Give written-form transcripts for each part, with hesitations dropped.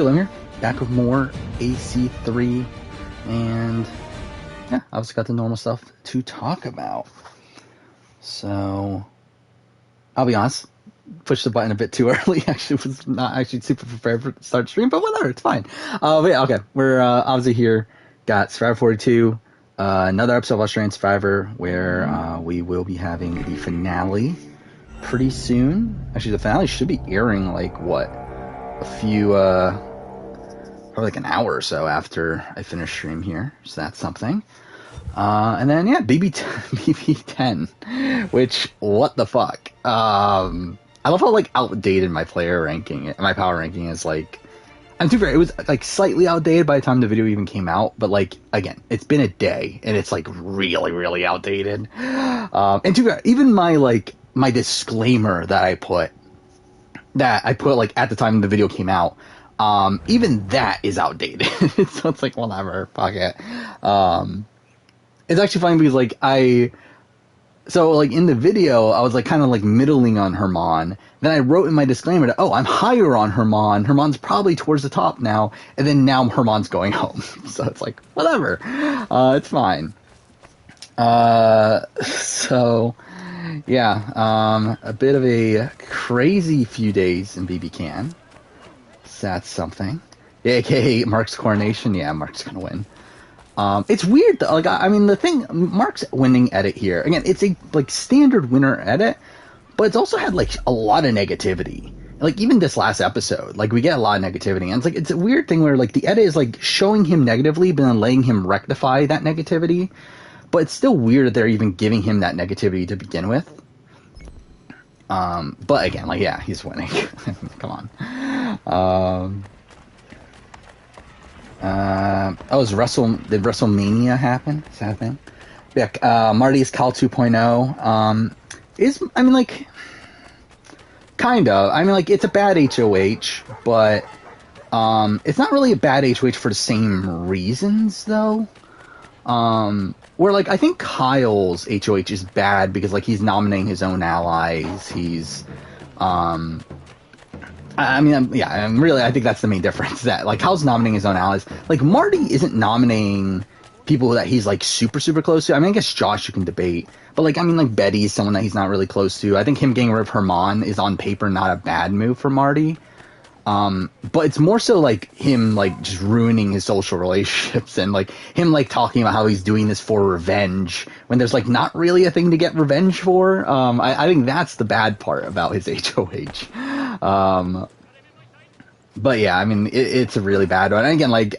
I'm here, back with more AC3, and yeah, I also got the normal stuff to talk about. So, I'll be honest, pushed the button a bit too early. Actually, was not actually super prepared for the start stream, but whatever, it's fine. But yeah, okay, we're obviously here. Got Survivor 42, another episode of Australian Survivor, where we will be having the finale pretty soon. Actually, the finale should be airing like what, a few, probably like an hour or so after I finish stream here. So that's something. And then yeah, BB10, which what the fuck? I love how like outdated my power ranking is. Like, I'm too fair, it was like slightly outdated by the time the video even came out, but like again, it's been a day and it's like really, really outdated. And too fair, even my disclaimer that I put like at the time the video came out, even that is outdated. So it's like, whatever, fuck it. It's actually funny because like in the video I was like kind of like middling on Herman. Then I wrote in my disclaimer that, I'm higher on Herman. Herman's probably towards the top now, and then now Herman's going home. So it's like, whatever. It's fine. So yeah, a bit of a crazy few days in BBCAN. So that's something. AKA Mark's coronation. Yeah, Mark's gonna win. It's weird though. Like, I mean, the thing, Mark's winning edit here. Again, it's a like standard winner edit, but it's also had like a lot of negativity. Like even this last episode, like we get a lot of negativity, and it's a weird thing where like the edit is like showing him negatively, but then letting him rectify that negativity. But it's still weird that they're even giving him that negativity to begin with. But again, like, yeah, he's winning. Come on. Did WrestleMania happen? Is that a thing? Yeah, Marty's Cal 2.0. I mean, like, kind of. I mean, like, it's a bad HOH, but, it's not really a bad HOH for the same reasons, though. Where, like, I think Kyle's HOH is bad because, like, he's nominating his own allies. He's, I think that's the main difference. That, like, Kyle's nominating his own allies. Like, Marty isn't nominating people that he's, like, super, super close to. I mean, I guess Josh you can debate. But, like, I mean, like, Betty's someone that he's not really close to. I think him getting rid of Herman is on paper not a bad move for Marty. But it's more so like him like just ruining his social relationships and like him like talking about how he's doing this for revenge when there's like not really a thing to get revenge for. I think that's the bad part about his HOH. But yeah, I mean it's a really bad one. And again, like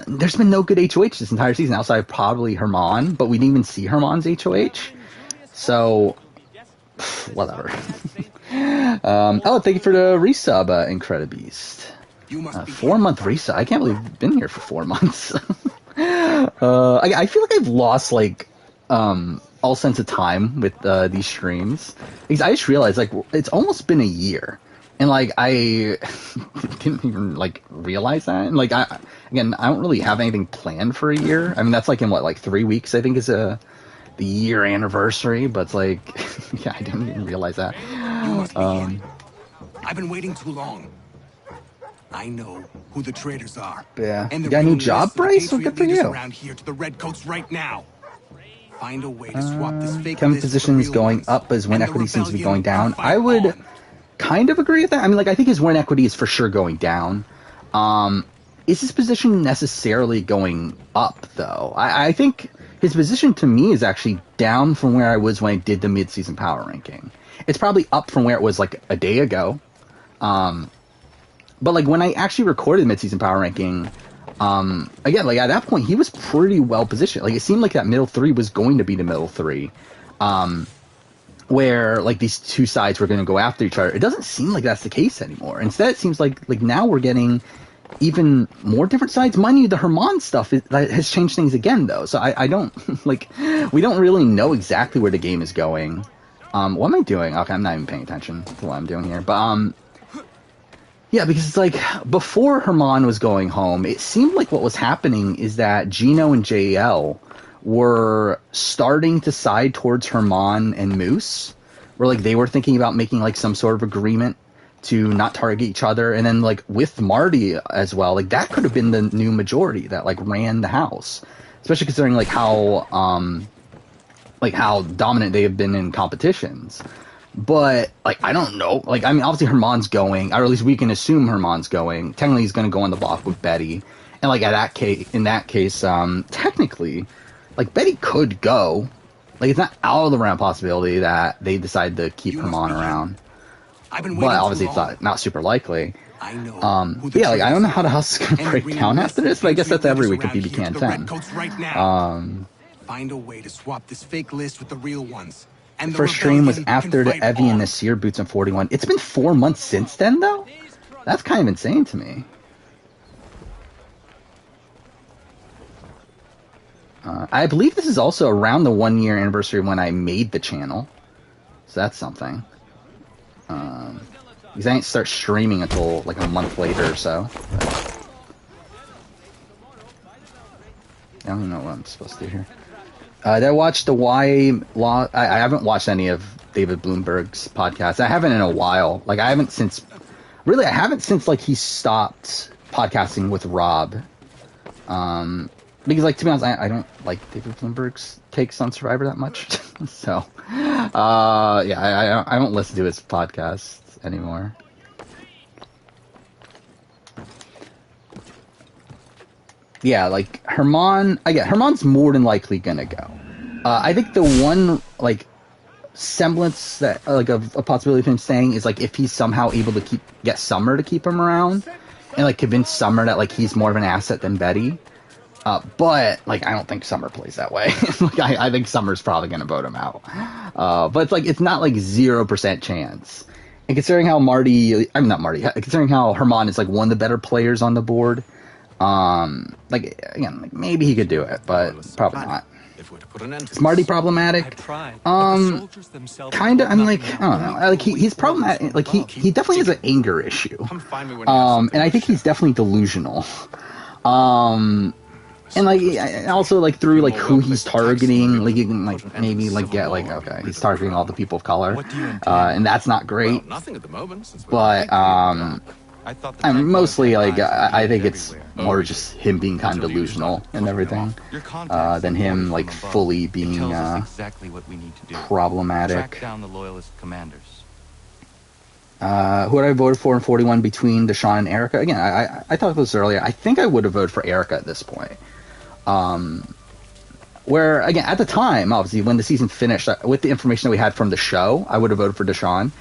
there's been no good HOH this entire season outside of probably Herman, but we didn't even see Herman's HOH. So whatever. Thank you for the resub, Incredibeast. 4-month resub. I can't believe I've been here for 4 months. I feel like I've lost like all sense of time with these streams because I just realized like it's almost been a year, and like I didn't even like realize that. And like I don't really have anything planned for a year. I mean that's like in what, like 3 weeks I think is the year anniversary, but it's like yeah, I didn't even realize that. I've been waiting too long. I know who the traitors are. Yeah. And you got a new job, Bryce? Well, good for you. Around here to the Redcoats right now. Find a way to swap this fake Kevin's position is going up, but his win equity seems to be going down. I would kind of agree with that. I mean, like, I think his win equity is for sure going down. Is his position necessarily going up, though? I think his position, to me, is actually down from where I was when I did the mid-season power ranking. It's probably up from where it was, like, a day ago. But, like, when I actually recorded mid-season power ranking, again, like, at that point, he was pretty well positioned. Like, it seemed like that middle three was going to be the middle three, where, like, these two sides were going to go after each other. It doesn't seem like that's the case anymore. Instead, it seems like now we're getting even more different sides. Mind you, the Herman stuff has changed things again, though. So I don't, like, we don't really know exactly where the game is going. What am I doing? Okay, I'm not even paying attention to what I'm doing here. But, yeah, because it's like, before Herman was going home, it seemed like what was happening is that Gino and JL were starting to side towards Herman and Moose, where, like, they were thinking about making, like, some sort of agreement to not target each other, and then like with Marty as well, like that could have been the new majority that like ran the house, especially considering like how dominant they have been in competitions. But like I don't know, like I mean obviously Herman's going, or at least we can assume Herman's going. Technically he's going to go on the block with Betty, and like in that case technically like Betty could go. Like it's not out of the realm of possibility that they decide to keep Herman around. But obviously it's not super likely. I know. But yeah, like I don't know how the house is gonna break down after this, but I guess that's every week of BBCAN10. Find a way to swap this fake list with the real ones. And First stream was after the Evian this year, Boots on 41. It's been 4 months since then, though? That's kind of insane to me. I believe this is also around the 1-year anniversary when I made the channel. So that's something. Because I didn't start streaming until like a month later or so. I don't even know what I'm supposed to do here. Did I watch the YA Law? I haven't watched any of David Bloomberg's podcasts. I haven't in a while. Like I haven't since like he stopped podcasting with Rob. Because like to be honest, I don't like David Bloomberg's takes on Survivor that much. So yeah, I don't listen to his podcasts anymore. Yeah, like Herman, Herman's more than likely gonna go. I think the one like semblance that like of a possibility of him staying is like if he's somehow able to get Summer to keep him around and like convince Summer that like he's more of an asset than Betty. But like I don't think Summer plays that way. Like I think Summer's probably gonna vote him out. But it's like it's not like 0% chance. And considering how considering how Herman is like one of the better players on the board. Like again, like maybe he could do it, but probably not. Is Marty problematic? Kinda. I mean, like I don't know. Like he's problematic. Like he definitely has an anger issue. And I think he's definitely delusional. And like also like through like who he's targeting, like you can like maybe like get like okay, he's targeting all the people of color, and that's not great. But I'm mostly like I think it's more just him being kind of delusional and everything, than him like fully being problematic. Who would I voted for in 41 between Deshaun and Erica? Again, I talked about this earlier. I think I would have voted for Erica at this point. Where again at the time, obviously when the season finished, with the information that we had from the show, I would have voted for Deshaun.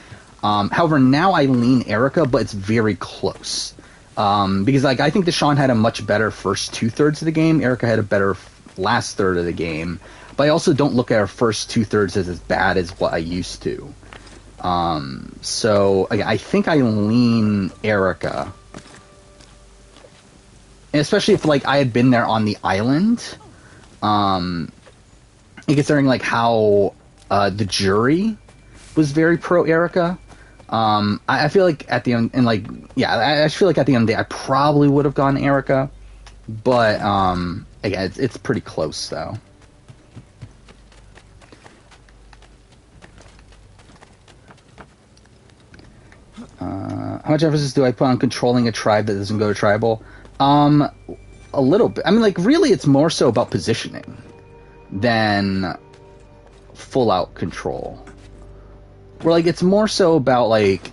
However, now I lean Erica, but it's very close. Because like I think Deshaun had a much better first 2/3 of the game. Erica had a better last third of the game. But I also don't look at her first 2/3 as bad as what I used to. So again, I think I lean Erica. And especially if like I had been there on the island. And considering like how the jury was very pro Erica. I feel like at the end, and like, yeah, I feel like at the end of the day, I probably would have gone Erica, but again, it's pretty close though. How much emphasis do I put on controlling a tribe that doesn't go to tribal? A little bit. I mean, like, really, it's more so about positioning than full-out control. Where, like, it's more so about, like,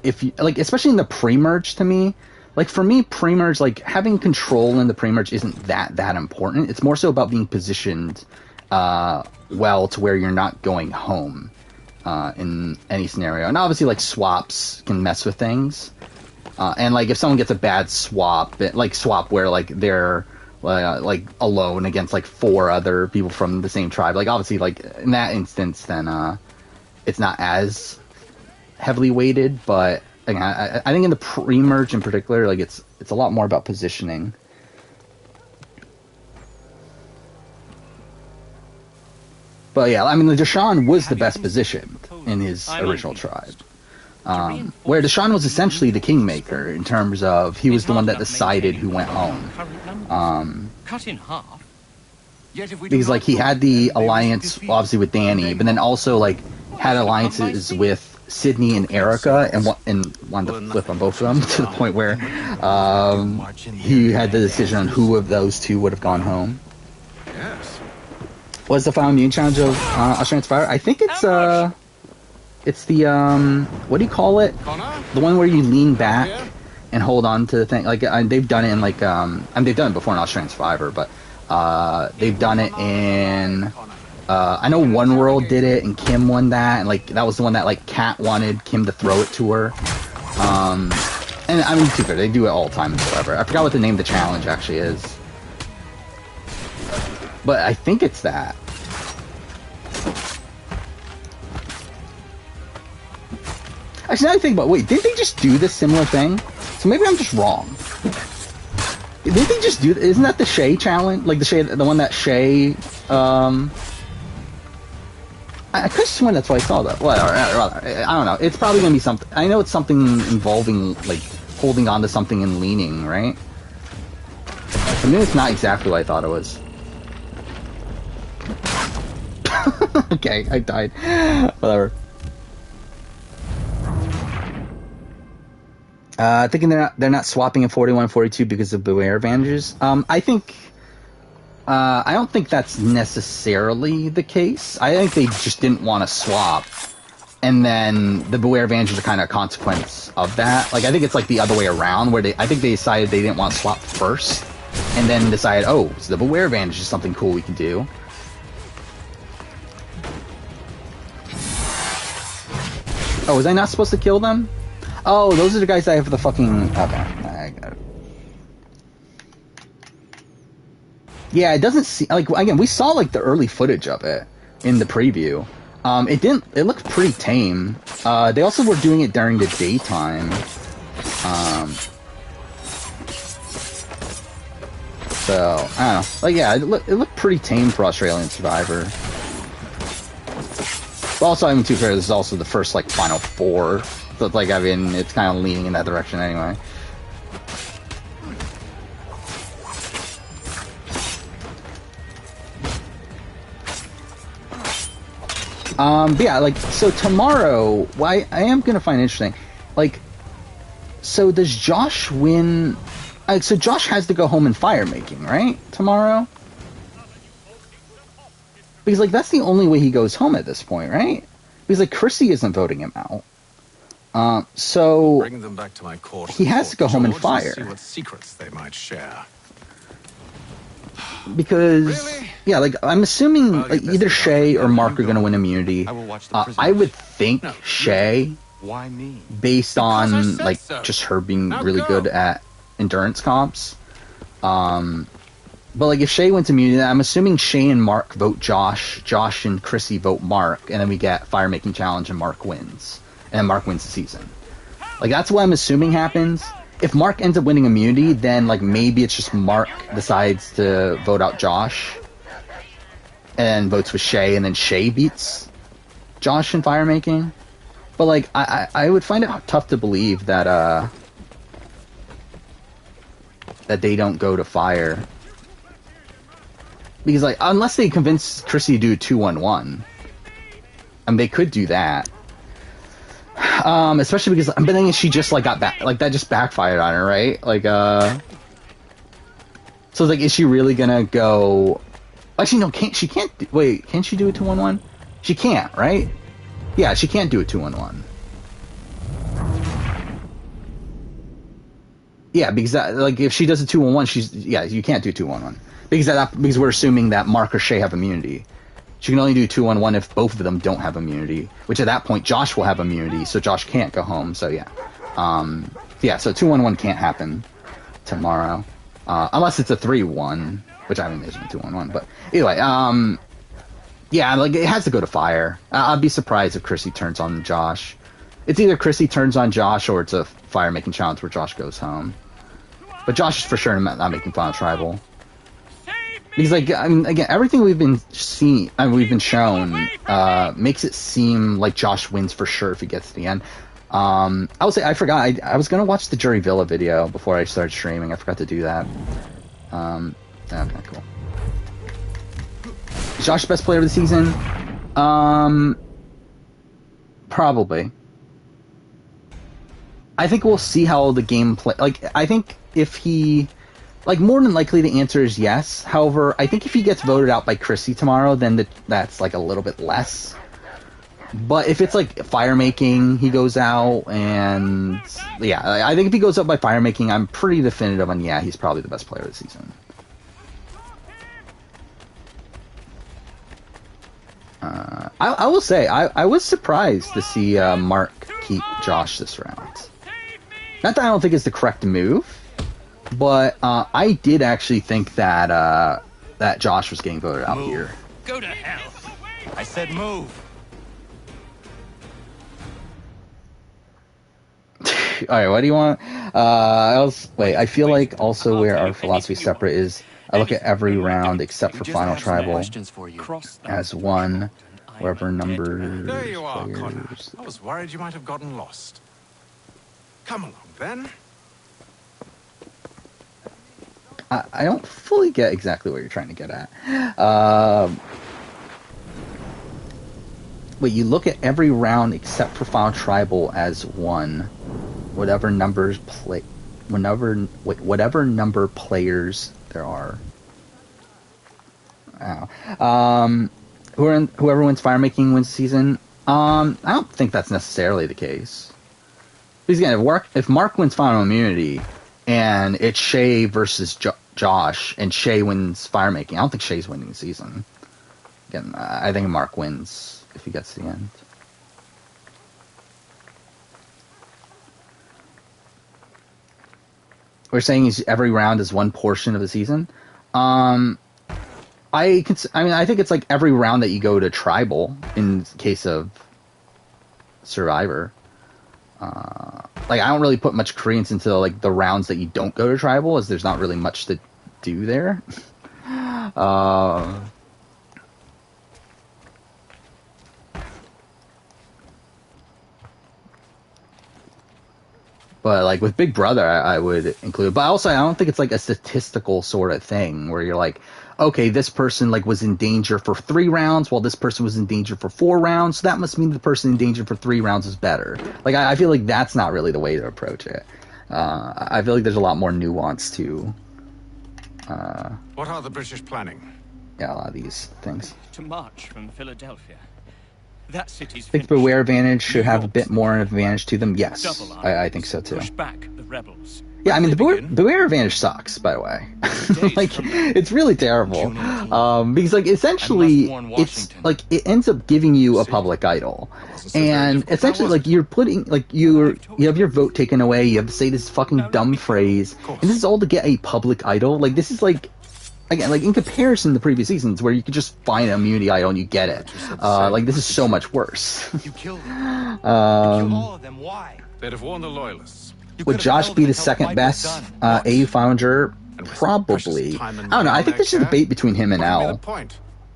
if you, like, especially in the pre-merge to me, like, for me, pre-merge, like, having control in the pre-merge isn't that important. It's more so about being positioned well to where you're not going home in any scenario. And obviously, like, swaps can mess with things. And, like, if someone gets a bad swap, where, like, they're, like, alone against, like, 4 other people from the same tribe, like, obviously, like, in that instance, then, it's not as heavily weighted, but, again, I think in the pre-merge in particular, like, it's a lot more about positioning. But, yeah, I mean, Deshaun was the best positioned in his original tribe. Where Deshaun was essentially the kingmaker in terms of he was the one that decided who went home. Cut in half. Because like he had the alliance obviously with Danny, but then also like had alliances with Sydney and Erica, and wanted to flip on both of them to the point where he had the decision on who of those two would have gone home. Yes. Was the final immune challenge of Australian Survivor? I think it's the what do you call it? The one where you lean back and hold on to the thing. Like they've done it in like they've done it before in Australian Survivor, but they've done it in. I know One World did it, and Kim won that, and like that was the one that like Kat wanted Kim to throw it to her. And I mean, too fair, they do it all the time in Survivor. I forgot what the name of the challenge actually is, but I think it's that. Actually, now I think about, wait, didn't they just do this similar thing? So maybe I'm just wrong. Didn't they just do? Isn't that the Shay challenge? Like the one that Shay. I could have sworn that's what I saw, though. Whatever, I don't know. It's probably going to be something. I know it's something involving, like, holding on to something and leaning, right? I mean, it's not exactly what I thought it was. Okay, I died. Whatever. Thinking they're not swapping in 41 and 42 because of Beware advantages. I think... I don't think that's necessarily the case. I think they just didn't want to swap, and then the Beware advantages are kind of a consequence of that. Like, I think it's like the other way around, where I think they decided they didn't want to swap first, and then decided, oh, so the Beware advantage is something cool we can do. Oh, was I not supposed to kill them? Oh, those are the guys that have the fucking... Okay, I got it. Yeah, it doesn't seem like, again, we saw like the early footage of it in the preview. It looked pretty tame. They also were doing it during the daytime. So I don't know. Like, yeah, it looked pretty tame for Australian Survivor. But also, I mean, too fair, this is also the first like Final Four. So it's like, I mean, it's kind of leaning in that direction anyway. But yeah, like, so tomorrow, I am gonna find interesting, like, so does Josh win, so Josh has to go home in fire making, right, tomorrow? Because, like, that's the only way he goes home at this point, right? Because, like, Chrissy isn't voting him out. So, Bring them back to my court, he has to go home in fire. See what secrets they might share. Because, Really? yeah, like, I'm assuming like either Shay or Mark are going to win immunity. I would think Shay, Why me? based Because I on, said like, so. just her being Now really go. good at endurance comps. But, like, if Shay wins immunity, I'm assuming Shay and Mark vote Josh, Josh and Chrissy vote Mark, and then we get Fire Making Challenge and Mark wins. And then Mark wins the season. Like, that's what I'm assuming happens. If Mark ends up winning immunity, then, like, maybe it's just Mark decides to vote out Josh and votes with Shay, and then Shay beats Josh in fire making. But, like, I would find it tough to believe that that they don't go to fire. Because, like, unless they convince Chrissy to do a 2-1-1. I mean, they could do that. Especially because I'm betting she just like got back, like that just backfired on her, right? Like, so it's like, is she really gonna go? Actually, no, she can't. Wait, can she do a 2-1-1? She can't, right? Yeah, she can't do a 2-1-1. Yeah, because that, like, if she does a 2-1-1, you can't do 2-1-1 because we're assuming that Mark or Shay have immunity. She can only do 2-1-1 if both of them don't have immunity, which at that point Josh will have immunity, so Josh can't go home. So yeah, so 2-1-1 can't happen tomorrow, unless it's a 3-1, which I imagine 2-1-1. But anyway, yeah, like it has to go to fire. I'd be surprised if Chrissy turns on Josh. It's either Chrissy turns on Josh or it's a fire making challenge where Josh goes home. But Josh is for sure not making Final Tribal. Because, like, I mean, again, everything we've been shown, makes it seem like Josh wins for sure if he gets to the end. I would say, I forgot, I was gonna watch the Jury Villa video before I started streaming. I forgot to do that. Okay, cool. Is Josh the best player of the season? Probably. I think we'll see how the game play. Like, I think if he, like, more than likely the answer is yes. However, I think if he gets voted out by Chrissy tomorrow, then that's like a little bit less. But if it's like fire making, he goes out, and yeah, I think if he goes out by fire making, I'm pretty definitive on yeah, he's probably the best player of the season. I will say I was surprised to see Mark keep Josh this round. Not that I don't think it's the correct move, but I did actually think that that Josh was getting voted out here. Go to hell! I said move. All right, what do you want? Wait, I feel like also where our philosophy separate is I look at every round except for Final Tribal as one, wherever numbers. There you are, players. Connor. I was worried you might have gotten lost. Come along, then. I don't fully get exactly what you're trying to get at. Wait, you look at every round except for Final Tribal as one. Whatever number players there are. Wow. Whoever wins fire making wins season. I don't think that's necessarily the case. Because again, if Mark wins final immunity and it's Shay versus Josh and Shay wins fire making, I don't think Shay's winning the season. Again, I think Mark wins if he gets to the end. We're saying every round is one portion of the season. I think it's like every round that you go to tribal in case of Survivor. Like I don't really put much credence into like the rounds that you don't go to tribal, as there's not really much to do there. But like with Big Brother, I would include. But also, I don't think it's like a statistical sort of thing where you're like, okay, this person like was in danger for 3 rounds, while this person was in danger for 4 rounds. So that must mean the person in danger for 3 rounds is better. Like I feel like that's not really the way to approach it. I feel like there's a lot more nuance to. What are the British planning? Yeah, a lot of these things. To march from Philadelphia. That city's I think Beware Advantage should have a bit more advantage to them. Yes, I think so too. Push back the rebels. Yeah, I mean, the Beware Advantage sucks, by the way. Like, it's really terrible. Because, like, essentially, it's, like, it ends up giving you a public idol. And essentially, like, you're putting, like, you have your vote taken away, you have to say this fucking dumb phrase, and this is all to get a public idol. Like, this is, like, again, like, in comparison to previous seasons, where you could just find an immunity idol and you get it. Like, this is so much worse. You killed them. You killed all of them. Why? They'd have warned the loyalists. Would Josh be the second best AU final juror? Probably. I don't know. I think there's a debate between him and L.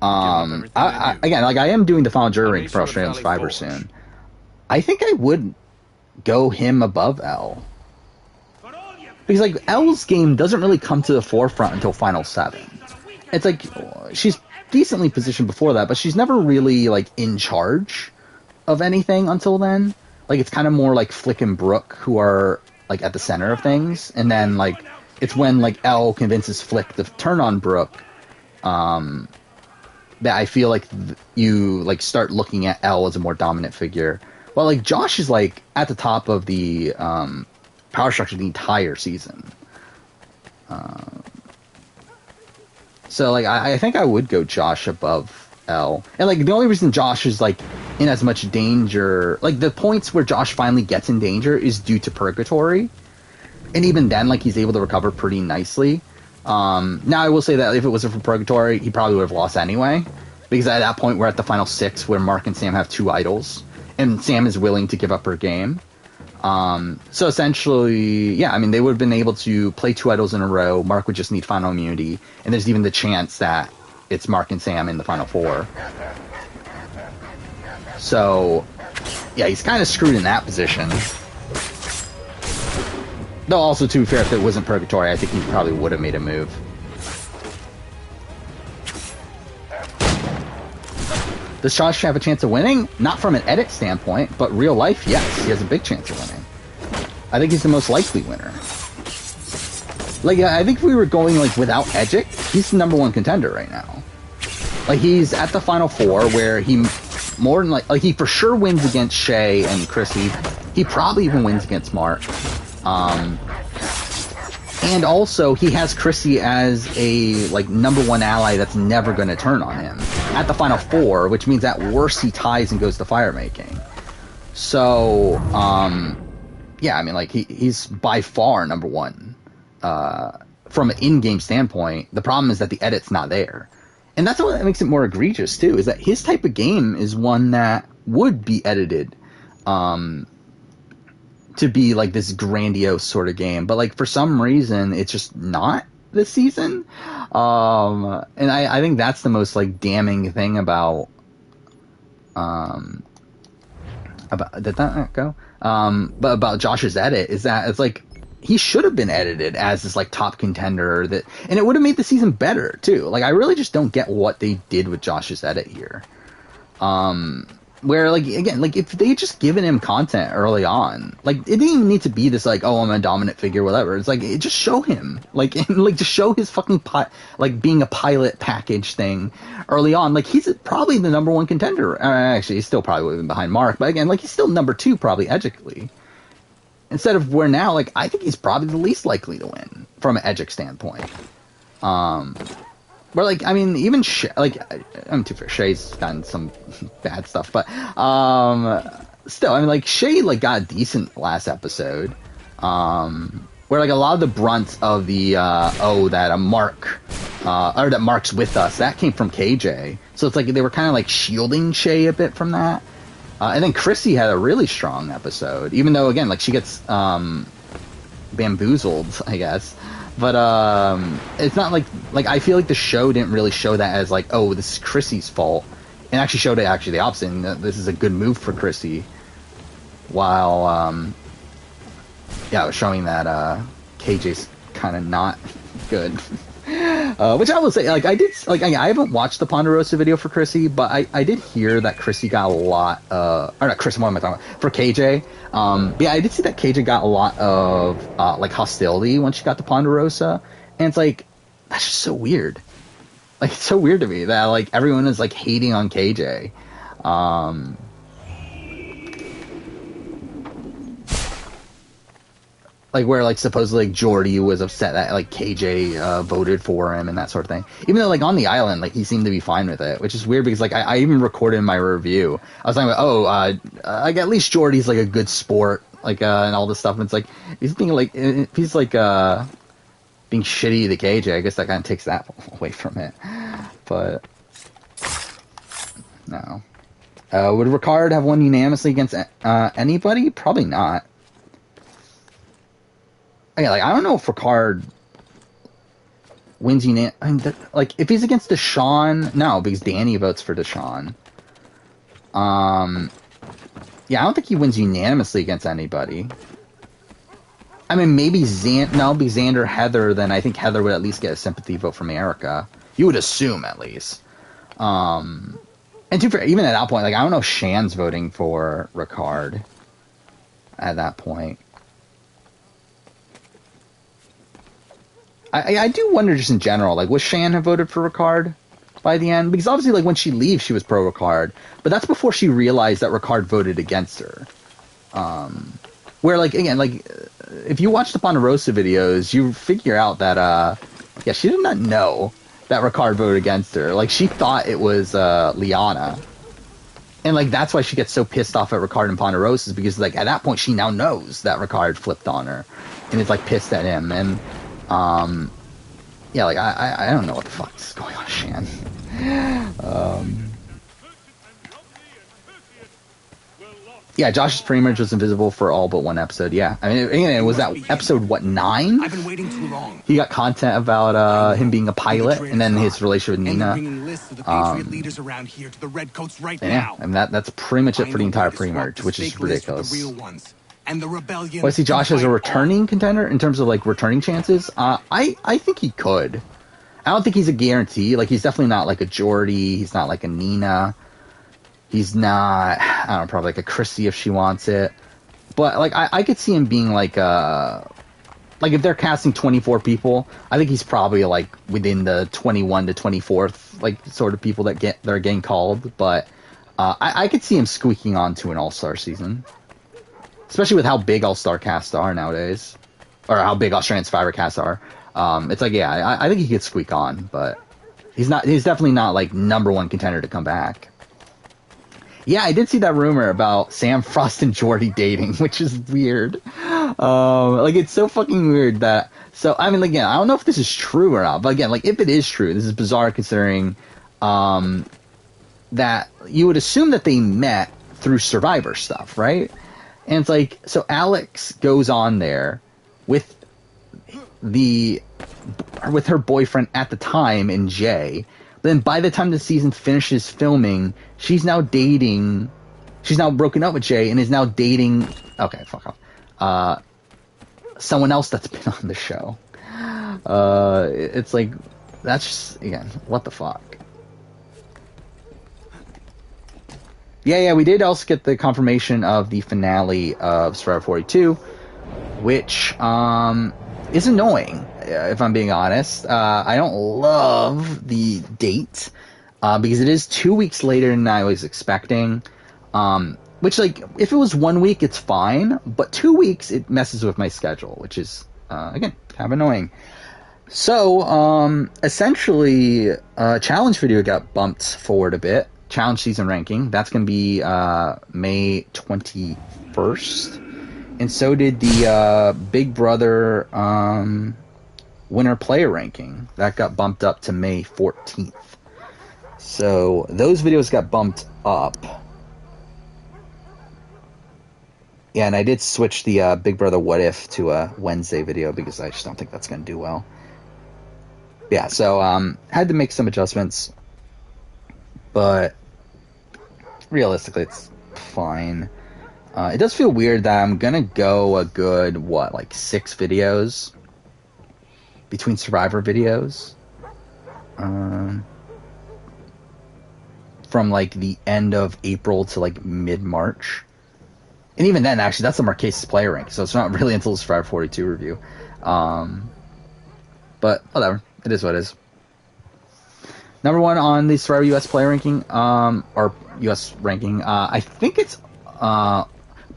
Again, like I am doing the final juror rank for Australian Survivor soon. I think I would go him above L. Because like L's game doesn't really come to the forefront until Final 7. It's like she's decently positioned before that, but she's never really like in charge of anything until then. Like it's kind of more like Flick and Brooke who are like at the center of things, and then like it's when like L convinces Flick to turn on Brooke that I feel like you like start looking at L as a more dominant figure. Well, like Josh is like at the top of the power structure the entire season. So like I think I would go Josh above L. And like the only reason Josh is like in as much danger, like the points where Josh finally gets in danger is due to Purgatory, and even then like he's able to recover pretty nicely. Now I will say that if it wasn't for Purgatory, he probably would have lost anyway, because at that point we're at the final 6 where Mark and Sam have 2 idols and Sam is willing to give up her game. So essentially, yeah, I mean they would have been able to play 2 idols in a row. Mark would just need final immunity, and there's even the chance that it's Mark and Sam in the final 4. So, yeah, he's kind of screwed in that position. Though also, to be fair, if it wasn't Purgatory, I think he probably would have made a move. Does Josh have a chance of winning? Not from an edit standpoint, but real life, yes, he has a big chance of winning. I think he's the most likely winner. Like, I think if we were going, like, without Edgic, he's the number one contender right now. Like, he's at the Final Four, where he more than, like, he for sure wins against Shay and Chrissy. He probably even wins against Mark. And also, he has Chrissy as a, like, number one ally that's never going to turn on him at the Final Four, which means at worst he ties and goes to fire making. So, yeah, I mean, like, he's by far number one. From an in-game standpoint, the problem is that the edit's not there. And that's what makes it more egregious, too, is that his type of game is one that would be edited to be, like, this grandiose sort of game. But, like, for some reason, it's just not this season. And I think that's the most, like, damning thing about did that not go? But about Josh's edit is that it's, like, he should have been edited as this, like, top contender, and it would have made the season better too. Like, I really just don't get what they did with Josh's edit here. Where, like, again, like, if they had just given him content early on, like, it didn't even need to be this, like, oh, I'm a dominant figure, whatever. It's like, just show him, like, and, like, just show his fucking like, being a pilot package thing early on. Like, he's probably the number one contender. Actually, he's still probably would have been behind Mark, but again, like, he's still number two probably edgically. Instead of where now, like, I think he's probably the least likely to win from an Edgic standpoint. Where, like, I mean, even like, I'm too fair. Shay's done some bad stuff, but still, I mean, like, Shay, like, got a decent last episode. Where, like, a lot of the brunt of the that Mark or that Mark's with us, that came from KJ. So it's like they were kind of like shielding Shay a bit from that. And then Chrissy had a really strong episode, even though, again, like, she gets bamboozled, I guess. But it's not like I feel like the show didn't really show that as, like, oh, this is Chrissy's fault. And actually showed it actually the opposite, and this is a good move for Chrissy. While, yeah, it was showing that KJ's kind of not good. Which I will say, like, I haven't watched the Ponderosa video for Chrissy, but I did hear that Chrissy got a lot, or not Chrissy, what am I talking about? For KJ. Yeah, I did see that KJ got a lot of, like, hostility when she got to Ponderosa, and it's like, that's just so weird. Like, it's so weird to me that, like, everyone is, like, hating on KJ. Like, where, like, supposedly, like, Jordy was upset that, like, KJ voted for him and that sort of thing. Even though, like, on the island, like, he seemed to be fine with it, which is weird because, like, I even recorded in my review. I was talking about, like, at least Jordy's, like, a good sport, like, and all this stuff. And it's like, he's being, like, if he's, like, being shitty to KJ, I guess that kind of takes that away from it. But, no. Would Ricard have won unanimously against anybody? Probably not. Yeah, like, I don't know if Ricard wins like, if he's against Deshaun, no, because Danny votes for Deshaun. Yeah, I don't think he wins unanimously against anybody. I mean, maybe because Xander, Heather, then I think Heather would at least get a sympathy vote from Erica. You would assume, at least. And to be fair, even at that point, like, I don't know if Shan's voting for Ricard at that point. I do wonder just in general, like, would Shan have voted for Ricard by the end? Because obviously, like, when she leaves, she was pro Ricard, but that's before she realized that Ricard voted against her. Where, like, again, like, if you watch the Ponderosa videos, you figure out that, yeah, she did not know that Ricard voted against her. Like, she thought it was Liana. And, like, that's why she gets so pissed off at Ricard and Ponderosa, because, like, at that point, she now knows that Ricard flipped on her and is, like, pissed at him. And, yeah, like, I don't know what the fuck is going on, Shan. Yeah, Josh's pre-merge was invisible for all but one episode, yeah. I mean, it was that episode, what, 9? I've been waiting too long. He got content about him being a pilot, and then his relationship with Nina. Leaders around here to the Redcoats right yeah, now. and that's pretty much it for the entire pre-merge, which is ridiculous. And the rebellion. Well, I see Josh as a returning contender in terms of, like, returning chances. I think he could. I don't think he's a guarantee. Like, he's definitely not like a Jordy. He's not like a Nina. He's not, I don't know, probably like a Chrissy if she wants it. but like I could see him being like if they're casting 24 people, I think he's probably like within the 21 to 24th like sort of people that are getting called. But I could see him squeaking onto an All-Star season, especially with how big All-Star casts are nowadays, or how big Australian Survivor casts are. It's like, yeah, I think he could squeak on, but he's definitely not like #1 contender to come back. Yeah, I did see that rumor about Sam Frost and Jordy dating, which is weird. Like, it's so fucking weird that... So, I mean, again, I don't know if this is true or not, but again, like, if it is true, this is bizarre considering that you would assume that they met through Survivor stuff, right? And it's like, so Alex goes on there with her boyfriend at the time in Jay. Then by the time the season finishes filming, she's now broken up with Jay and is now dating, okay, fuck off, someone else that's been on the show. It's like, that's just, again, what the fuck. Yeah, we did also get the confirmation of the finale of Survivor 42, which, is annoying, if I'm being honest. I don't love the date, because it is 2 weeks later than I was expecting. Which, like, if it was 1 week, it's fine, but 2 weeks, it messes with my schedule, which is, again, kind of annoying. So, essentially, challenge video got bumped forward a bit. Challenge season ranking. That's going to be, May 21st. And so did the Big Brother winner player ranking. That got bumped up to May 14th. So those videos got bumped up. Yeah, and I did switch the Big Brother What If to a Wednesday video because I just don't think that's going to do well. Yeah, so had to make some adjustments. But realistically, it's fine. It does feel weird that I'm gonna go a good, 6 videos between Survivor videos. From, the end of April to, mid-March. And even then, actually, that's the Marquesas player rank, so it's not really until the Survivor 42 review. But, whatever. It is what it is. #1 on the Survivor US player ranking, or US ranking, I think it's, by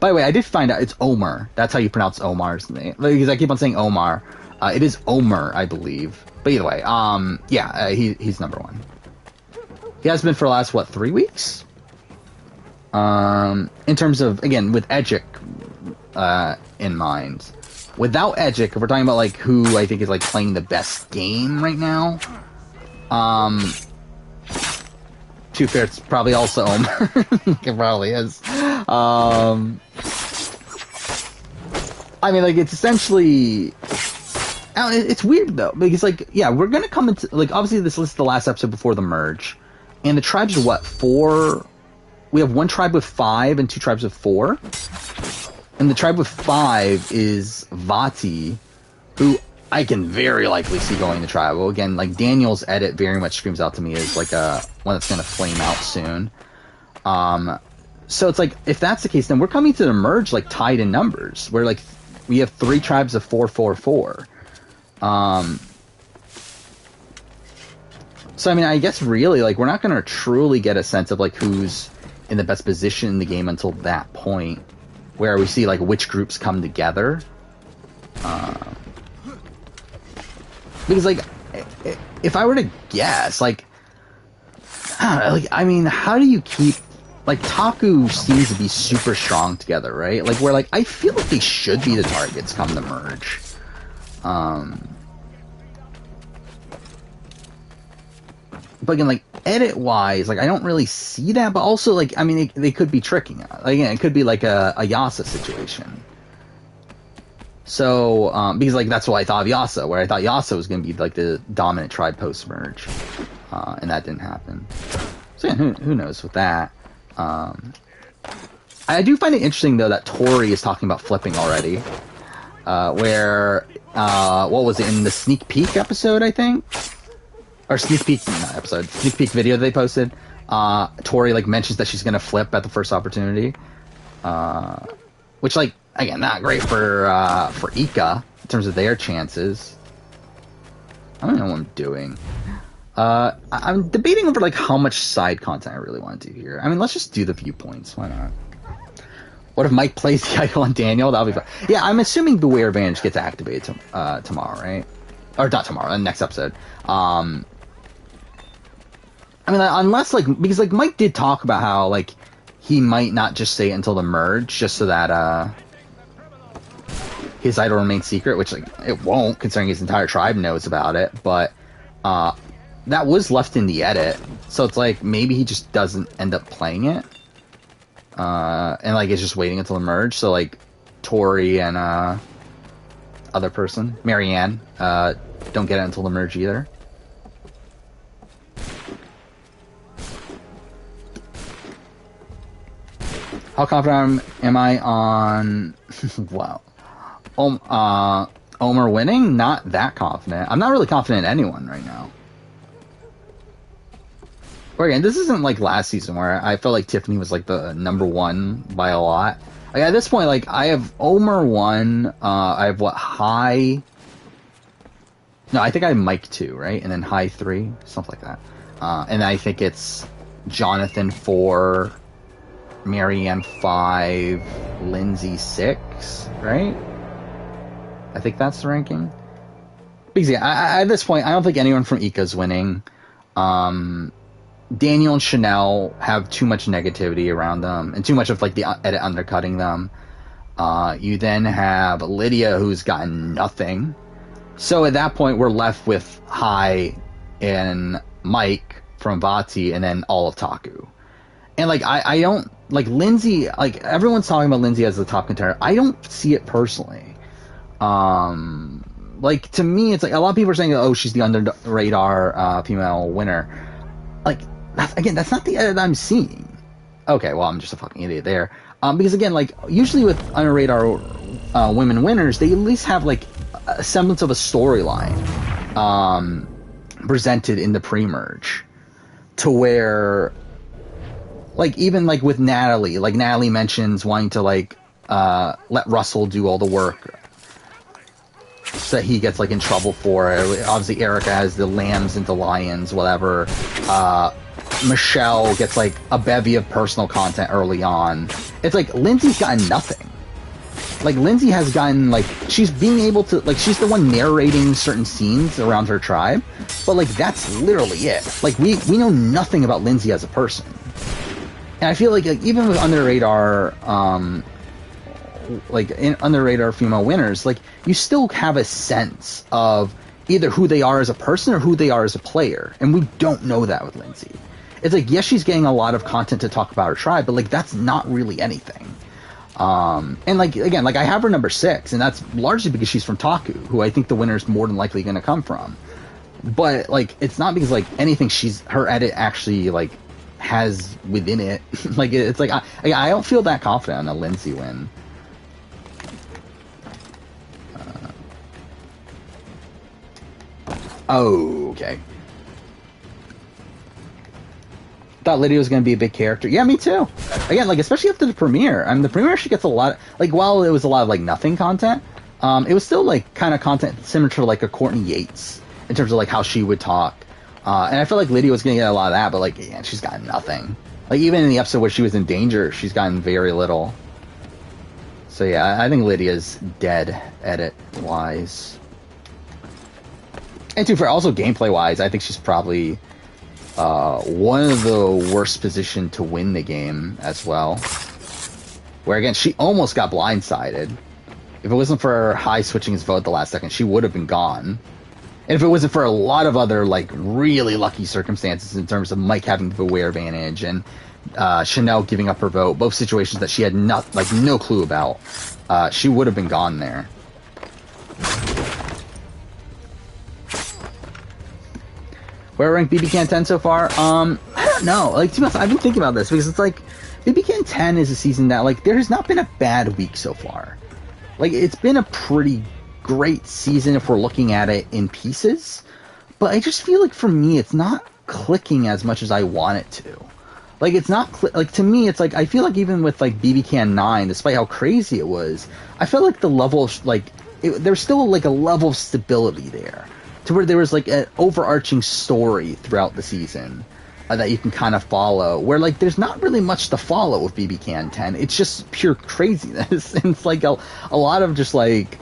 the way, I did find out it's Omar. That's how you pronounce Omar's name. Because I keep on saying Omar. It is Omer, I believe. But either way, he's #1. He has been for the last, 3 weeks? In terms of, again, with Edgic in mind. Without Edgic, if we're talking about, who I think is, playing the best game right now, to be fair, it's probably also Omer. It probably is. I mean, it's essentially... It's weird, though, because, we're gonna come into... obviously, this is the last episode before the merge, and the tribes are, 4? We have 1 tribe with 5 and 2 tribes with 4. And the tribe with 5 is Vati, who I can very likely see going to tribal. Again, Daniel's edit very much screams out to me as, one that's gonna flame out soon. So it's if that's the case, then we're coming to the merge, tied in numbers, where, we have 3 tribes of 4, 4, 4. So, I mean, I guess really, we're not going to truly get a sense of, who's in the best position in the game until that point, where we see, which groups come together. Because, if I were to guess, I mean, how do you keep... Taku seems to be super strong together, right? Where, I feel like they should be the targets come the merge. But again, edit-wise, I don't really see that, but also, I mean, they could be tricking us. Again, it could be, a Yasa situation. So, because, that's what I thought of Yasa, where I thought Yasa was going to be, the dominant tribe post-merge. And that didn't happen. So, yeah, who knows with that. I do find it interesting, though, that Tori is talking about flipping already. Where, what was it, in the sneak peek episode, I think? Or sneak peek, not episode, sneak peek video they posted. Tori, mentions that she's gonna flip at the first opportunity. Which, again, not great for Ika in terms of their chances. I don't know what I'm doing. I'm debating over like how much side content I really want to do here. I mean, let's just do the viewpoints. Why not? What if Mike plays the idol on Daniel? That'll be fun. Yeah, I'm assuming Beware Advantage gets activated tomorrow, right? Or not tomorrow, next episode. I mean, unless like, because like Mike did talk about how like he might not just say it until the merge, just so that his idol remains secret, which like it won't, considering his entire tribe knows about it. But that was left in the edit, so it's like maybe he just doesn't end up playing it. And like it's just waiting until the merge. So like Tori and other person, Marianne, don't get it until the merge either. How confident am I on wow. Omer winning? Not that confident. I'm not really confident in anyone right now. But again, this isn't like last season where I felt like Tiffany was like the number one by a lot. Like at this point, like I have Omer 1, I have what, High? No, I think I have Mike 2, right? And then High 3, something like that. And I think it's Jonathan 4, Marianne 5, Lindsay 6, right? I think that's the ranking. Because yeah, at this point, I don't think anyone from Ika's winning. Daniel and Chanel have too much negativity around them, and too much of like the edit undercutting them. You then have Lydia, who's gotten nothing. So at that point, we're left with Hai and Mike from Vati, and then all of Taku. And like I don't like Lindsay. Like everyone's talking about Lindsay as the top contender. I don't see it personally. Like to me, it's like a lot of people are saying, "Oh, she's the under radar female winner." Like that's not the edit I'm seeing. Okay, well I'm just a fucking idiot there. Because again, like usually with under radar women winners, they at least have like a semblance of a storyline presented in the pre-merge, to where like even like with Natalie, like Natalie mentions wanting to like let Russell do all the work so that he gets like in trouble for it. Obviously Erica has the lambs into lions, whatever. Michelle gets like a bevy of personal content early on. It's like Lindsay's gotten nothing. Like Lindsay has gotten like, she's being able to like, she's the one narrating certain scenes around her tribe, but like that's literally it. Like we know nothing about Lindsay as a person. And I feel like even with under radar like in under radar female winners, like you still have a sense of either who they are as a person or who they are as a player, and we don't know that with Lindsay. It's like, yes, she's getting a lot of content to talk about her tribe, but like that's not really anything. And like again, like I have her number 6, and that's largely because she's from Taku, who I think the winner is more than likely going to come from. But like it's not because like anything her edit actually like has within it. Like it's like I don't feel that confident on a Lindsay win. Okay. Thought Lydia was going to be a big character. Yeah, me too. Again, like especially after the premiere. I mean, the premiere she gets a lot. Like while it was a lot of like nothing content, it was still like kind of content similar to like a Courtney Yates in terms of like how she would talk. And I feel like Lydia was going to get a lot of that, but like yeah, she's got nothing. Like even in the episode where she was in danger, she's gotten very little. So yeah, I think Lydia's dead edit wise. And too, for also gameplay wise, I think she's probably one of the worst positioned to win the game as well. Where again, she almost got blindsided. If it wasn't for High switching his vote at the last second, she would have been gone. And if it wasn't for a lot of other like really lucky circumstances in terms of Mike having the Beware advantage and Chanel giving up her vote, both situations that she had no clue about, she would have been gone there. Where I rank BBCAN10 so far? I don't know. Like, to be honest, I've been thinking about this because it's like BBCAN10 is a season that like there has not been a bad week so far. Like, it's been a pretty great season if we're looking at it in pieces, but I just feel like for me it's not clicking as much as I want it to. Like, it's not like, to me, it's like, I feel like even with like BBCAN10, despite how crazy it was, I felt like the level of like there's still like a level of stability there, to where there was like an overarching story throughout the season that you can kind of follow, where like there's not really much to follow with BBCAN10. It's just pure craziness. And it's like a lot of just like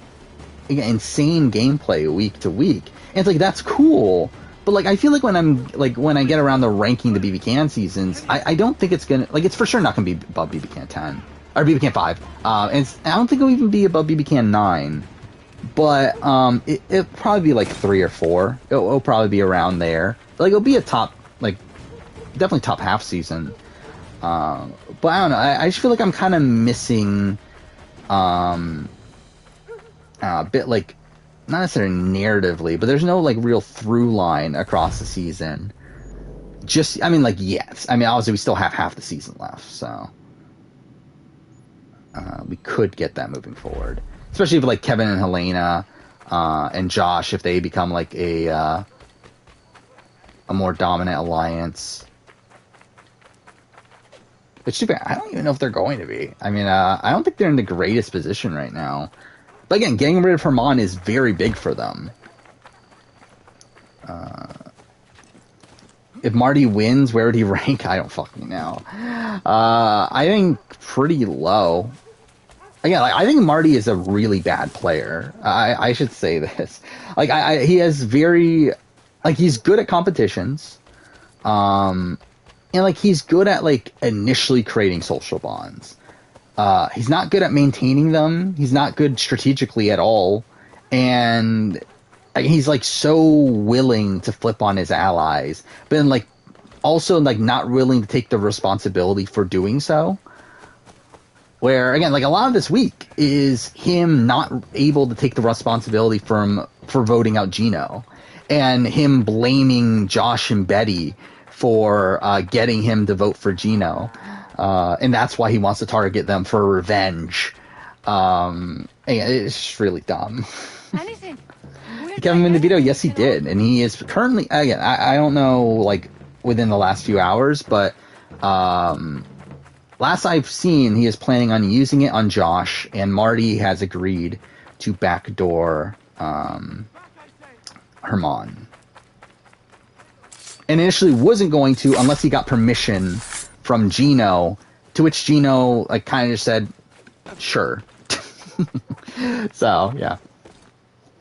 insane gameplay week to week. And it's like, that's cool. But like, I feel like when I get around to ranking the BBCAN seasons, I don't think it's gonna, like, it's for sure not gonna be above BBCAN10 or BBCAN5. And I don't think it'll even be above BBCAN9. But it'll probably be like 3 or 4. It'll probably be around there. Like, it'll be a top, like, definitely top half season. But I don't know. I just feel like I'm kind of missing a bit, like, not necessarily narratively, but there's no like real through line across the season. Just, I mean, like, yes. I mean, obviously we still have half the season left, so we could get that moving forward. Especially if like Kevin and Helena and Josh, if they become like a more dominant alliance. Which, too bad, I don't even know if they're going to be. I mean, I don't think they're in the greatest position right now. But again, getting rid of Herman is very big for them. If Marty wins, where would he rank? I don't fucking know. I think pretty low. Again, like, I think Marty is a really bad player. I should say this. Like, he has very, like, he's good at competitions. And like, he's good at like initially creating social bonds. He's not good at maintaining them. He's not good strategically at all. And he's like so willing to flip on his allies, but then like also like not willing to take the responsibility for doing so. Where again, like a lot of this week is him not able to take the responsibility for voting out Gino, and him blaming Josh and Betty for getting him to vote for Gino. And that's why he wants to target them for revenge. And it's just really dumb. Anything? Kevin in the video, yes, he did, and he is currently, again, I don't know, like within the last few hours, but last I've seen, he is planning on using it on Josh, and Marty has agreed to backdoor Herman. And initially wasn't going to unless he got permission from Gino, to which Gino like kind of just said, sure. So, yeah.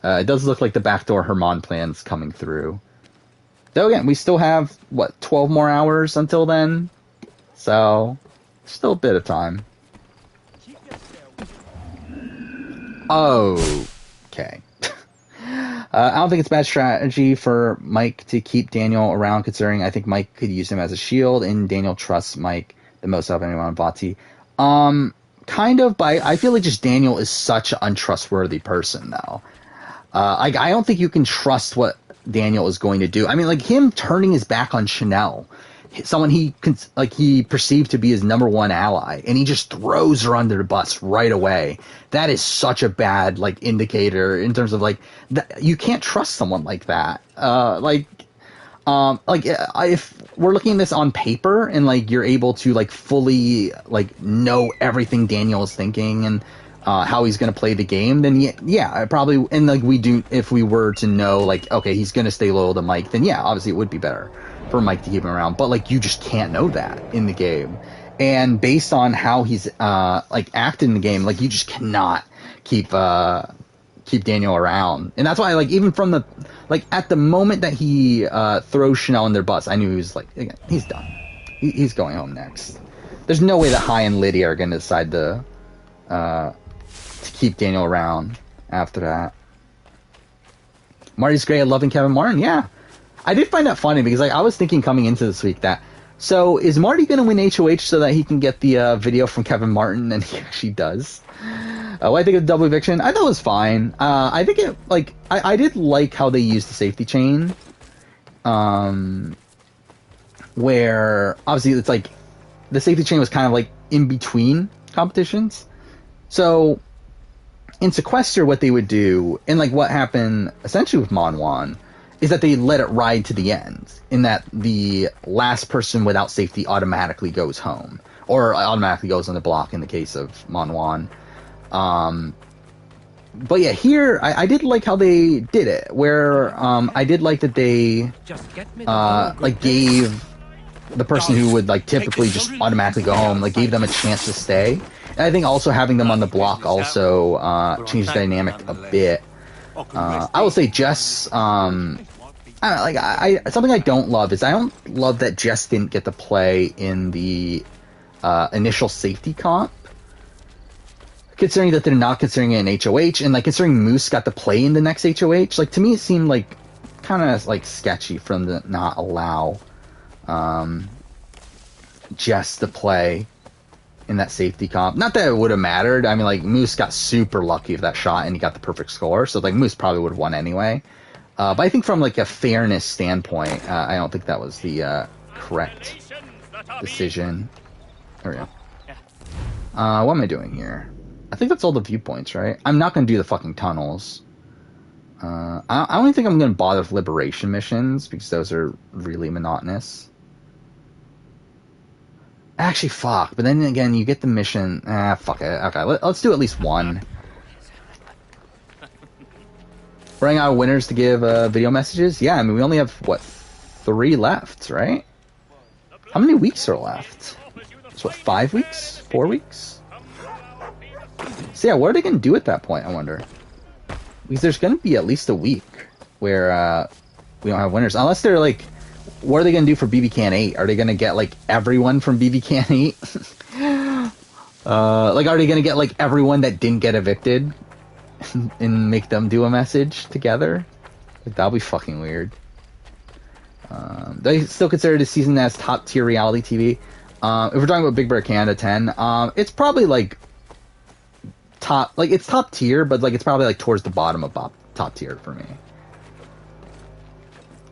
It does look like the backdoor Herman plan's coming through. Though again, we still have, 12 more hours until then? So, still a bit of time. Okay. I don't think it's bad strategy for Mike to keep Daniel around, considering I think Mike could use him as a shield, and Daniel trusts Mike the most of anyone on Vati. Kind of, but I feel like just Daniel is such an untrustworthy person, though. I don't think you can trust what Daniel is going to do. I mean, like him turning his back on Chanel, someone he perceived to be his number one ally, and he just throws her under the bus right away. That is such a bad like indicator in terms of like you can't trust someone like that. If we're looking at this on paper and like you're able to like fully like know everything Daniel is thinking and how he's going to play the game, then yeah, I probably, and like we do, if we were to know like, okay, he's going to stay loyal to Mike, then yeah, obviously it would be better for Mike to keep him around. But like, you just can't know that in the game. And based on how he's like acted in the game, like you just cannot keep Daniel around. And that's why, like, even from the, like, at the moment that he throws Chanel in their bus, I knew he was like, again, he's done. He's going home next. There's no way that Hai and Lydia are going to decide to keep Daniel around after that. Marty's great at loving Kevin Martin. Yeah, I did find that funny because like I was thinking coming into this week that, so is Marty going to win HOH so that he can get the video from Kevin Martin, and he actually does. What I think of double eviction, I thought it was fine. I think it, like, I did like how they used the safety chain. Where obviously it's like the safety chain was kind of like in between competitions. So in Sequester, what they would do, and like what happened essentially with Monwan, is that they let it ride to the end, in that the last person without safety automatically goes home, or automatically goes on the block in the case of Monwan. But yeah, here I did like how they did it, where I did like that they like gave the person who would like typically just automatically go home, like gave them a chance to stay. And I think also having them on the block also changed the dynamic a bit. I will say Jess, I don't know, like something I don't love is I don't love that Jess didn't get to play in the initial safety comp. Considering that they're not considering it an HOH, and like considering Moose got to play in the next HOH, like to me it seemed like kind of like sketchy for them to not allow Jess to play in that safety comp. Not that it would have mattered. I mean, like Moose got super lucky with that shot and he got the perfect score, so like Moose probably would have won anyway. But I think from like a fairness standpoint, I don't think that was the correct decision. There we go. What am I doing here? I think that's all the viewpoints, right? I'm not going to do the fucking tunnels. I don't think I'm going to bother with liberation missions, because those are really monotonous. Actually, fuck. But then again, you get the mission. Fuck it. Okay, let's do at least one. Running out of winners to give video messages? Yeah, I mean, we only have, what, 3 left, right? How many weeks are left? It's what, 5 weeks? 4 weeks? So yeah, what are they going to do at that point, I wonder? Because there's going to be at least a week where we don't have winners. Unless they're like, what are they going to do for BBCAN10? Are they going to get like everyone from BBCAN10? Like, are they going to get like everyone that didn't get evicted and make them do a message together? Like, that'll be fucking weird. They still consider this season as top tier reality TV. If we're talking about BBCAN10, it's probably like top, like it's top tier, but like it's probably like towards the bottom of top tier for me.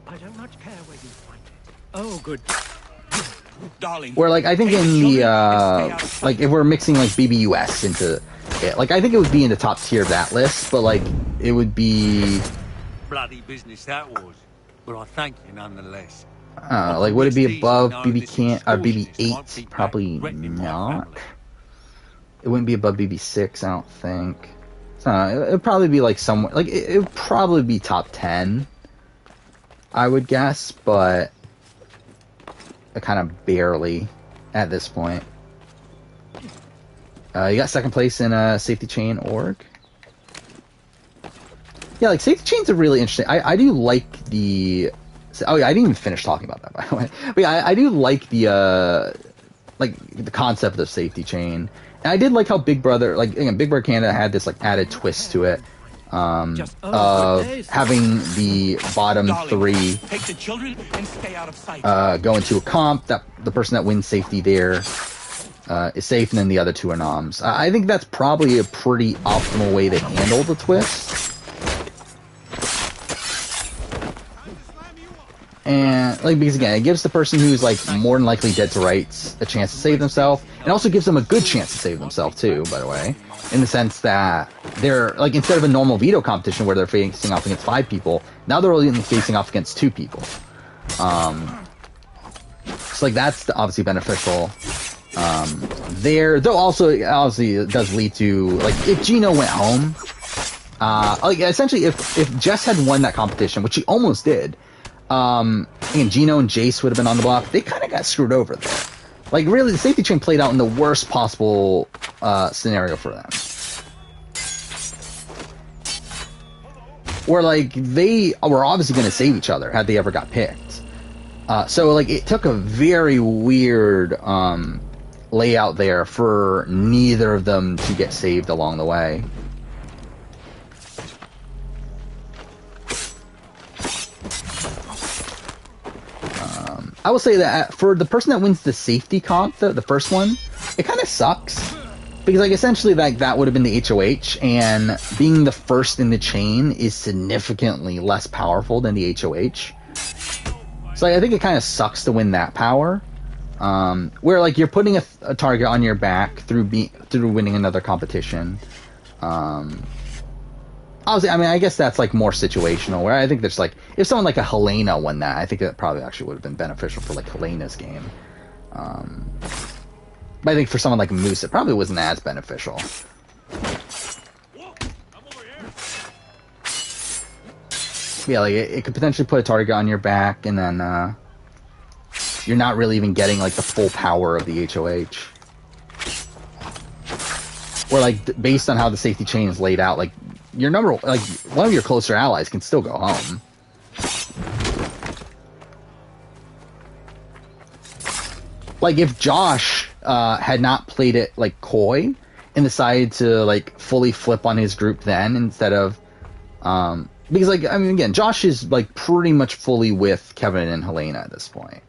I don't much care where you find it. Oh, good. Darling. Where like I think in the like if we're mixing like BBUS into it, like I think it would be in the top tier of that list, but like it would be bloody business that was, but I thank you nonetheless. Like would it be above BBCAN or BB8? Probably not. It wouldn't be above BB6, I don't think. So it would probably be like somewhere, like it would probably be top 10, I would guess, but kind of barely at this point. You got second place in Safety Chain org. Yeah, like Safety Chain's a really interesting. I do like the. Oh yeah, I didn't even finish talking about that, by the way. But yeah, I do like the concept of Safety Chain. And I did like how Big Brother, like again, Big Brother Canada had this like added twist to it, of having the bottom 3 Take the children and stay out of sight. go into a comp, that the person that wins safety there is safe, and then the other 2 are noms. I think that's probably a pretty optimal way to handle the twist. And like, because again, it gives the person who's like more than likely dead to rights a chance to save themselves, and also gives them a good chance to save themselves too, by the way, in the sense that they're like, instead of a normal veto competition where they're facing off against 5 people, now they're only facing off against 2 people. So like that's obviously beneficial there, though also obviously it does lead to, like, if Gino went home, like essentially if Jess had won that competition, which she almost did, and Gino and Jace would have been on the block, they kind of got screwed over there. Like, really, the Safety Chain played out in the worst possible scenario for them. Where, like, they were obviously going to save each other had they ever got picked. So, like, it took a very weird layout there for neither of them to get saved along the way. I will say that for the person that wins the safety comp, the first one, it kind of sucks. Because, like, essentially, like, that would have been the HOH, and being the first in the chain is significantly less powerful than the HOH. So, like, I think it kind of sucks to win that power. Where, like, you're putting a target on your back through winning another competition. Obviously, I mean, I guess that's like more situational. Where I think there's like, if someone like a Helena won that, I think that probably actually would have been beneficial for like Helena's game. But I think for someone like Moose, it probably wasn't as beneficial. Yeah, like it could potentially put a target on your back, and then you're not really even getting like the full power of the HOH. Or like based on how the safety chain is laid out, like your one of your closer allies can still go home. Like if Josh had not played it like coy and decided to like fully flip on his group then instead of because like I mean again Josh is like pretty much fully with Kevin and Helena at this point.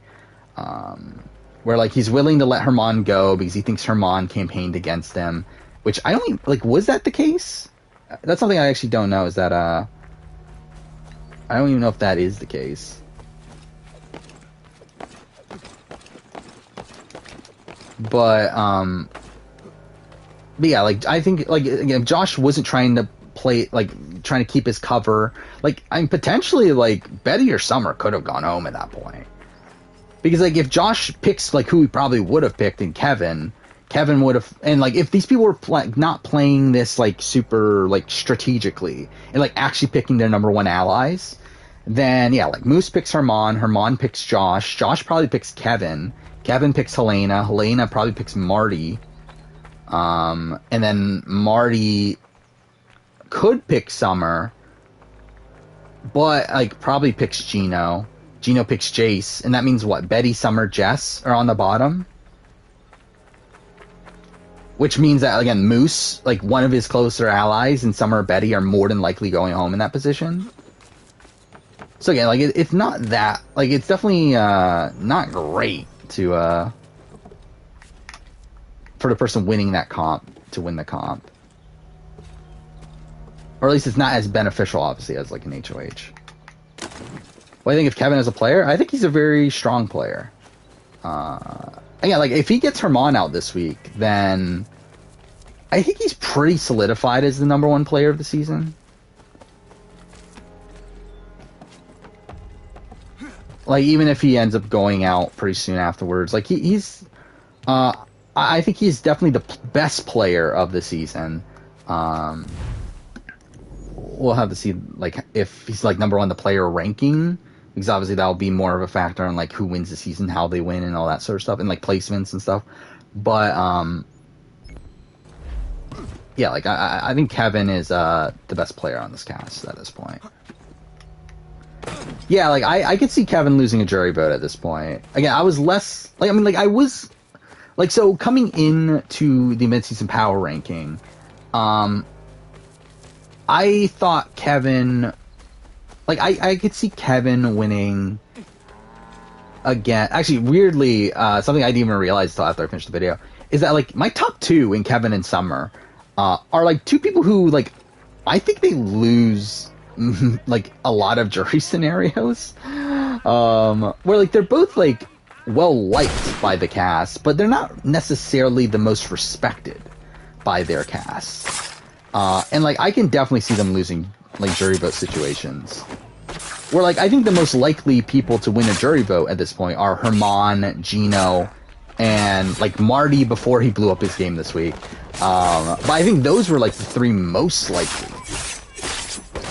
Where like he's willing to let Herman go because he thinks Herman campaigned against him, which I don't even, like, was that the case? That's something I actually don't know, is that I don't even know if that is the case. But yeah, like I think like again Josh wasn't trying to play like trying to keep his cover. Like I'm potentially like Betty or Summer could have gone home at that point. Because, like, if Josh picks, like, who he probably would have picked in Kevin would have... And, like, if these people were not playing this, like, super, like, strategically and, like, actually picking their number one allies, then, yeah, like, Moose picks Herman picks Josh probably picks Kevin picks Helena probably picks Marty, and then Marty could pick Summer, but, like, probably picks Gino picks Jace, and that means what? Betty, Summer, Jess are on the bottom? Which means that, again, Moose, like, one of his closer allies, and Summer or Betty are more than likely going home in that position. So, again, like, it's not that... Like, it's definitely not great to... for the person winning that comp to win the comp. Or at least it's not as beneficial, obviously, as, like, an HOH. Well, I think if Kevin is a player, I think he's a very strong player. Yeah, like if he gets Herman out this week, then I think he's pretty solidified as the number one player of the season. Like even if he ends up going out pretty soon afterwards, like he's I think he's definitely the best player of the season. We'll have to see like if he's like number one the player ranking. Because obviously that'll be more of a factor on like who wins the season, how they win, and all that sort of stuff, and like placements and stuff. But yeah, like I think Kevin is the best player on this cast at this point. Yeah, like I could see Kevin losing a jury vote at this point. Again, I was less like I was like so coming into the mid-season power ranking. I thought Kevin. Like, I could see Kevin winning again. Actually, weirdly, something I didn't even realize until after I finished the video, is that, like, my top two in Kevin and Summer are, like, two people who, like, I think they lose, like, a lot of jury scenarios. Where, like, they're both, like, well-liked by the cast, but they're not necessarily the most respected by their cast. And, like, I can definitely see them losing like jury vote situations where like I think the most likely people to win a jury vote at this point are Herman, Gino, and like Marty before he blew up his game this week. But I think those were like the three most likely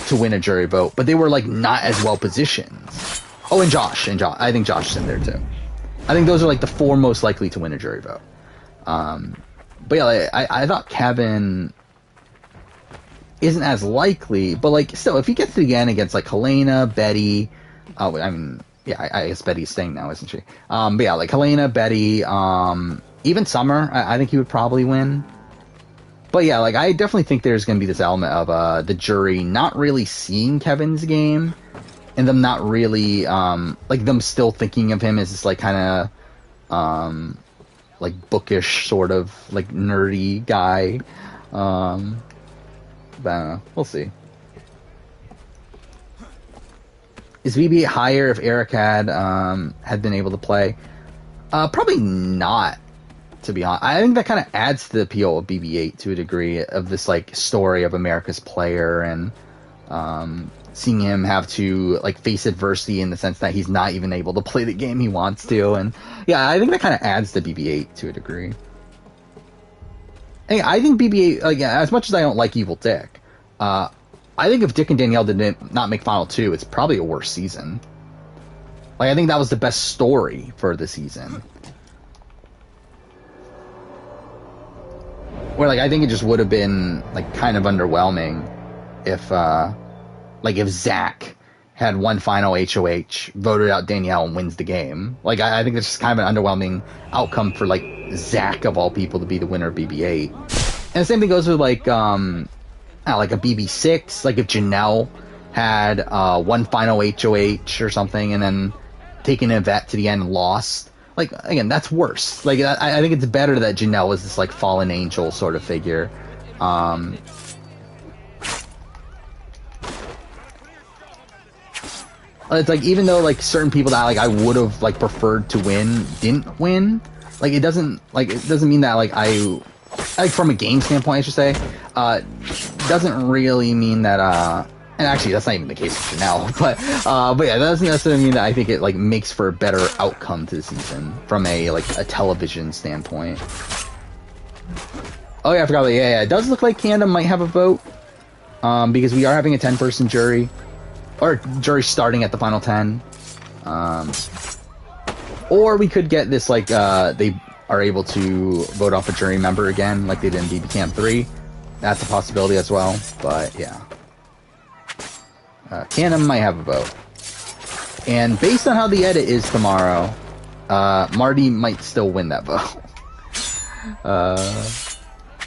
to win a jury vote, but they were like not as well positioned. Oh, and Josh. I think Josh is in there too. I think those are like the four most likely to win a jury vote. But yeah, like, I thought Kevin isn't as likely, but like still, if he gets it again against like Helena, Betty, I mean, yeah, I guess Betty's staying now, isn't she? But yeah, like Helena, Betty, even Summer, I think he would probably win. But yeah, like I definitely think there's going to be this element of the jury not really seeing Kevin's game, and them not really like them still thinking of him as this like kind of like bookish sort of like nerdy guy. But I don't know. We'll see. Is BB higher if Eric had been able to play? Probably not, to be honest. I think that kind of adds to the appeal of BB-8 to a degree, of this like story of America's player, and Seeing him have to like face adversity in the sense that he's not even able to play the game he wants to, and yeah, I think that kind of adds to BB-8 to a degree. And I think BB-8, like, as much as I don't like Evil Dick, I think if Dick and Danielle did not make Final 2, it's probably a worse season. Like, I think that was the best story for the season. Where, like, I think it just would have been, like, kind of underwhelming if, if Zach had one final HOH, voted out Danielle, and wins the game. Like, I think it's just kind of an underwhelming outcome for, like, Zach, of all people, to be the winner of BB-8. And the same thing goes with, like a BB-6. Like, if Janelle had one final HOH or something, and then taken Yvette to the end and lost. Like, again, that's worse. Like, I think it's better that Janelle was this, like, fallen angel sort of figure. It's like, even though, like, certain people that, like, I would have, like, preferred to win didn't win, like, it doesn't mean that, like, like, from a game standpoint, I should say, doesn't really mean that, and actually, that's not even the case with Janelle, but yeah, that doesn't necessarily mean that I think it, like, makes for a better outcome to the season from a, like, a television standpoint. Oh yeah, I forgot about, yeah, it does look like Canada might have a vote, because we are having a 10-person jury, or jury starting at the final 10, or we could get this, like, they are able to vote off a jury member again, like they did in BBCAN10. That's a possibility as well, but yeah. Canada might have a vote. And based on how the edit is tomorrow, Marty might still win that vote.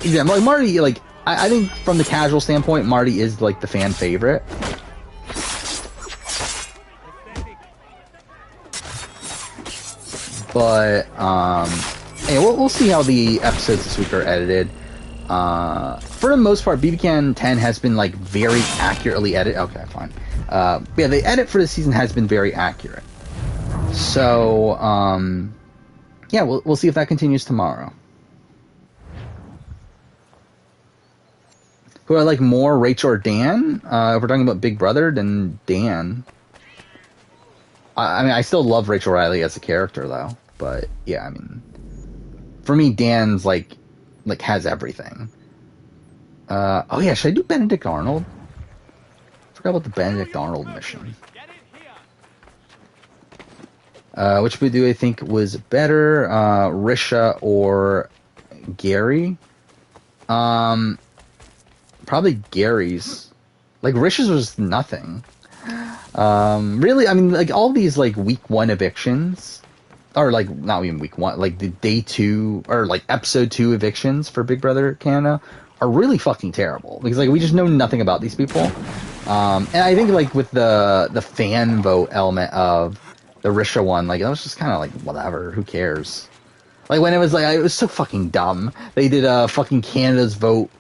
Yeah, like, Marty, like, I think from the casual standpoint, Marty is, like, the fan favorite. But, hey, we'll see how the episodes this week are edited. For the most part, BBCAN10 has been, like, very accurately edited. Okay, fine. Yeah, the edit for the season has been very accurate. So, yeah, we'll see if that continues tomorrow. Who I like more, Rachel or Dan? If we're talking about Big Brother, then Dan. I mean, I still love Rachel Riley as a character, though. But, yeah, I mean, for me, Dan's, like has everything. Oh yeah, should I do Benedict Arnold? Forgot about the Benedict Arnold mission. Which do I think was better, Risha or Gary? Probably Gary's. Like, Risha's was nothing. Really, I mean, like, all these, like, week 1 evictions, or, like, not even week 1, like, the day 2, or, like, episode 2 evictions for Big Brother Canada are really fucking terrible, because, like, we just know nothing about these people. And I think, like, with the fan vote element of the Risha one, like, that was just kind of, like, whatever, who cares? Like, when it was, like, it was so fucking dumb. They did fucking Canada's vote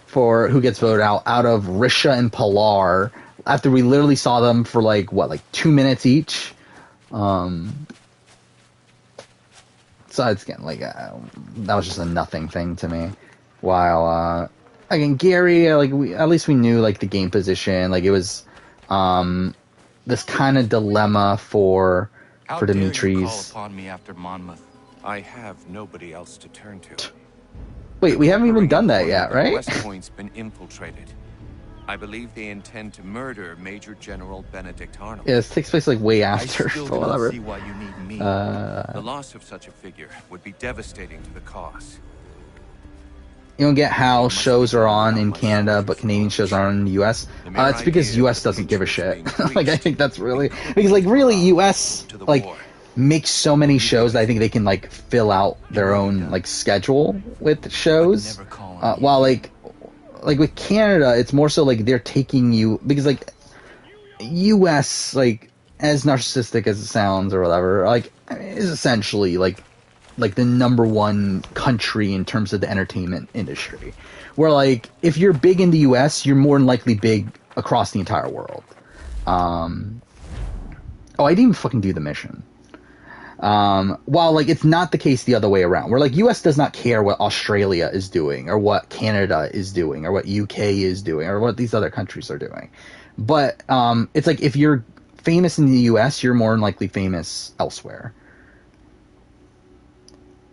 for who gets voted out of Risha and Pilar, after we literally saw them for, like, what, like, 2 minutes each? So it's getting, like, that was just a nothing thing to me. While, again, Gary, like, at least we knew, like, the game position. Like, it was, this kind of dilemma for Dimitris. How dare you call upon me after Monmouth? I have nobody else to turn to. Wait, we haven't even done that yet, right? West Point's been infiltrated. I believe they intend to murder Major General Benedict Arnold. Yeah, this takes place, like, way I after, still so do not whatever. see why you need me. The loss of such a figure would be devastating to the cause. You don't get how shows are on in Canada, but Canadian shows are on in the U.S. It's because U.S. doesn't give a shit. Like, I think that's really... Because, like, really, U.S., like, makes so many shows that I think they can, like, fill out their own, like, schedule with shows. While, like, with Canada, it's more so, like, they're taking you... Because, like, U.S., like, as narcissistic as it sounds or whatever, like, is essentially, like the number one country in terms of the entertainment industry. Where, like, if you're big in the US, you're more than likely big across the entire world. Oh, I didn't even fucking do the mission. While, like, it's not the case the other way around. Where, like, US does not care what Australia is doing, or what Canada is doing, or what UK is doing, or what these other countries are doing. But it's like if you're famous in the U.S., you're more than likely famous elsewhere.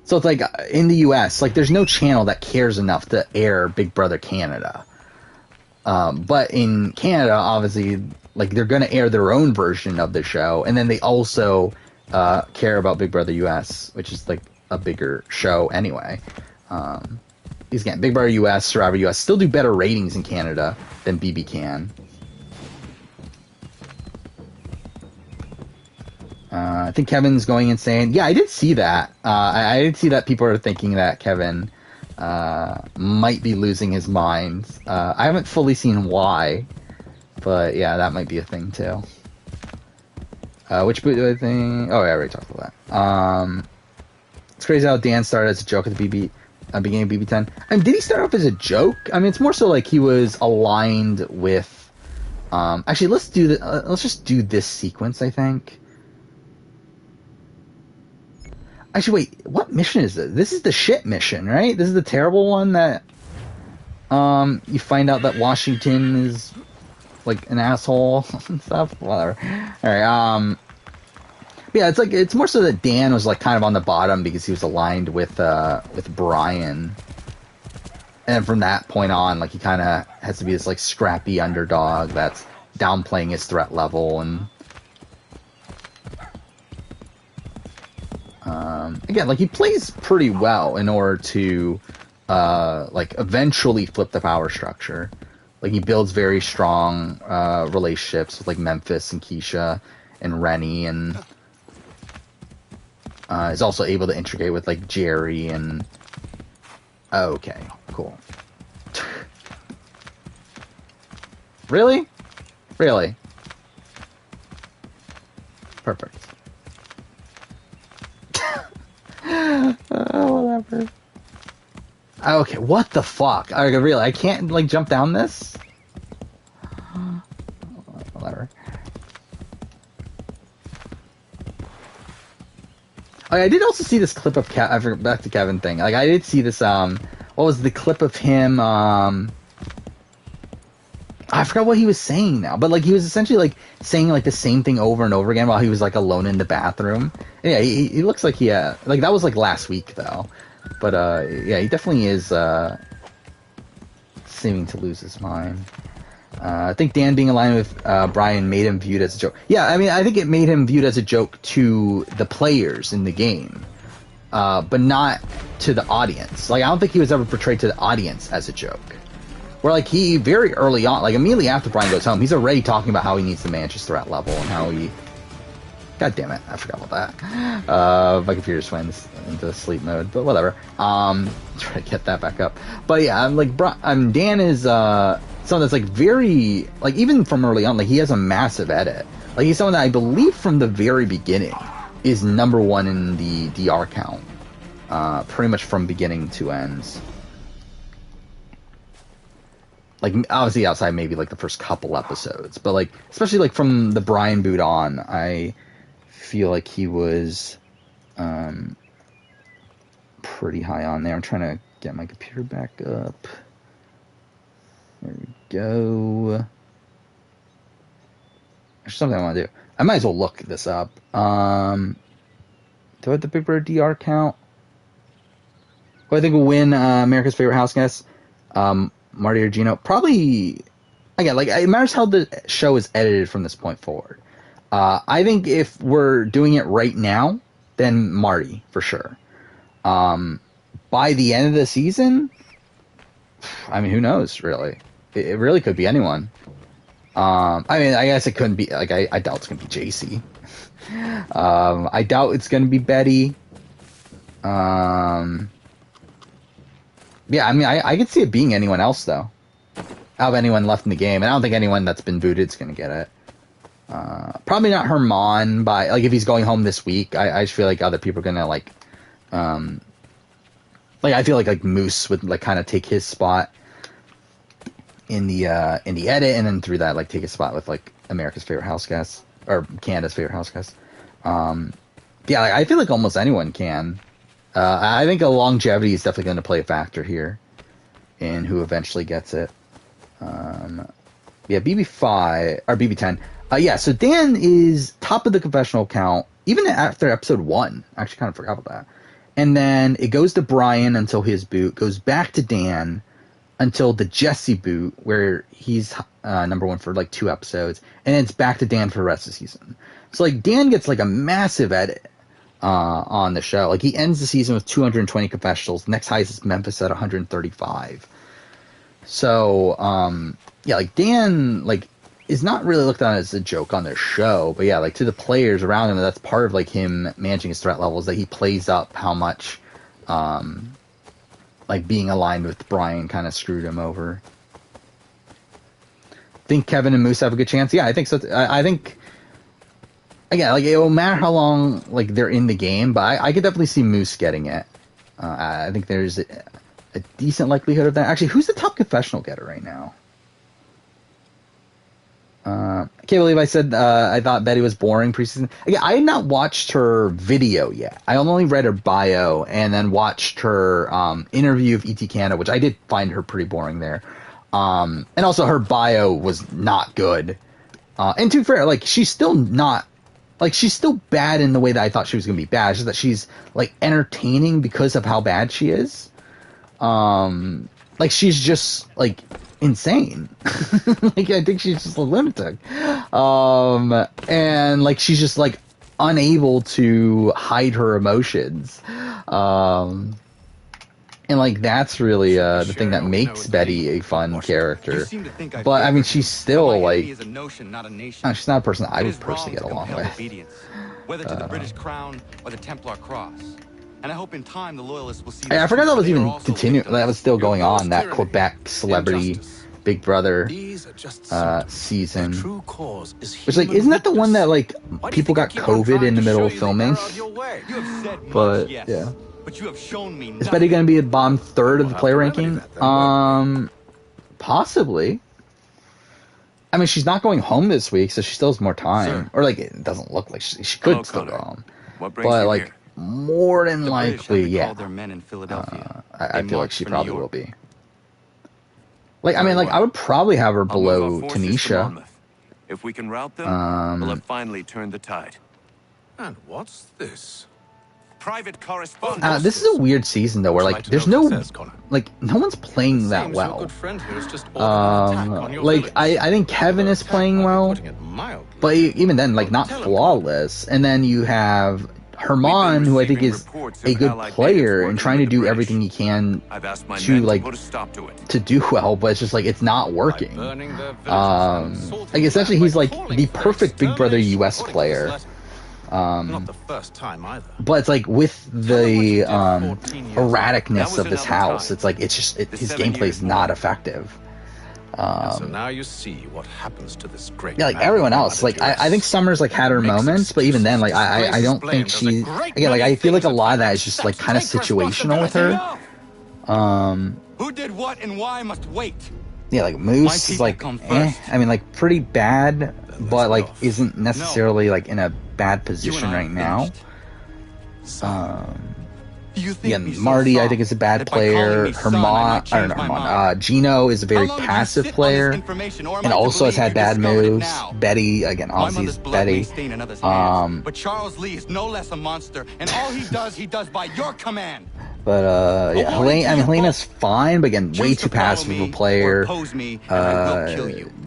So it's like in the U.S., like there's no channel that cares enough to air Big Brother Canada. But in Canada, obviously, like they're going to air their own version of the show, and then they also care about Big Brother US, which is like a bigger show anyway. These again, Big Brother US, Survivor US still do better ratings in Canada than BBCAN. I think Kevin's going insane. Yeah, I did see that. I did see that people are thinking that Kevin might be losing his mind. I haven't fully seen why, but yeah, that might be a thing too. Which boot do I think? Oh, yeah, I already talked about that. It's crazy how Dan started as a joke at the beginning of BB10. I mean, did he start off as a joke? I mean, it's more so like he was aligned with. Actually, let's do the. Let's just do this sequence. I think. Actually, wait. What mission is this? This is the shit mission, right? This is the terrible one that. You find out that Washington is like an asshole and stuff. Whatever. All right. Yeah, it's like it's more so that Dan was like kind of on the bottom because he was aligned with Brian, and from that point on, like he kind of has to be this like scrappy underdog that's downplaying his threat level and. Again, like he plays pretty well in order to like eventually flip the power structure. Like he builds very strong relationships with like Memphis and Keisha and Rennie, and is also able to integrate with like Jerry and. Oh, okay, cool. Really? Perfect. Whatever. Okay, what the fuck? Really, I can't like jump down this? Whatever. I did also see this clip of back to Kevin thing. Like I did see this what was the clip of him I forgot what he was saying now, but like he was essentially like saying like the same thing over and over again while he was like alone in the bathroom. And yeah, he looks like like that was like last week though, but yeah, he definitely is seeming to lose his mind. I think Dan being aligned with Brian made him viewed as a joke. Yeah, I mean, I think it made him viewed as a joke to the players in the game, but not to the audience. Like I don't think he was ever portrayed to the audience as a joke. Where, like, he, very early on, like, immediately after Brian goes home, he's already talking about how he needs to manage his threat level and how he... God damn it, I forgot about that. My computer just went into sleep mode, but whatever. Try to get that back up. But yeah, I'm like, Dan is, someone that's, like, very... Like, even from early on, like, he has a massive edit. Like, he's someone that I believe from the very beginning is #1 in the DR count. Pretty much from beginning to ends. Like, obviously outside maybe, like, the first couple episodes. But, like, especially, like, from the Brian boot on, I feel like he was pretty high on there. I'm trying to get my computer back up. There we go. There's something I want to do. I might as well look this up. Do I have the Big Brother DR count? Who I think will win America's Favorite House Guest? Marty or Gino? Probably, again, like, it matters how the show is edited from this point forward. I think if we're doing it right now, then Marty, for sure. By the end of the season, I mean, who knows, really? It really could be anyone. I mean, I guess it couldn't be, like, I doubt it's going to be JC. I doubt it's going to be Betty. Yeah, I mean, I could see it being anyone else, though. Out of anyone left in the game. And I don't think anyone that's been booted is going to get it. Probably not Herman, but, like, if he's going home this week, I just feel like other people are going to, like, I feel like Moose would, like, kind of take his spot in the edit, and then through that, like, take his spot with, like, America's Favorite House Guest, or Canada's Favorite House Guest. Yeah, like, I feel like almost anyone can. I think a longevity is definitely going to play a factor here in who eventually gets it. Yeah, BB5 or BB10. Yeah, so Dan is top of the confessional count even after episode 1. I actually kind of forgot about that. And then it goes to Brian until his boot, goes back to Dan until the Jesse boot, where he's number 1 for like 2 episodes, and then it's back to Dan for the rest of the season. So like Dan gets like a massive edit on the show. Like he ends the season with 220 confessionals. Next highest is Memphis at 135. So yeah, like Dan like is not really looked on as a joke on their show, but yeah, like to the players around him, that's part of like him managing his threat levels, that he plays up how much like being aligned with Brian kind of screwed him over. Think Kevin and Moose have a good chance? Yeah, I think so. I think, again, like it won't matter how long like they're in the game, but I could definitely see Moose getting it. I think there's a decent likelihood of that. Actually, who's the top confessional getter right now? I can't believe I said I thought Betty was boring preseason. Again, I had not watched her video yet. I only read her bio and then watched her interview of E.T. Canada, which I did find her pretty boring there. And also her bio was not good. And to be fair, like she's still not, like she's still bad in the way that I thought she was going to be bad. It's just that she's like entertaining because of how bad she is. Like she's just like insane. Like I think she's just a lunatic. And like she's just like unable to hide her emotions. And like that's really the thing that makes Betty a fun character. But I mean, she's still like she's not a person that I would personally get along with. Whether to the British Crown or the Templar Cross. And I hope in time the loyalists will see. I forgot that was even continuing. That was still going on. That Quebec celebrity Big Brother season. Which like isn't that the one that like people got COVID in the middle of filming? But yeah. But you have shown me is Betty going to be a bottom third of the player ranking? Possibly. I mean, she's not going home this week, so she still has more time. Sir. Or like it doesn't look like she could still go home. But like. Here? More than likely, yeah. Their men in Philadelphia. I feel like she probably will be. Like, I mean, like I would probably have her below Tanisha. If we can rout them, we'll have finally turned the tide. And what's this? Private correspondence. This is a weird season though, where like there's no like no one's playing that well. Like I think Kevin is playing well, but even then, like not flawless. And then you have Herman, who I think is a good player and trying to do everything he can to like to do well, but it's just like it's not working. Like essentially he's like the perfect Big Brother US player. Not the first time either. But it's like with the erraticness of this house, it's like it's just his gameplay is not effective. So now you see what happens to this great. Yeah, like everyone else, like I think Summer's like had her moments, but even then, like I don't think she. Again, like I feel like a lot of that is just like kind of situational with her. Who did what and why must wait. Yeah, like Moose is like, I mean, like pretty bad, but like isn't necessarily like in a bad position right now. Yeah, Marty, I think, is a bad player. Gino is a very passive player, and also has had bad moves. Betty, again, obviously is Betty. But Charles Lee is no less a monster, and all he does by your command. But yeah, Helena's fine, but again, way too passive of a player.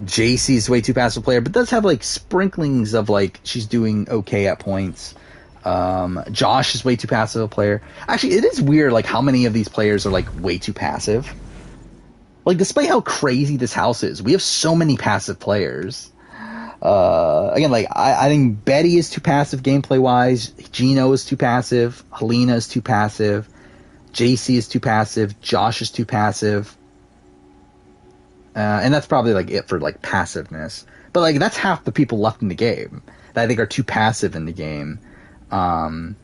JC's way too passive player, but does have like sprinklings of like she's doing okay at points. Josh is way too passive a player. Actually, it is weird like how many of these players are like way too passive. Like despite how crazy this house is, we have so many passive players. Again, like I think Betty is too passive gameplay wise. Gino is too passive. Helena is too passive. JC is too passive. Josh is too passive. And that's probably like it for like passiveness. But like that's half the people left in the game that I think are too passive in the game. I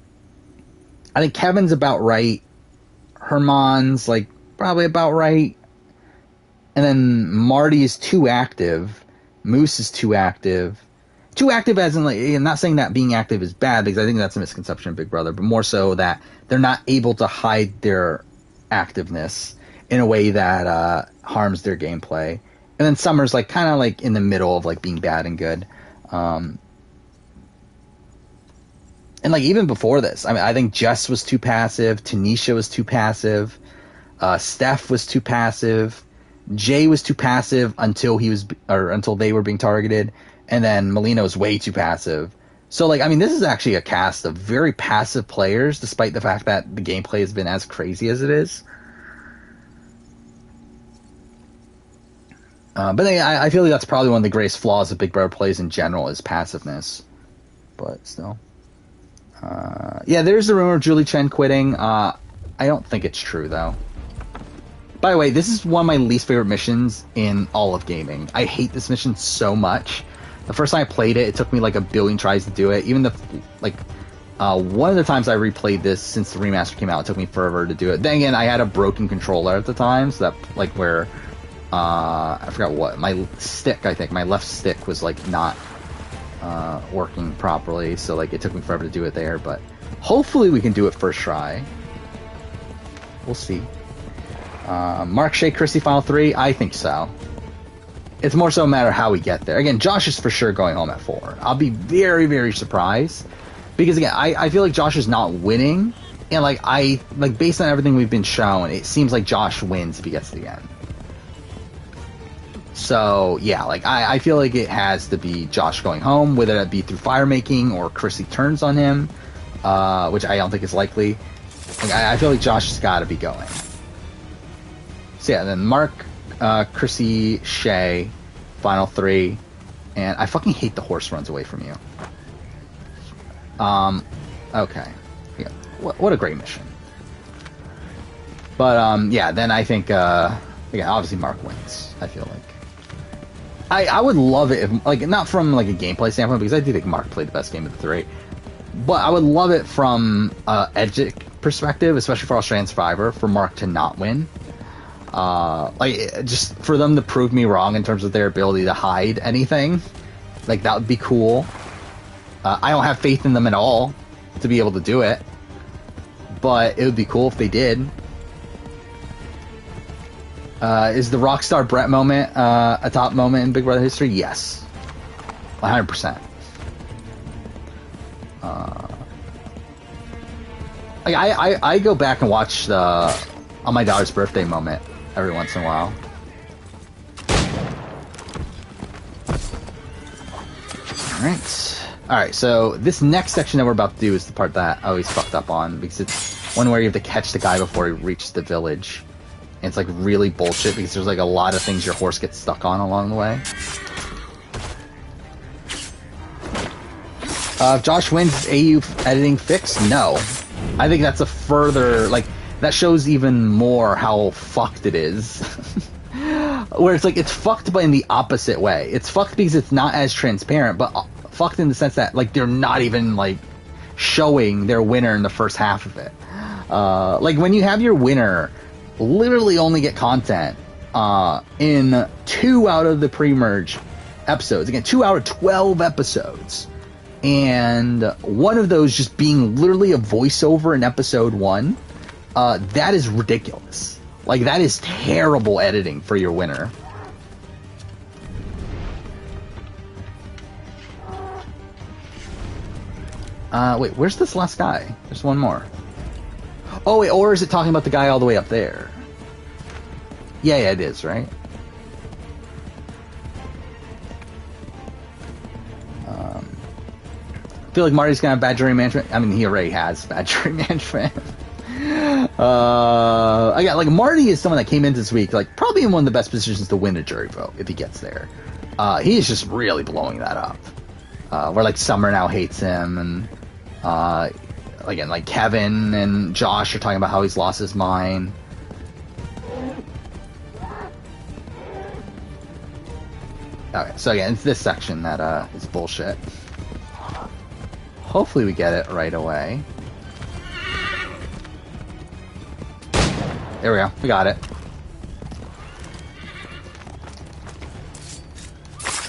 think Kevin's about right. Herman's like probably about right. And then Marty is too active. Moose is too active. Too active as in like, I'm not saying that being active is bad, because I think that's a misconception of Big Brother, but more so that they're not able to hide their activeness in a way that harms their gameplay. And then Summer's like kind of like in the middle of like being bad and good. And like even before this, I mean, I think Jess was too passive, Tanisha was too passive, Steph was too passive, Jay was too passive until they were being targeted, and then Melina was way too passive. So like, I mean, this is actually a cast of very passive players, despite the fact that the gameplay has been as crazy as it is. But I feel like that's probably one of the greatest flaws of Big Brother plays in general is passiveness. But still. Yeah, there's the rumor of Julie Chen quitting. I don't think it's true, though. By the way, this is one of my least favorite missions in all of gaming. I hate this mission so much. The first time I played it, it took me like a billion tries to do it. Even one of the times I replayed this since the remaster came out, it took me forever to do it. Then again, I had a broken controller at the time, so that, like, where... I forgot what. My stick, I think. My left stick was, like, not working properly, so, like, it took me forever to do it there, but hopefully we can do it first try. We'll see. Mark, Shay, Chrissy, Final 3? I think so. It's more so a matter of how we get there. Again, Josh is for sure going home at 4. I'll be very, very surprised. Because, again, I feel like Josh is not winning, and, like, based on everything we've been shown, it seems like Josh wins if he gets to the end. So, yeah, like, I feel like it has to be Josh going home, whether that be through fire making or Chrissy turns on him, which I don't think is likely. Like, I feel like Josh has got to be going. So, yeah, then Mark, Chrissy, Shay, Final 3, and I fucking hate the horse runs away from you. Okay. Yeah, what a great mission. But, yeah, then I think, again, obviously Mark wins, I feel like. I would love it if, like, not from, like, a gameplay standpoint, because I do think Mark played the best game of the 3, but I would love it from Edgic perspective, especially for Australian Survivor, for Mark to not win. Like, just for them to prove me wrong in terms of their ability to hide anything. Like, that would be cool. I don't have faith in them at all to be able to do it, but it would be cool if they did. Is the Rockstar Brett moment a top moment in Big Brother history? Yes. 100%. Like, I go back and watch the On My Daughter's Birthday moment every once in a while. Alright, so this next section that we're about to do is the part that I always fucked up on, because it's one where you have to catch the guy before he reaches the village. And it's like really bullshit because there's like a lot of things your horse gets stuck on along the way. If Josh wins, AU editing fixed? No. I think that's a further, like, that shows even more how fucked it is. Where it's like, it's fucked but in the opposite way. It's fucked because it's not as transparent, but fucked in the sense that, like, they're not even, like, showing their winner in the first half of it. Like, when you have your winner literally only get content in 2 out of the pre-merge episodes. Again, 2 out of 12 episodes. And one of those just being literally a voiceover in episode 1. That is ridiculous. Like, that is terrible editing for your winner. Wait, where's this last guy? There's one more. Oh, wait, or is it talking about the guy all the way up there? Yeah, it is, right? I feel like Marty's gonna have bad jury management. I mean, he already has bad jury management. I got, like, Marty is someone that came in this week, like, probably in one of the best positions to win a jury vote, if he gets there. He is just really blowing that up. Where, like, Summer now hates him, and, again, like, Kevin and Josh are talking about how he's lost his mind. Okay, so again, it's this section that is bullshit. Hopefully we get it right away. There we go, we got it.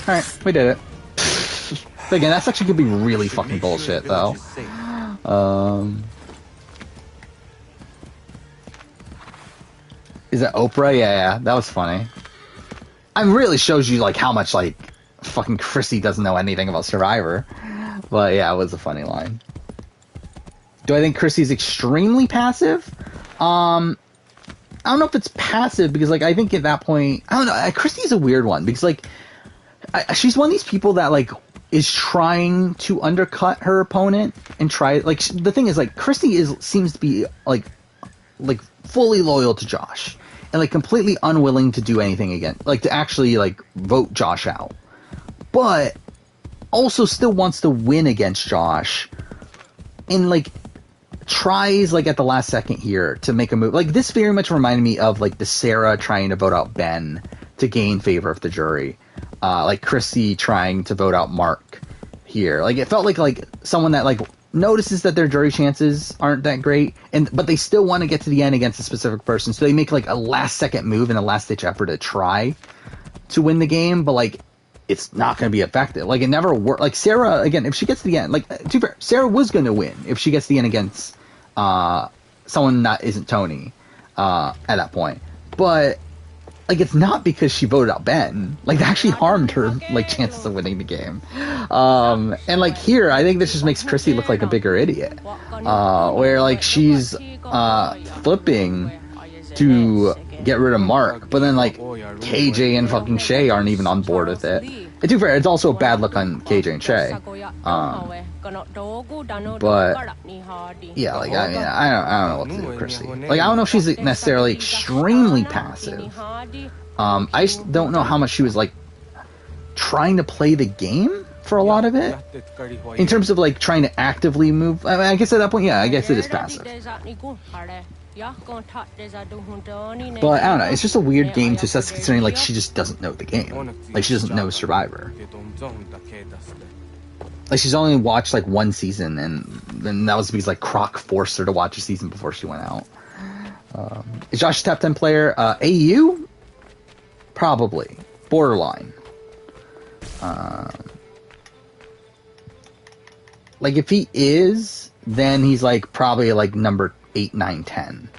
Alright, we did it. But again, that section could be really fucking bullshit, though. Is that Oprah? Yeah, that was funny. really shows you like how much like fucking Chrissy doesn't know anything about Survivor. But yeah, it was a funny line. Do I think Chrissy's extremely passive? I don't know if it's passive because like I think at that point I don't know. Chrissy's a weird one because like she's one of these people that like is trying to undercut her opponent and try like the thing is like Chrissy seems to be like fully loyal to Josh and like completely unwilling to do anything again, like to actually like vote Josh out, but also still wants to win against Josh and like tries like at the last second here to make a move. Like this very much reminded me of like the Sarah trying to vote out Ben to gain favor of the jury, like Chrissy trying to vote out Mark here. Like it felt like someone that like notices that their jury chances aren't that great, but they still want to get to the end against a specific person, so they make like a last second move and a last ditch effort to try to win the game, but like it's not going to be effective. Like it never worked. Like Sarah, again, if she gets to the end, like to be fair, Sarah was going to win if she gets to the end against someone that isn't Tony at that point. But like it's not because she voted out Ben. Like that actually harmed her like chances of winning the game. And like here, I think this just makes Chrissy look like a bigger idiot. Where like she's flipping to get rid of Mark, but then like KJ and fucking Shay aren't even on board with it. And to be fair, it's also a bad look on KJ and Shay. But yeah, like I mean, I don't know what to do with Chrissy. Like I don't know if she's necessarily extremely passive. I just don't know how much she was like trying to play the game for a lot of it. In terms of like trying to actively move, I mean, I guess at that point, yeah, I guess it is passive. But I don't know, it's just a weird game to assess considering like she just doesn't know the game. Like she doesn't know Survivor. Like she's only watched like one season, and then that was because like Croc forced her to watch a season before she went out. Is Josh a top 10 player? AU? Probably. Borderline. Like if he is, then he's like probably like number 8, 9, 10.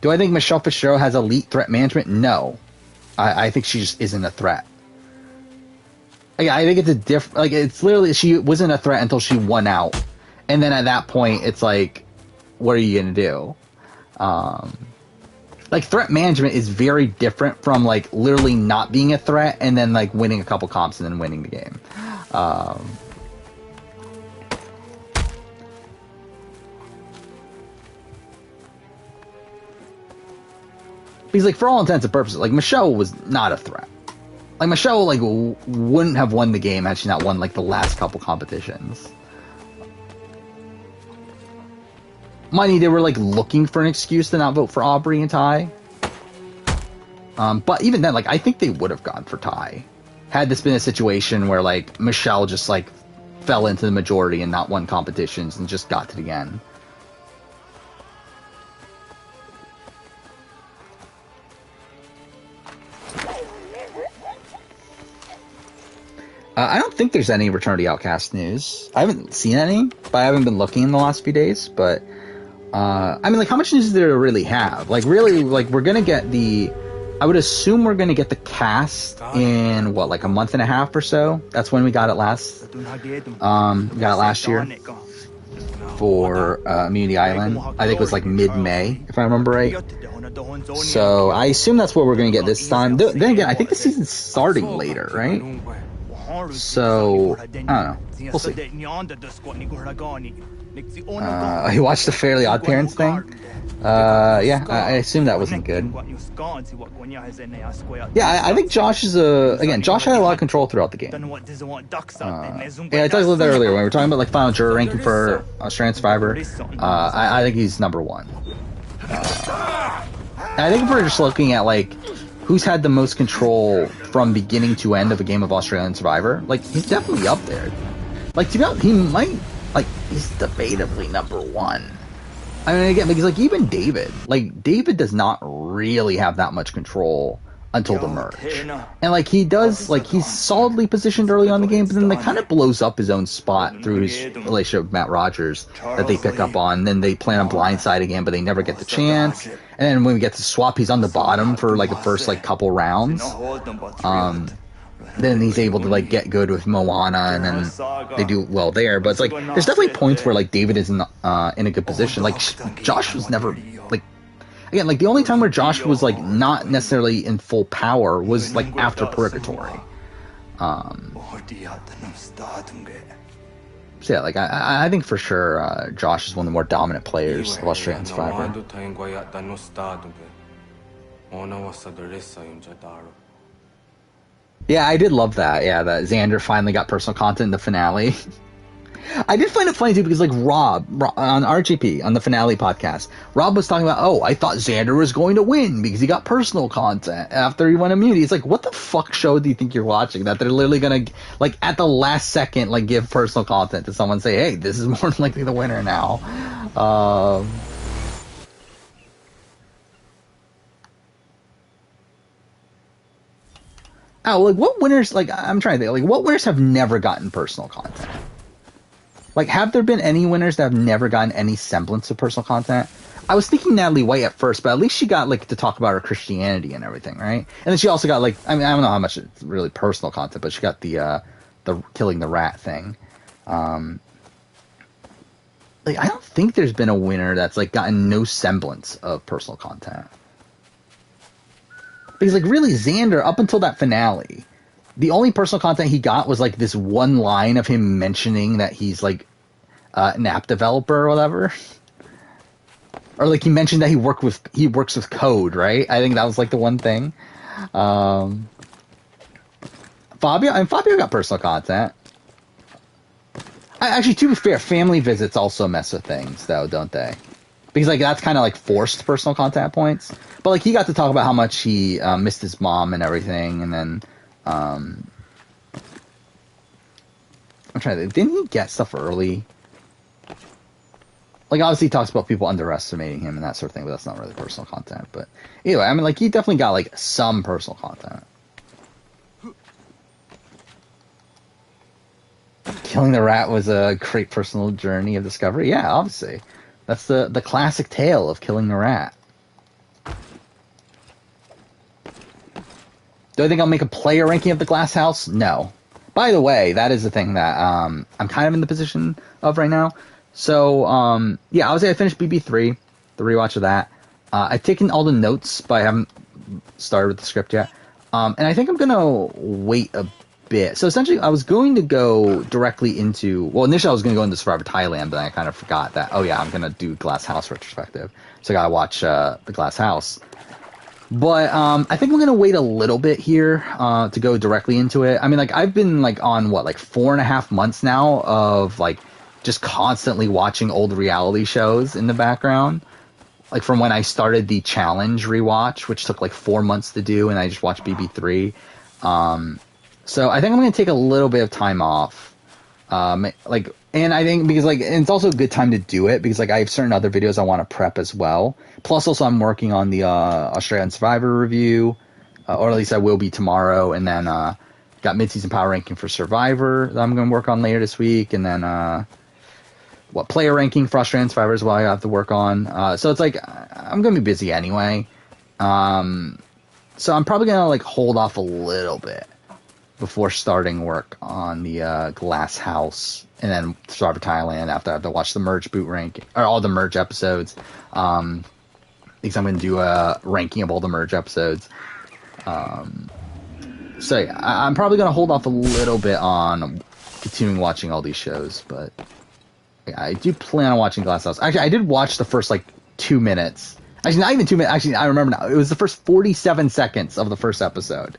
Do I think Michelle Fitzgerald has elite threat management? No. I think she just isn't a threat. I think it's a different, like it's literally, she wasn't a threat until she won out. And then at that point, it's like, what are you going to do? Like threat management is very different from like literally not being a threat and then like winning a couple comps and then winning the game. Because like for all intents and purposes, like Michelle was not a threat. Like Michelle like wouldn't have won the game had she not won like the last couple competitions. Money, they were like looking for an excuse to not vote for Aubrey and Ty. But even then, like I think they would have gone for Ty had this been a situation where like Michelle just like fell into the majority and not won competitions and just got to the end. I don't think there's any Return of the Outcast news. I haven't seen any, but I haven't been looking in the last few days. But I mean, like, how much news do they really have? Like, really, like, we're gonna get the. I would assume we're gonna get the cast in what, like a month and a half or so. That's when we got it last. We got it last year for Immunity Island. I think it was like mid-May, if I remember right. So I assume that's what we're gonna get this time. Then again, I think the season's starting later, right? So, I don't know. We'll see. You watched the Fairly Odd Parents thing? Yeah, I assume that wasn't good. Yeah, I think Josh is again, Josh had a lot of control throughout the game. Yeah, I talked about that earlier when we were talking about like final juror ranking for Australian Survivor. I think he's number 1. I think if we're just looking at like who's had the most control from beginning to end of a game of Australian Survivor, like he's definitely up there. Like to be honest, he might, like, he's debatably number 1. I mean, again, because like even David does not really have that much control until the merge, and like he does, like he's solidly positioned early on in the game, but then like kind of blows up his own spot through his relationship with Matt Rogers that they pick up on. Then they plan on blindsiding him, but they never get the chance, And then when we get to swap, he's on the bottom for like the first like couple rounds. Then he's able to like get good with Moana, and then they do well there. But it's like there's definitely points where like David is in a good position. Like Josh was never like, again, like the only time where Josh was like not necessarily in full power was like after Purgatory. So yeah, like I think for sure Josh is one of the more dominant players of Australian Survivor. Yeah, I did love that. Yeah, that Xander finally got personal content in the finale. I did find it funny too because like Rob on RGP on the finale podcast, Rob was talking about, oh, I thought Xander was going to win because he got personal content after he won immunity. It's like, what the fuck show do you think you're watching that they're literally gonna like at the last second like give personal content to someone, say, hey, this is more than likely the winner now. Oh, like what winners? Like I'm trying to think. Like what winners have never gotten personal content? Like, have there been any winners that have never gotten any semblance of personal content? I was thinking Natalie White at first, but at least she got, like, to talk about her Christianity and everything, right? And then she also got, like, I mean, I don't know how much it's really personal content, but she got the killing the rat thing. Like, I don't think there's been a winner that's, like, gotten no semblance of personal content. Because, like, really, Xander, up until that finale, the only personal content he got was like this one line of him mentioning that he's like an app developer or whatever, or like he mentioned that he works with code, right? I think that was like the one thing. Fabio got personal content. Actually, to be fair, family visits also mess with things though, don't they? Because like that's kind of like forced personal content points. But like he got to talk about how much he missed his mom and everything, and then. I'm trying to think. Didn't he get stuff early? Like, obviously he talks about people underestimating him and that sort of thing, but that's not really personal content. But anyway, I mean, like, he definitely got, like, some personal content. Killing the rat was a great personal journey of discovery. Yeah, obviously. That's the classic tale of killing the rat. Do I think I'll make a player ranking of the Glass House? No. By the way, that is the thing that I'm kind of in the position of right now. So, yeah, obviously I finished BB3, the rewatch of that. I've taken all the notes, but I haven't started with the script yet. And I think I'm going to wait a bit. So essentially, I was going to go directly into... Well, initially I was going to go into Survivor Thailand, but I kind of forgot that, oh yeah, I'm going to do Glass House retrospective. So I got to watch the Glass House. But I think I'm going to wait a little bit here to go directly into it. I mean, like, I've been, like, on, 4.5 months now of, like, just constantly watching old reality shows in the background. Like, from when I started the Challenge rewatch, which took, like, 4 months to do, and I just watched BB3. So I think I'm going to take a little bit of time off. And I think because, like, and it's also a good time to do it because, like, I have certain other videos I want to prep as well. Plus, also, I'm working on the Australian Survivor review, or at least I will be tomorrow. And then got mid-season power ranking for Survivor that I'm going to work on later this week. And then player ranking for Australian Survivor as well I have to work on. So it's like I'm going to be busy anyway. So I'm probably going to, like, hold off a little bit before starting work on the Glass House and then Survivor Thailand after I have to watch the merge boot ranking or all the merge episodes. Because I'm going to do a ranking of all the merge episodes. So yeah, I'm probably going to hold off a little bit on continuing watching all these shows, but yeah, I do plan on watching Glass House. Actually, I did watch the first 2 minutes. Actually, not even 2 minutes. Actually, I remember now. It was the first 47 seconds of the first episode.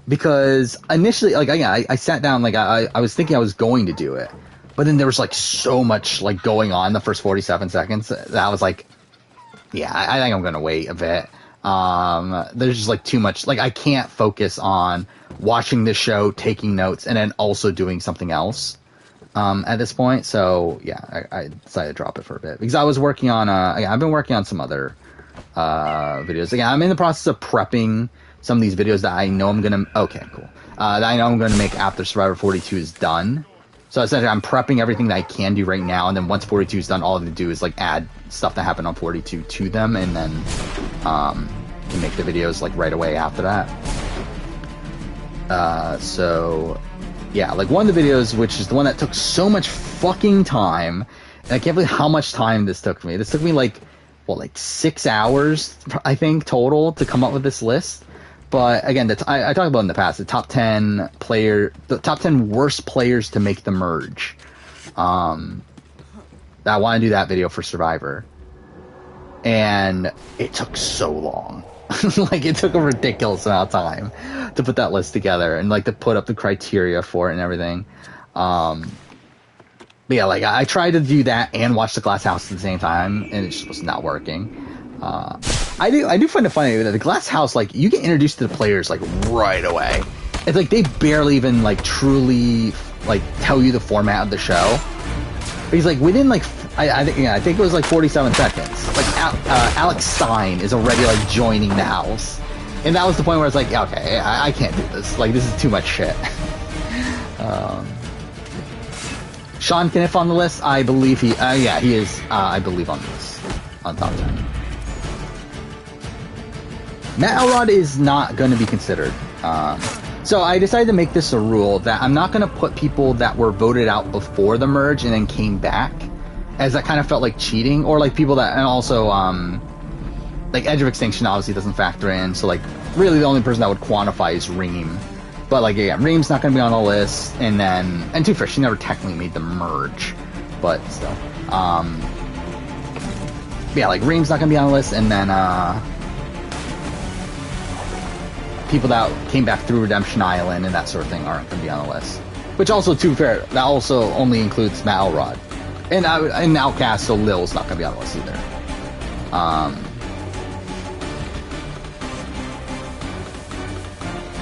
Because initially, I sat down, I was thinking I was going to do it. But then there was, so much, going on the first 47 seconds that I was like, yeah, I think I'm going to wait a bit. There's just, too much. I can't focus on watching this show, taking notes, and then also doing something else at this point. So, yeah, I decided to drop it for a bit. Because I was working on, I've been working on some other videos. Again, I'm in the process of prepping some of these videos that I know I'm going to... Okay, cool. That I know I'm going to make after Survivor 42 is done. So essentially, I'm prepping everything that I can do right now, and then once 42 is done, all I have to do is like add stuff that happened on 42 to them, and then make the videos like right away after that. So yeah, like one of the videos, which is the one that took so much fucking time, and I can't believe how much time this took me. This took me like 6 hours, I think, total to come up with this list. But again, I talked about in the past, the top 10 worst players to make the merge. I want to do that video for Survivor, and it took so long. Like, it took a ridiculous amount of time to put that list together and like to put up the criteria for it and everything. But yeah, like I tried to do that and watch the Glass House at the same time, and it just was not working. I do find it funny that the Glass House, like, you get introduced to the players like right away. It's like they barely even like truly like tell you the format of the show. He's like within like I think it was like 47 seconds. Like Alex Stein is already like joining the house, and that was the point where it's like, yeah, okay, I can't do this. Like, this is too much shit. Sean Kniff on the list, I believe he is. I believe on this on top 10. Matt Elrod is not going to be considered. So I decided to make this a rule that I'm not going to put people that were voted out before the merge and then came back, as that kind of felt like cheating, or like people that, and also like Edge of Extinction obviously doesn't factor in. So like really the only person that would quantify is Reem. But like, yeah, Reem's not going to be on the list, and to be fair, she never technically made the merge, but still, yeah, like Reem's not going to be on the list, and then people that came back through Redemption Island and that sort of thing aren't going to be on the list. Which also, to be fair, that also only includes Matt Elrod. And Outcast, so Lil's not going to be on the list either.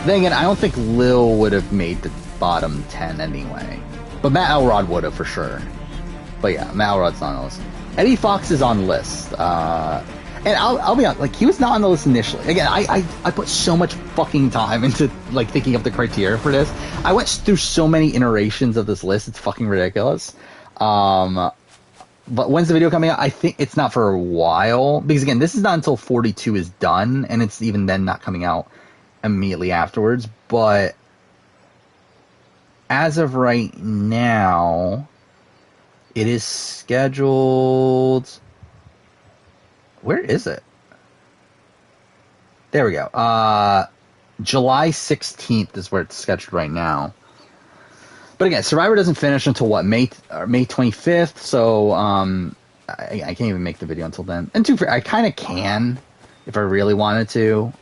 Then again, I don't think Lil would have made the bottom 10 anyway. But Matt Elrod would have for sure. But yeah, Matt Elrod's not on the list. Eddie Fox is on the list. And I'll be honest, like, he was not on the list initially. Again, I put so much fucking time into, like, thinking up the criteria for this. I went through so many iterations of this list, it's fucking ridiculous. But when's the video coming out? I think it's not for a while. Because, again, this is not until 42 is done, and it's even then not coming out immediately afterwards. But as of right now, it is scheduled... Where is it? There we go. July 16th is where it's scheduled right now. But again, Survivor doesn't finish until what, May 25th, so I can't even make the video until then. And I kind of can if I really wanted to.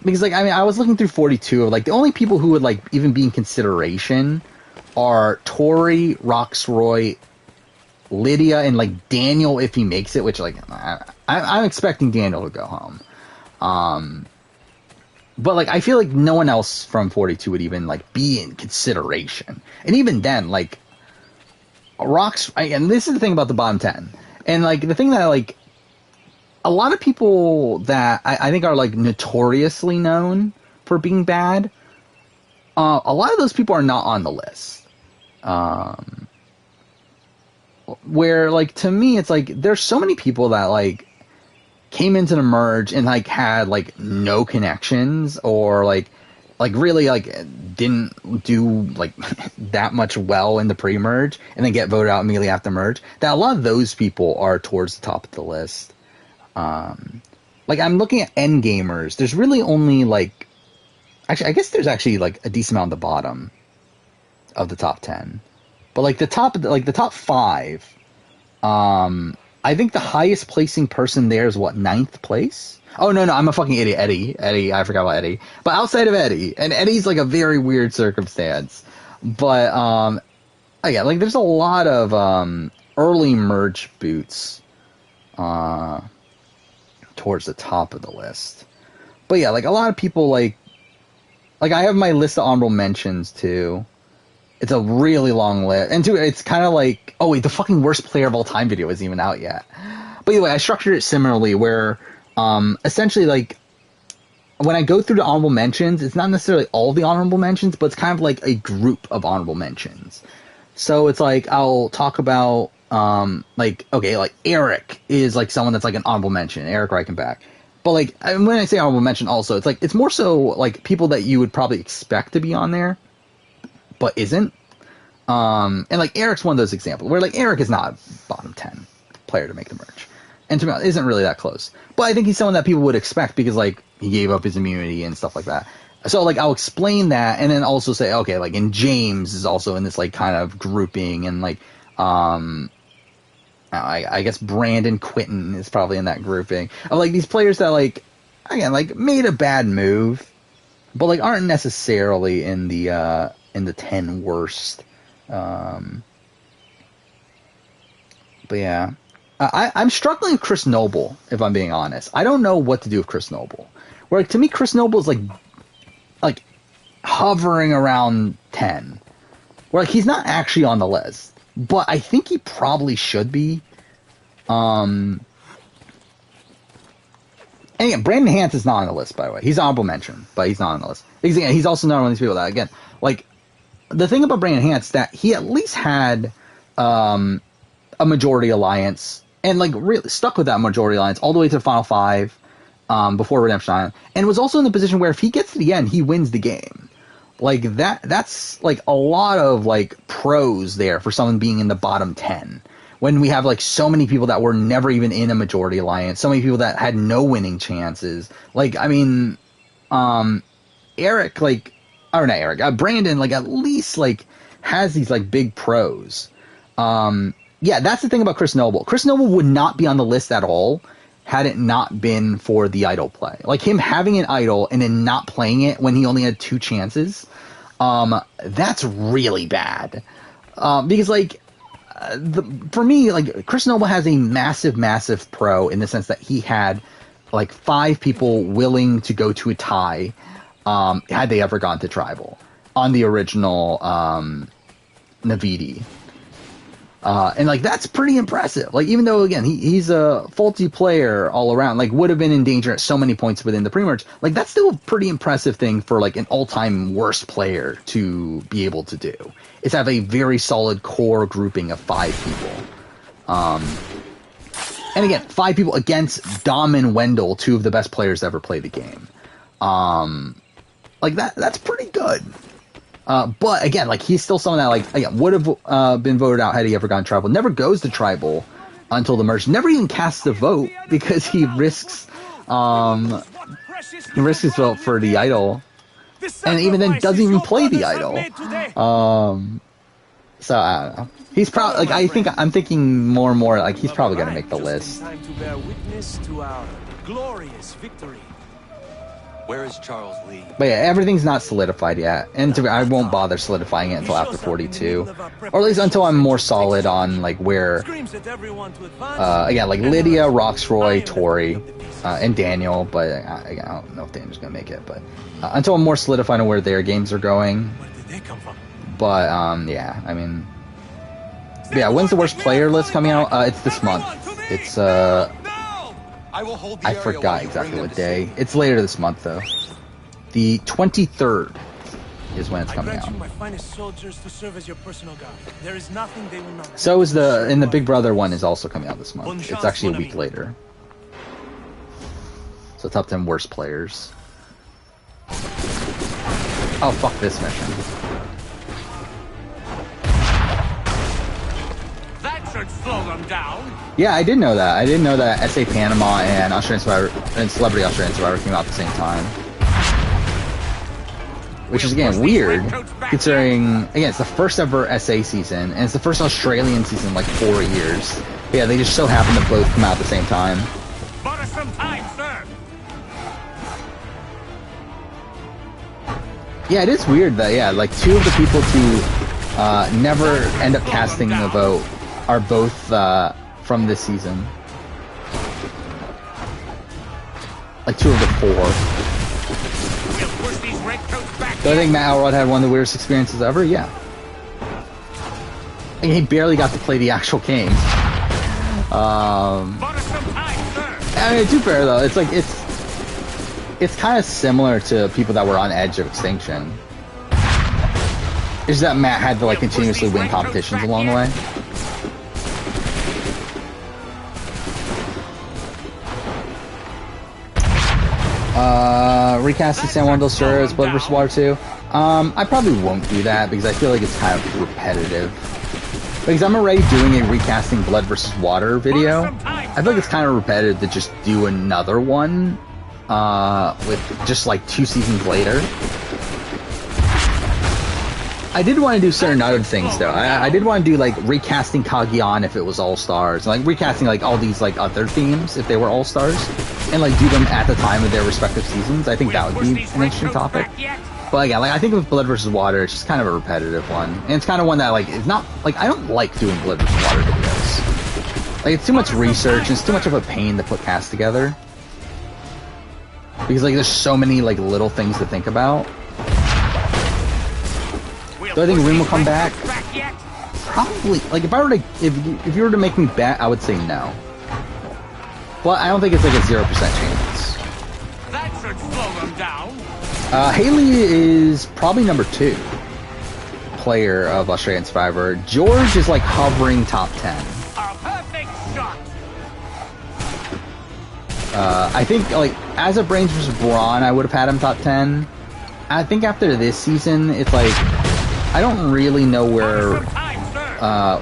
Because, like, I mean, I was looking through 42 of, like, the only people who would, like, even be in consideration are Tori, Roxroy, Lydia, and like Daniel if he makes it, which like I'm expecting Daniel to go home. But like I feel like no one else from 42 would even like be in consideration. And even then, like and this is the thing about the bottom 10. And like the thing that like a lot of people that I think are like notoriously known for being bad, a lot of those people are not on the list. Where, like, to me, it's like there's so many people that like came into the merge and like had like no connections, or like really like didn't do like that much well in the pre-merge and then get voted out immediately after merge, that a lot of those people are towards the top of the list. Like, I'm looking at end gamers, there's really only like, actually I guess there's actually like a decent amount at the bottom of the top 10. But like the top 5, I think the highest placing person there is what, 9th place? Oh no, I'm a fucking idiot. Eddie, I forgot about Eddie. But outside of Eddie, and Eddie's like a very weird circumstance. But yeah, like there's a lot of early merge boots towards the top of the list. But yeah, like a lot of people like I have my list of honorable mentions too. It's a really long list. And two, it's kind of like, oh wait, the fucking worst player of all time video isn't even out yet. But anyway, I structured it similarly where, essentially like, when I go through the honorable mentions, it's not necessarily all the honorable mentions, but it's kind of like a group of honorable mentions. So it's like I'll talk about like Eric is like someone that's like an honorable mention, Eric Reichenbach. But like when I say honorable mention, also it's like it's more so like people that you would probably expect to be on there, but isn't. And like Eric's one of those examples where like Eric is not a bottom 10 player to make the merge, and to be honest, isn't really that close. But I think he's someone that people would expect because like he gave up his immunity and stuff like that. So like I'll explain that, and then also say okay, like and James is also in this like kind of grouping, and like I guess Brandon Quinton is probably in that grouping of like these players that like again like made a bad move, but like aren't necessarily in the 10 worst. But yeah, I'm struggling with Chris Noble, if I'm being honest. I don't know what to do with Chris Noble. Where like, to me, Chris Noble is like hovering around 10. Where like he's not actually on the list, but I think he probably should be. And again, Brandon Hance is not on the list, by the way. He's honorable mention, but he's not on the list. He's also not one of these people that, again, like, the thing about Brandon Hance is that he at least had a majority alliance and like really stuck with that majority alliance all the way to the final 5 before Redemption Island, and was also in the position where if he gets to the end, he wins the game. Like that's like a lot of like pros there for someone being in the bottom 10 when we have like so many people that were never even in a majority alliance, so many people that had no winning chances. Like I mean, Eric like. Or not Eric, Brandon, like, at least, like, has these, like, big pros. Yeah, that's the thing about Chris Noble. Chris Noble would not be on the list at all had it not been for the idol play. Like, him having an idol and then not playing it when he only had 2 chances, that's really bad. Because, like, for me, like, Chris Noble has a massive, massive pro in the sense that he had, like, 5 people willing to go to a tie had they ever gone to tribal on the original Navidi. And like that's pretty impressive. Like even though again he's a faulty player all around, like would have been in danger at so many points within the pre-merge, like that's still a pretty impressive thing for like an all-time worst player to be able to do. Is have a very solid core grouping of 5 people. And again, 5 people against Dom and Wendell, 2 of the best players to ever play the game. Like that's pretty good. But again, like he's still someone that like again would have been voted out had he ever gone tribal. Never goes to tribal until the merge. Never even casts a vote because he risks his vote for the idol, and even then doesn't even play the idol. So I don't know. He's probably like I'm thinking more and more like he's probably gonna make the list. Time to bear witness to our glorious victory. Where is Charles Lee? But yeah, everything's not solidified yet, and I won't bother solidifying it until after 42, or at least until I'm more solid on like where. Again, like Lydia, Roxroy, Tori, and Daniel, but I don't know if Daniel's gonna make it. But until I'm more solidified on where their games are going. Where did they come from? But yeah, I mean, yeah. When's the worst player list coming out? It's this month. It's I forgot exactly what day. It's later this month, though. The 23rd is when it's coming out. My finest soldiers to serve as your personal guard. There is nothing they will not. So is the Big Brother one is also coming out this month. It's actually a week later. So top 10 worst players. Oh, fuck this mission. That should slow them down. Yeah, I did know that. I didn't know that SA Panama and Australian Survivor and Celebrity Australian Survivor came out at the same time. Which is again weird, considering again it's the first ever SA season and it's the first Australian season in like 4 years. But yeah, they just so happen to both come out at the same time. Bought us some time, sir. Yeah, it is weird that yeah, like 2 of the people to never end up casting the vote are both from this season. Like 2 of the 4. Do I think Matt Elrod had one of the weirdest experiences ever? Yeah. I mean, he barely got to play the actual games. I mean, too fair though. It's like it's kind of similar to people that were on edge of extinction. Is that Matt had to like continuously win competitions along the way. Recasting San Juan del Sur as Blood vs. Water 2. I probably won't do that because I feel like it's kind of repetitive. Because I'm already doing a recasting Blood vs. Water video. I feel like it's kind of repetitive to just do another one with just like 2 seasons later. I did want to do certain other things though. I did want to do like recasting Kaguyan if it was All Stars, like recasting like all these like other themes if they were All Stars, and like do them at the time of their respective seasons. I think that would be an interesting topic. But again, like I think with Blood vs. Water, it's just kind of a repetitive one, and it's kind of one that like is not like I don't like doing Blood vs. Water videos. Like it's too much research and it's too much of a pain to put casts together because like there's so many like little things to think about. Do I think Rim will come back? Probably. Like, if I were to, if you were to make me bet, I would say no. Well, I don't think it's like a 0% chance. That should slow them down. Haley is probably number 2 player of Australian Survivor. George is like hovering top 10. A perfect shot. I think like as a Brains vs. Brawn, I would have had him top 10. I think after this season, it's like. I don't really know where...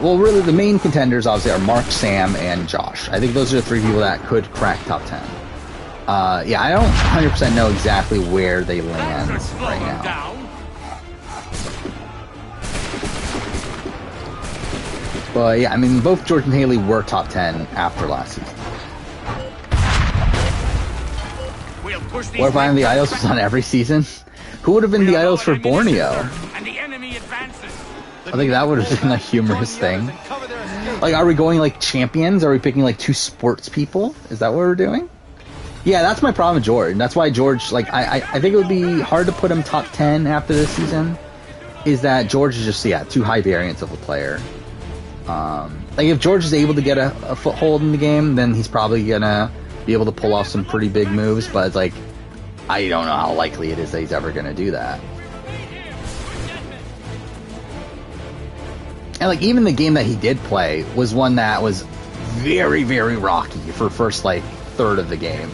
well, really, the main contenders, obviously, are Mark, Sam, and Josh. I think those are the 3 people that could crack top 10. Yeah, I don't 100% know exactly where they land right now. But, yeah, I mean, both George and Haley were top 10 after last season. What if I am the Idols was on every season? Who would have been the Idols for Borneo? I think that would have been a humorous thing. Like, are we going like champions? Are we picking like 2 sports people? Is that what we're doing? Yeah, that's my problem with George. That's why George, like, I think it would be hard to put him top 10 after this season. Is that George is just, yeah, too high variance of a player. Like, if George is able to get a foothold in the game, then he's probably gonna be able to pull off some pretty big moves, but it's like, I don't know how likely it is that he's ever gonna do that. And like even the game that he did play was one that was very, very rocky for first like third of the game.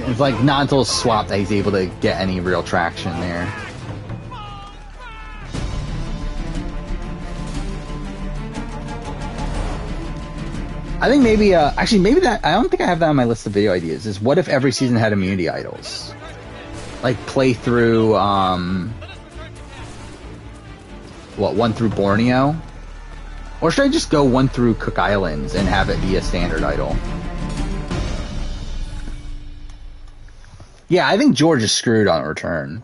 It's like not until swap that he's able to get any real traction there. I think maybe actually maybe that I don't think I have that on my list of video ideas. Is what if every season had immunity idols? Like play through what, 1 through Borneo? Or should I just go 1 through Cook Islands and have it be a standard idol? Yeah, I think George is screwed on return.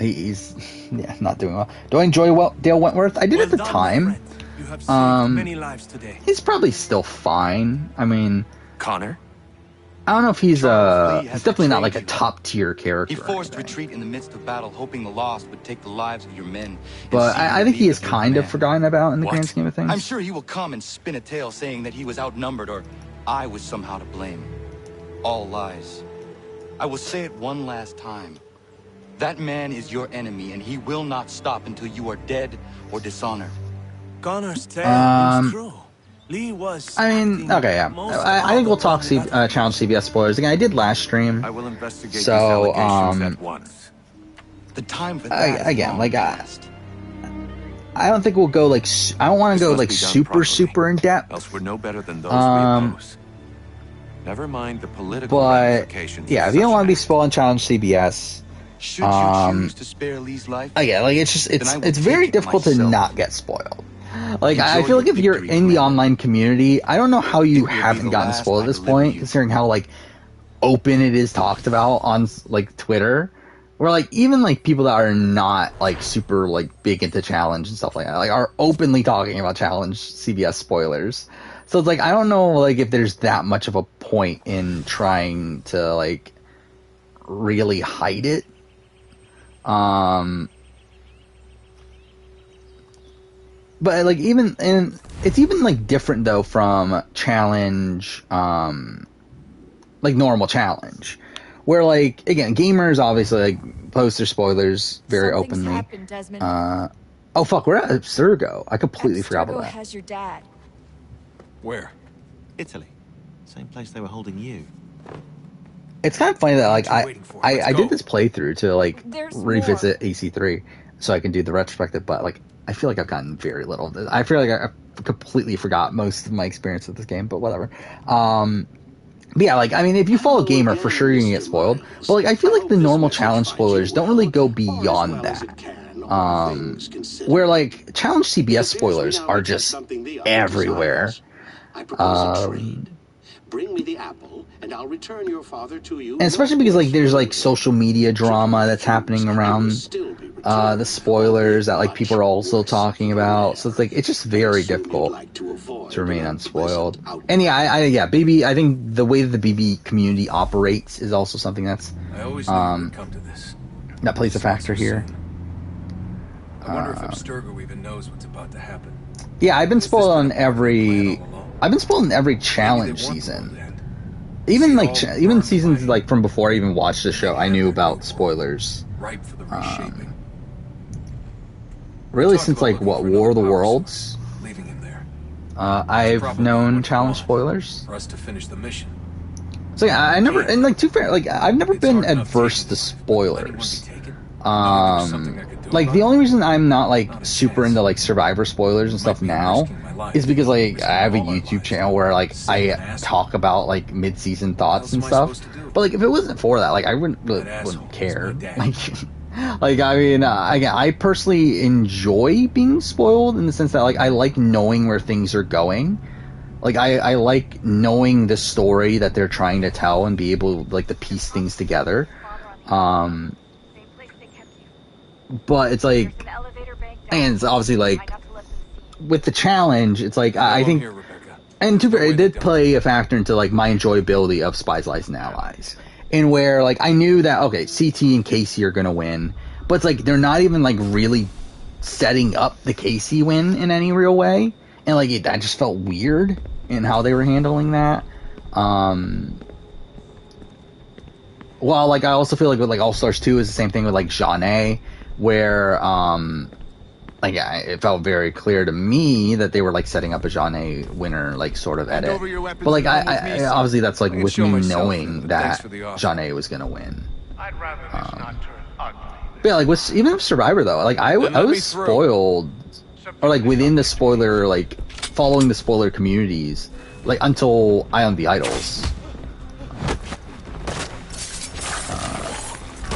He's yeah, not doing well. Do I enjoy Dale Wentworth? I did at the time. You have saved many lives today. He's probably still fine. I mean... Connor? I don't know if he's definitely not like a top tier character. He forced retreat in the midst of battle, hoping the loss would take the lives of your men. But I think he is kind of forgotten about in the grand scheme of things. I'm sure he will come and spin a tale saying that he was outnumbered or I was somehow to blame. All lies. I will say it one last time. That man is your enemy, and he will not stop until you are dead or dishonored. Connor's tale is true. Lee was. I mean, okay, yeah. I think we'll talk Challenge CBS spoilers again. I did last stream. I will investigate these so allegations at once. The time for that again, like I don't think we'll go like I don't want to go like super in depth. Else we're no better than those we oppose. Never mind the political ramifications. Yeah, if you don't want to be spoiling Challenge CBS, should you choose to spare Lee's life? Again, like it's very difficult to not get spoiled. Like, I feel like if you're in the online community, I don't know how you haven't gotten spoiled at this point, considering how, like, open it is talked about on, like, Twitter. Where, like, even, like, people that are not, like, super, like, big into Challenge and stuff like that, like, are openly talking about Challenge CBS spoilers. So it's like, I don't know, like, if there's that much of a point in trying to, like, really hide it. But like even and it's even like different though from Challenge, like normal Challenge, where like again, gamers obviously like post their spoilers very Something's openly. happened, Desmond. Oh fuck, we're at Abstergo. I completely forgot about Abstergo that. has your dad. Where? Italy. Same place they were holding you. It's kind of funny that like What you waiting for? Let's I go. did this playthrough to like There's revisit AC3 so I can do the retrospective, but like I feel like I've gotten very little of this. I feel like I completely forgot most of my experience with this game, but whatever. But yeah, like I mean, if you follow gamer, for sure you're gonna get spoiled. But like I feel like the normal challenge spoilers don't really go beyond that. Where like challenge CBS spoilers are just everywhere. Bring me the apple, and I'll return your father to you. And especially because like there's like social media drama that's happening around the spoilers that like people are also talking about. So it's like it's just very difficult to remain unspoiled. And yeah, I think the way that the BB community operates is also something that's I always knew it would come to this. that plays a factor here. I wonder if Abstergo even knows what's about to happen. Yeah, I've been spoiled on every challenge season. Even like even seasons like from before I even watched the show, I knew about spoilers. Ripe for the reshaping. Really, since like what War of the Worlds, Leaving him there. I've known challenge spoilers. For us to finish the mission. So yeah, I never and like too fair, like I've never been adverse to spoilers. Like the only reason I'm not like super into like Survivor spoilers and stuff now is because like I have a YouTube channel where like I talk about like mid-season thoughts and stuff. But like if it wasn't for that, like I wouldn't care. Like I mean, again, I personally enjoy being spoiled in the sense that like I like knowing where things are going. Like I like knowing the story that they're trying to tell and be able like to piece things together. But it's like, and it's obviously like with the challenge, it's like I think, and to be fair, it did play a factor into like my enjoyability of Spies, Lies, and Allies, in where like I knew that okay, CT and Casey are gonna win, but it's like they're not even like really setting up the Casey win in any real way, and like that just felt weird in how they were handling that. Well, like I also feel like with like All Stars 2 is the same thing with like Jeanne, where like yeah, it felt very clear to me that they were like setting up a Jeanne winner like sort of edit. But like I obviously that's like with me knowing that Jeanne was gonna win. I'd rather this not turn ugly. But yeah, like even with Survivor though, like I was spoiled, or like within the spoiler, like following the spoiler communities, like until Eye on the Idols.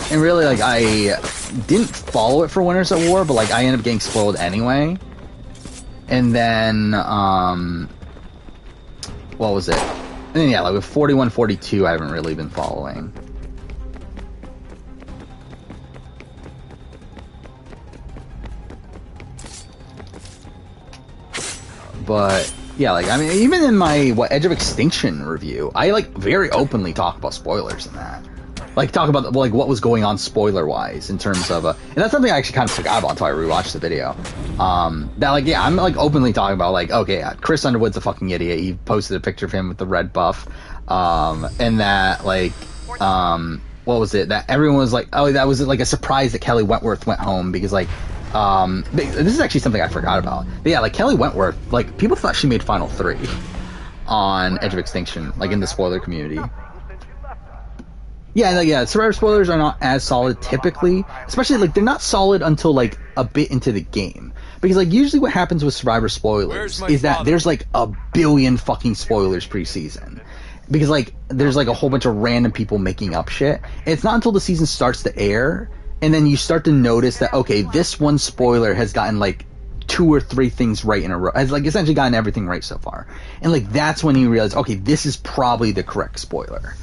And really, like, I didn't follow it for Winners at War, but, like, I ended up getting spoiled anyway. And then, what was it? And then, yeah, like, with 41-42, I haven't really been following. But, yeah, like, I mean, even in my, Edge of Extinction review, I, like, very openly talk about spoilers in that. Like, talk about, like, what was going on spoiler-wise in terms of, and that's something I actually kind of forgot about until I rewatched the video. That, like, yeah, I'm, like, openly talking about, like, okay, Chris Underwood's a fucking idiot. He posted a picture of him with the red buff. And that, like, what was it? That everyone was like, oh, that was, like, a surprise that Kelly Wentworth went home because, like, this is actually something I forgot about. But yeah, like, Kelly Wentworth, like, people thought she made Final 3 on Edge of Extinction, like, in the spoiler community. Yeah, like, yeah, Survivor spoilers are not as solid typically, especially, like, they're not solid until, like, a bit into the game. Because, like, usually what happens with Survivor spoilers is that there's, like, a billion fucking spoilers pre-season. Because, like, there's, like, a whole bunch of random people making up shit. And it's not until the season starts to air, and then you start to notice that, okay, this one spoiler has gotten, like, 2 or 3 things right in a row. Has, like, essentially gotten everything right so far. And, like, that's when you realize, okay, this is probably the correct spoiler.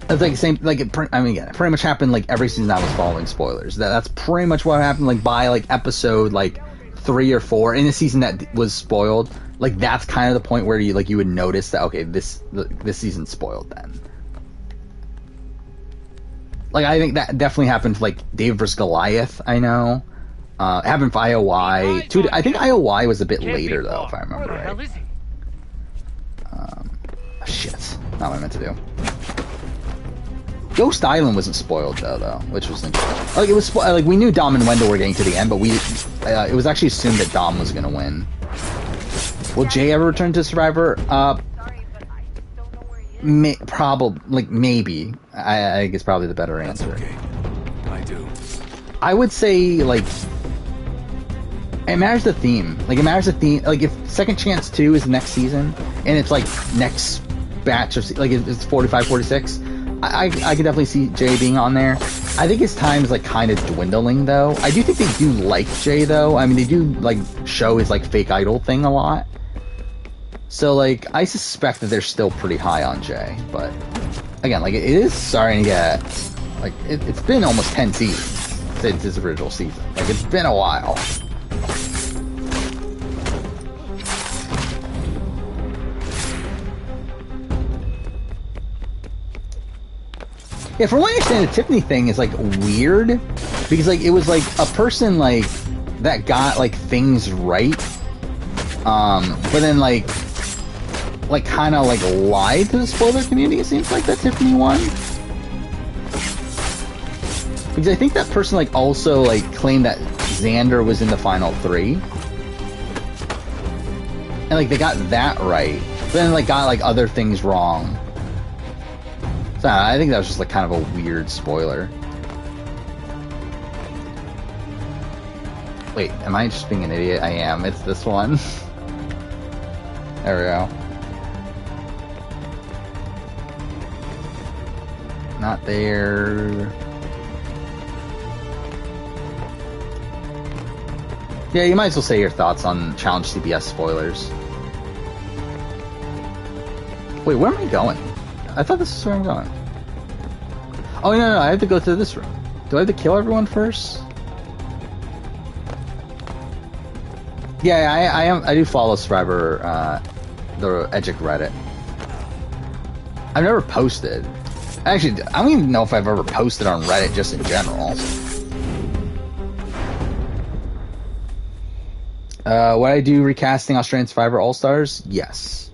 It's like the same, like, I mean, yeah, it pretty much happened, like, every season I was following spoilers. That's pretty much what happened, like, by, like, episode, like, 3 or 4, in the season that was spoiled, like, that's kind of the point where you, like, you would notice that, okay, this season's spoiled then. Like, I think that definitely happened for, like, David vs. Goliath, I know. It happened for IOI. I think IOI was a bit later, though, if I remember right. Shit. Not what I meant to do. Ghost Island wasn't spoiled though, which was interesting. Like it was like we knew Dom and Wendell were getting to the end, but it was actually assumed that Dom was gonna win. Will Jay ever return to Survivor? Probably, like maybe. I think it's probably the better answer. Okay. I do. I would say like it matters the theme. Like it matters the theme. Like if Second Chance 2 is next season and it's like next batch of like it's 45, 46. I could definitely see Jay being on there. I think his time is like kind of dwindling though. I do think they do like Jay though. I mean they do like show his like fake idol thing a lot. So like I suspect that they're still pretty high on Jay, but again like it is starting to get like it's been almost 10 seasons since his original season. Like it's been a while. Yeah, from what I understand, the Tiffany thing is, like, weird, because, like, it was, like, a person, like, that got, like, things right, but then, like, kind of, like, lied to the spoiler community, it seems like, that Tiffany won. Because I think that person, like, also, like, claimed that Xander was in the final 3. And, like, they got that right, but then, like, got, like, other things wrong. I think that was just like kind of a weird spoiler. Wait, am I just being an idiot? I am. It's this one. There we go. Not there. Yeah, you might as well say your thoughts on Challenge CBS spoilers. Wait, where am I going? I thought this is where I'm going. Oh, no, I have to go to this room. Do I have to kill everyone first? Yeah, I do follow Survivor, the Edgic Reddit. I've never posted. Actually, I don't even know if I've ever posted on Reddit just in general. Would I do recasting Australian Survivor All-Stars? Yes.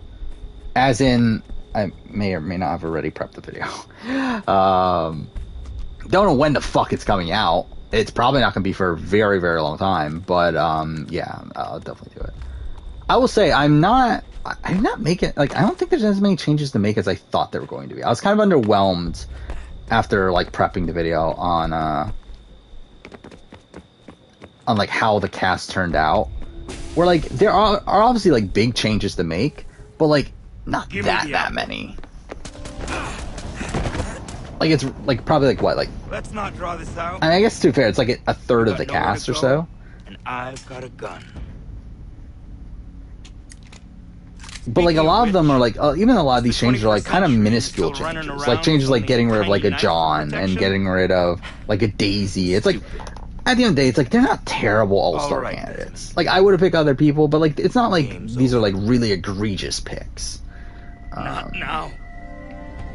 As in... I may or may not have already prepped the video. Don't know when the fuck it's coming out. It's probably not going to be for a very, very long time. But, yeah, I'll definitely do it. I will say, I'm not making... Like, I don't think there's as many changes to make as I thought there were going to be. I was kind of underwhelmed after, like, prepping the video on like, how the cast turned out. Where, like, there are obviously, like, big changes to make. But, like... Not that many. Like it's like probably like what, like let's not draw this out. I mean, I guess to be fair, it's like a third of the cast or so. And I've got a gun. But like a lot of them are like even a lot of these changes are like kind of minuscule changes. Like changes like getting rid of like a John and getting rid of like a Daisy. It's like at the end of the day, it's like they're not terrible all-star candidates. Like I would have picked other people, but like it's not like these are like really egregious picks. Not now.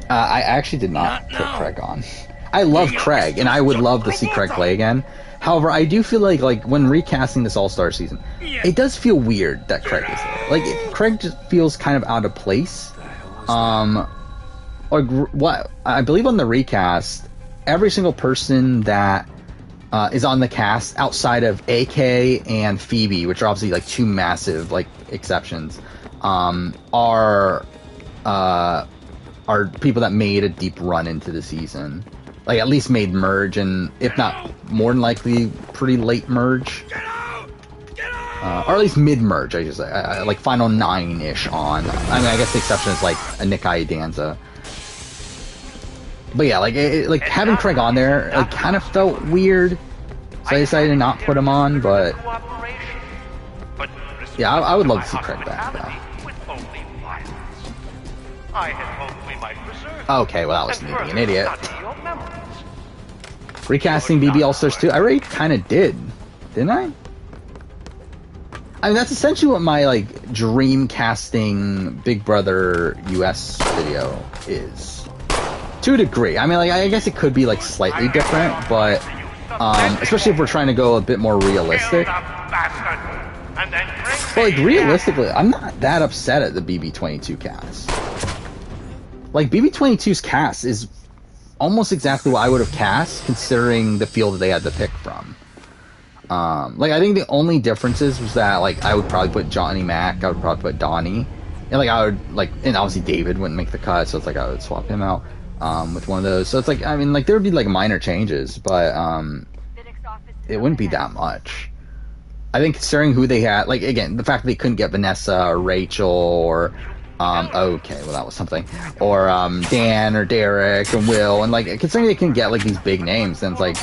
I actually did not put Craig on. I love Craig, and I would love to see Craig play again. However, I do feel like when recasting this All-Star season, it does feel weird that Craig is there. Like, Craig just feels kind of out of place. What I believe on the recast, every single person that is on the cast outside of AK and Phoebe, which are obviously like two massive like exceptions, are people that made a deep run into the season. Like, at least made merge, and if not more than likely, pretty late merge. Or at least mid-merge, I should say. Like, final 9-ish on. I mean, I guess the exception is, like, a Nick Iadanza. But yeah, like having Craig on there, like, kind of felt weird. So I decided to not put him on, but... Yeah, I would love to see Craig back, though. Okay, well, that was me being an idiot. Recasting BB All-Stars 2? I already kind of did. Didn't I? I mean, that's essentially what my, like, dream casting Big Brother US video is. To a degree. I mean, like, I guess it could be, like, slightly different, but... especially if we're trying to go a bit more realistic. But, like, realistically, I'm not that upset at the BB22 cast. like BB22's cast is almost exactly what I would have cast, considering the field that they had to pick from. Like, I think the only differences was that, like, I would probably put Johnny Mac, I would probably put Donnie, and, like, I would, like, and obviously David wouldn't make the cut, so it's like I would swap him out, with one of those. So it's like, I mean, like, there would be, like, minor changes, but, it wouldn't be that much. I think considering who they had, like, again, the fact that they couldn't get Vanessa or Rachel or, okay, well, that was something, or, Dan or Derek and Will, and, like, considering they couldn't get, like, these big names, then it's like,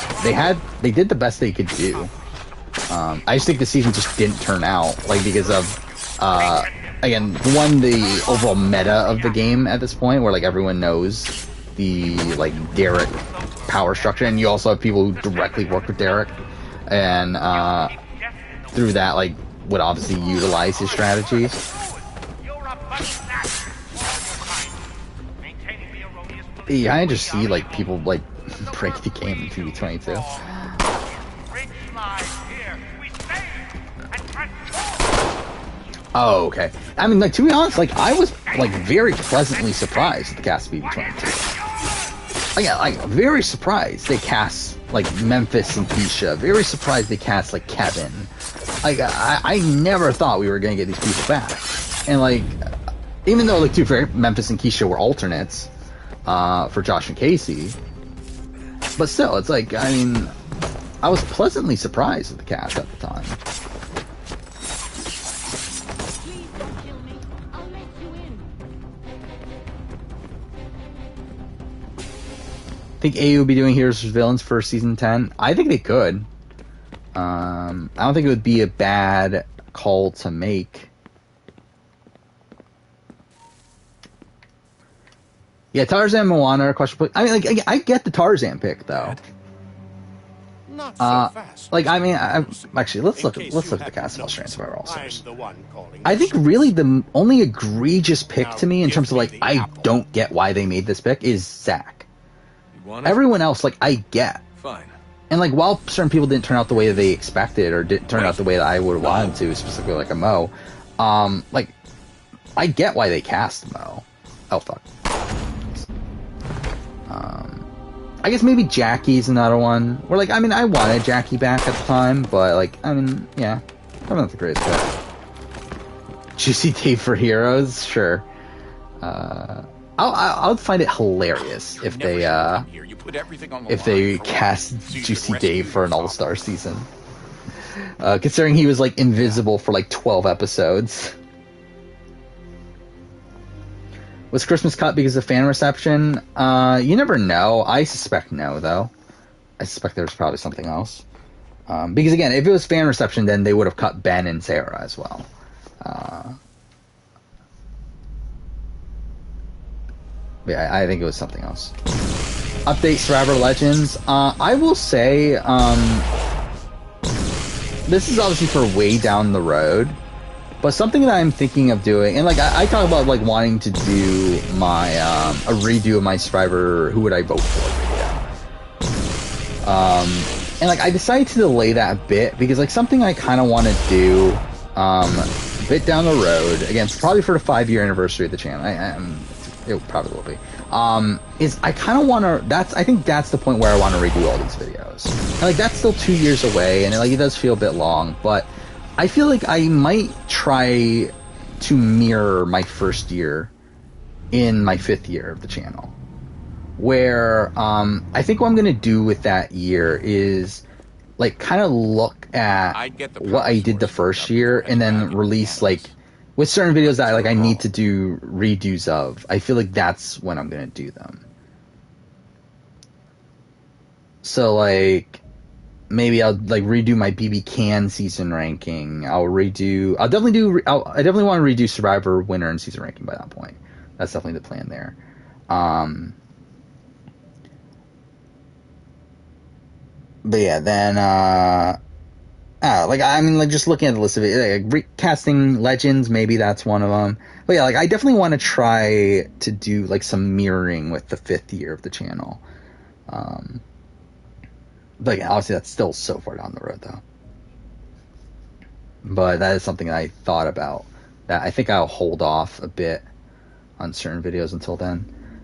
they did the best they could do. I just think the season just didn't turn out, like, because of, again, one, the overall meta of the game at this point, where, like, everyone knows the, like, Derek power structure, and you also have people who directly work with Derek, and, through that, like, would obviously utilize his strategies. Yeah, I just see, like, people, like, break the game in TV22. Oh, okay. I mean, like, to be honest, like, I was, like, very pleasantly surprised at the cast of BB22. Like, yeah, like, very surprised they cast, like, Memphis and Keisha. Very surprised they cast, like, Kevin. Like, I never thought we were gonna get these people back. And, like, even though, like, to be fair, Memphis and Keisha were alternates, for Josh and Casey. But still, it's like, I mean, I was pleasantly surprised at the cast at the time. Think AU will be doing Heroes vs. Villains for season 10? I think they could. I don't think it would be a bad call to make. Yeah, Tarzan and Moana are question. I mean, like, I get the Tarzan pick though. Not so fast. Like, I mean, actually, let's look at the cast of Australian Survivor All-Stars. I think really the only egregious pick to me in terms of, like, I don't get why they made this pick is Zach. Everyone else, like, I get. Fine. And, like, while certain people didn't turn out the way that they expected or didn't turn out the way that I would have wanted to, specifically like a Mo, like, I get why they cast Mo. Oh, fuck. I guess maybe Jackie's another one. Where, like, I mean, I wanted Jackie back at the time, but, like, I mean, yeah, probably not the greatest pick. Juicy Dave for Heroes, sure. I'll find it hilarious if they cast Juicy Dave for an All-Star season. Considering he was, like, invisible for, like, 12 episodes. Was Christmas cut because of fan reception? You never know. I suspect no, though. I suspect there's probably something else. Because, again, if it was fan reception, then they would have cut Ben and Sarah as well. Yeah, I think it was something else. Update Survivor Legends. I will say, this is obviously for way down the road, but something that I'm thinking of doing, and, like, I talk about, like, wanting to do my, a redo of my Survivor Who Would I Vote For video. And, like, I decided to delay that a bit, because, like, something I kind of want to do, a bit down the road, again, probably for the 5-year anniversary of the channel, it probably will be, is I kind of want to, I think that's the point where I want to redo all these videos. And, like, that's still 2 years away, and, like, it does feel a bit long, but I feel like I might try to mirror my first year in my 5th year of the channel. Where, I think what I'm going to do with that year is, like, kind of look at what I did the first year, and then release, like, with certain videos that, like, I need to do redos of. I feel like that's when I'm going to do them. So, like, maybe I'll, like, redo my BBCAN season ranking. I definitely want to redo Survivor winner and season ranking by that point. That's definitely the plan there. But yeah, then, like, I mean, like, just looking at the list of it, like, recasting Legends, maybe that's one of them. But yeah, like, I definitely want to try to do, like, some mirroring with the 5th year of the channel. But yeah, obviously that's still so far down the road, though. But that is something that I thought about, that I think I'll hold off a bit on certain videos until then.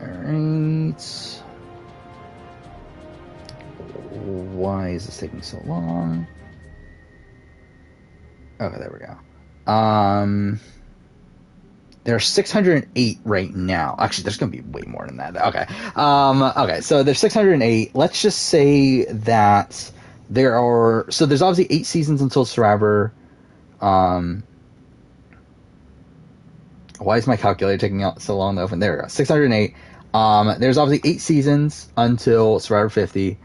Alright. Why is this taking so long? Okay, there we go. There are 608 right now. Actually, there's going to be way more than that. Okay. Okay, so there's 608. Let's just say that there are... So there's obviously 8 seasons until Survivor. Why is my calculator taking out so long to open? There we go. 608. There's obviously 8 seasons until Survivor 50.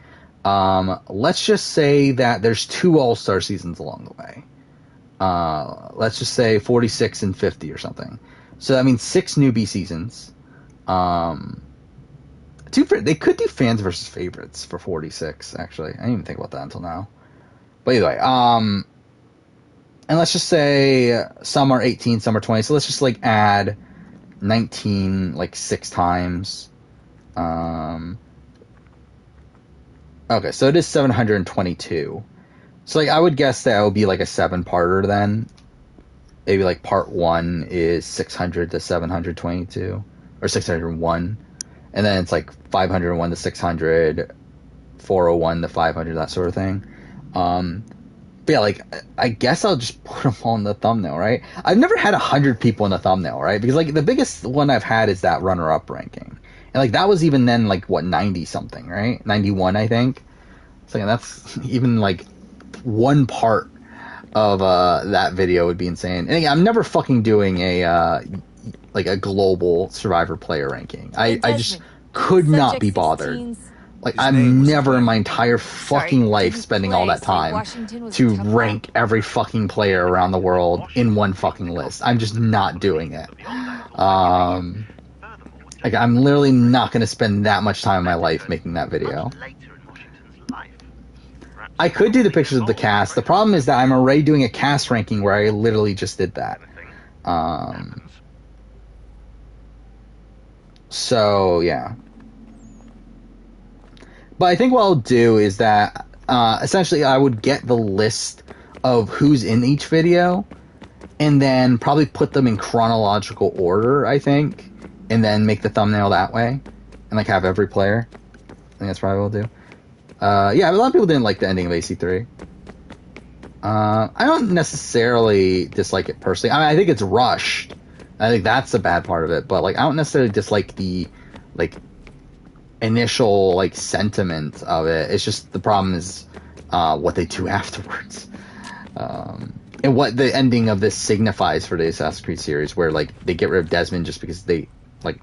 Let's just say that there's 2 All-Star seasons along the way. Let's just say 46 and 50 or something. So that means 6 newbie seasons. They could do fans versus favorites for 46, actually. I didn't even think about that until now. But either way, and let's just say some are 18, some are 20. So let's just like add 19 like 6 times. Okay, so it is 722. So like I would guess that would be like a 7-parter then. Maybe like part 1 is 600 to 722 or 601, and then it's like 501 to 600, 401 to 500, that sort of thing. But yeah, like I guess I'll just put them all in the thumbnail, right? I've never had 100 people in the thumbnail, right? Because like the biggest one I've had is that runner-up ranking, and like that was even then like what 90 something, right? 91, I think. So yeah, that's even like one part of that video would be insane. And again, I'm never fucking doing a like a global Survivor player ranking. I just could not be bothered. Like I'm never in my entire fucking life spending all that time to rank every fucking player around the world in one fucking list. I'm just not doing it. Like I'm literally not going to spend that much time in my life making that video. I could do the pictures of the cast. The problem is that I'm already doing a cast ranking where I literally just did that. So, yeah. But I think what I'll do is that, essentially I would get the list of who's in each video, and then probably put them in chronological order, I think, and then make the thumbnail that way, and like have every player. I think that's probably what I'll do. Yeah, a lot of people didn't like the ending of AC3. I don't necessarily dislike it personally. I mean, I think it's rushed. I think that's the bad part of it. But like, I don't necessarily dislike the like initial like sentiment of it. It's just the problem is what they do afterwards, and what the ending of this signifies for the Assassin's Creed series, where like they get rid of Desmond just because they like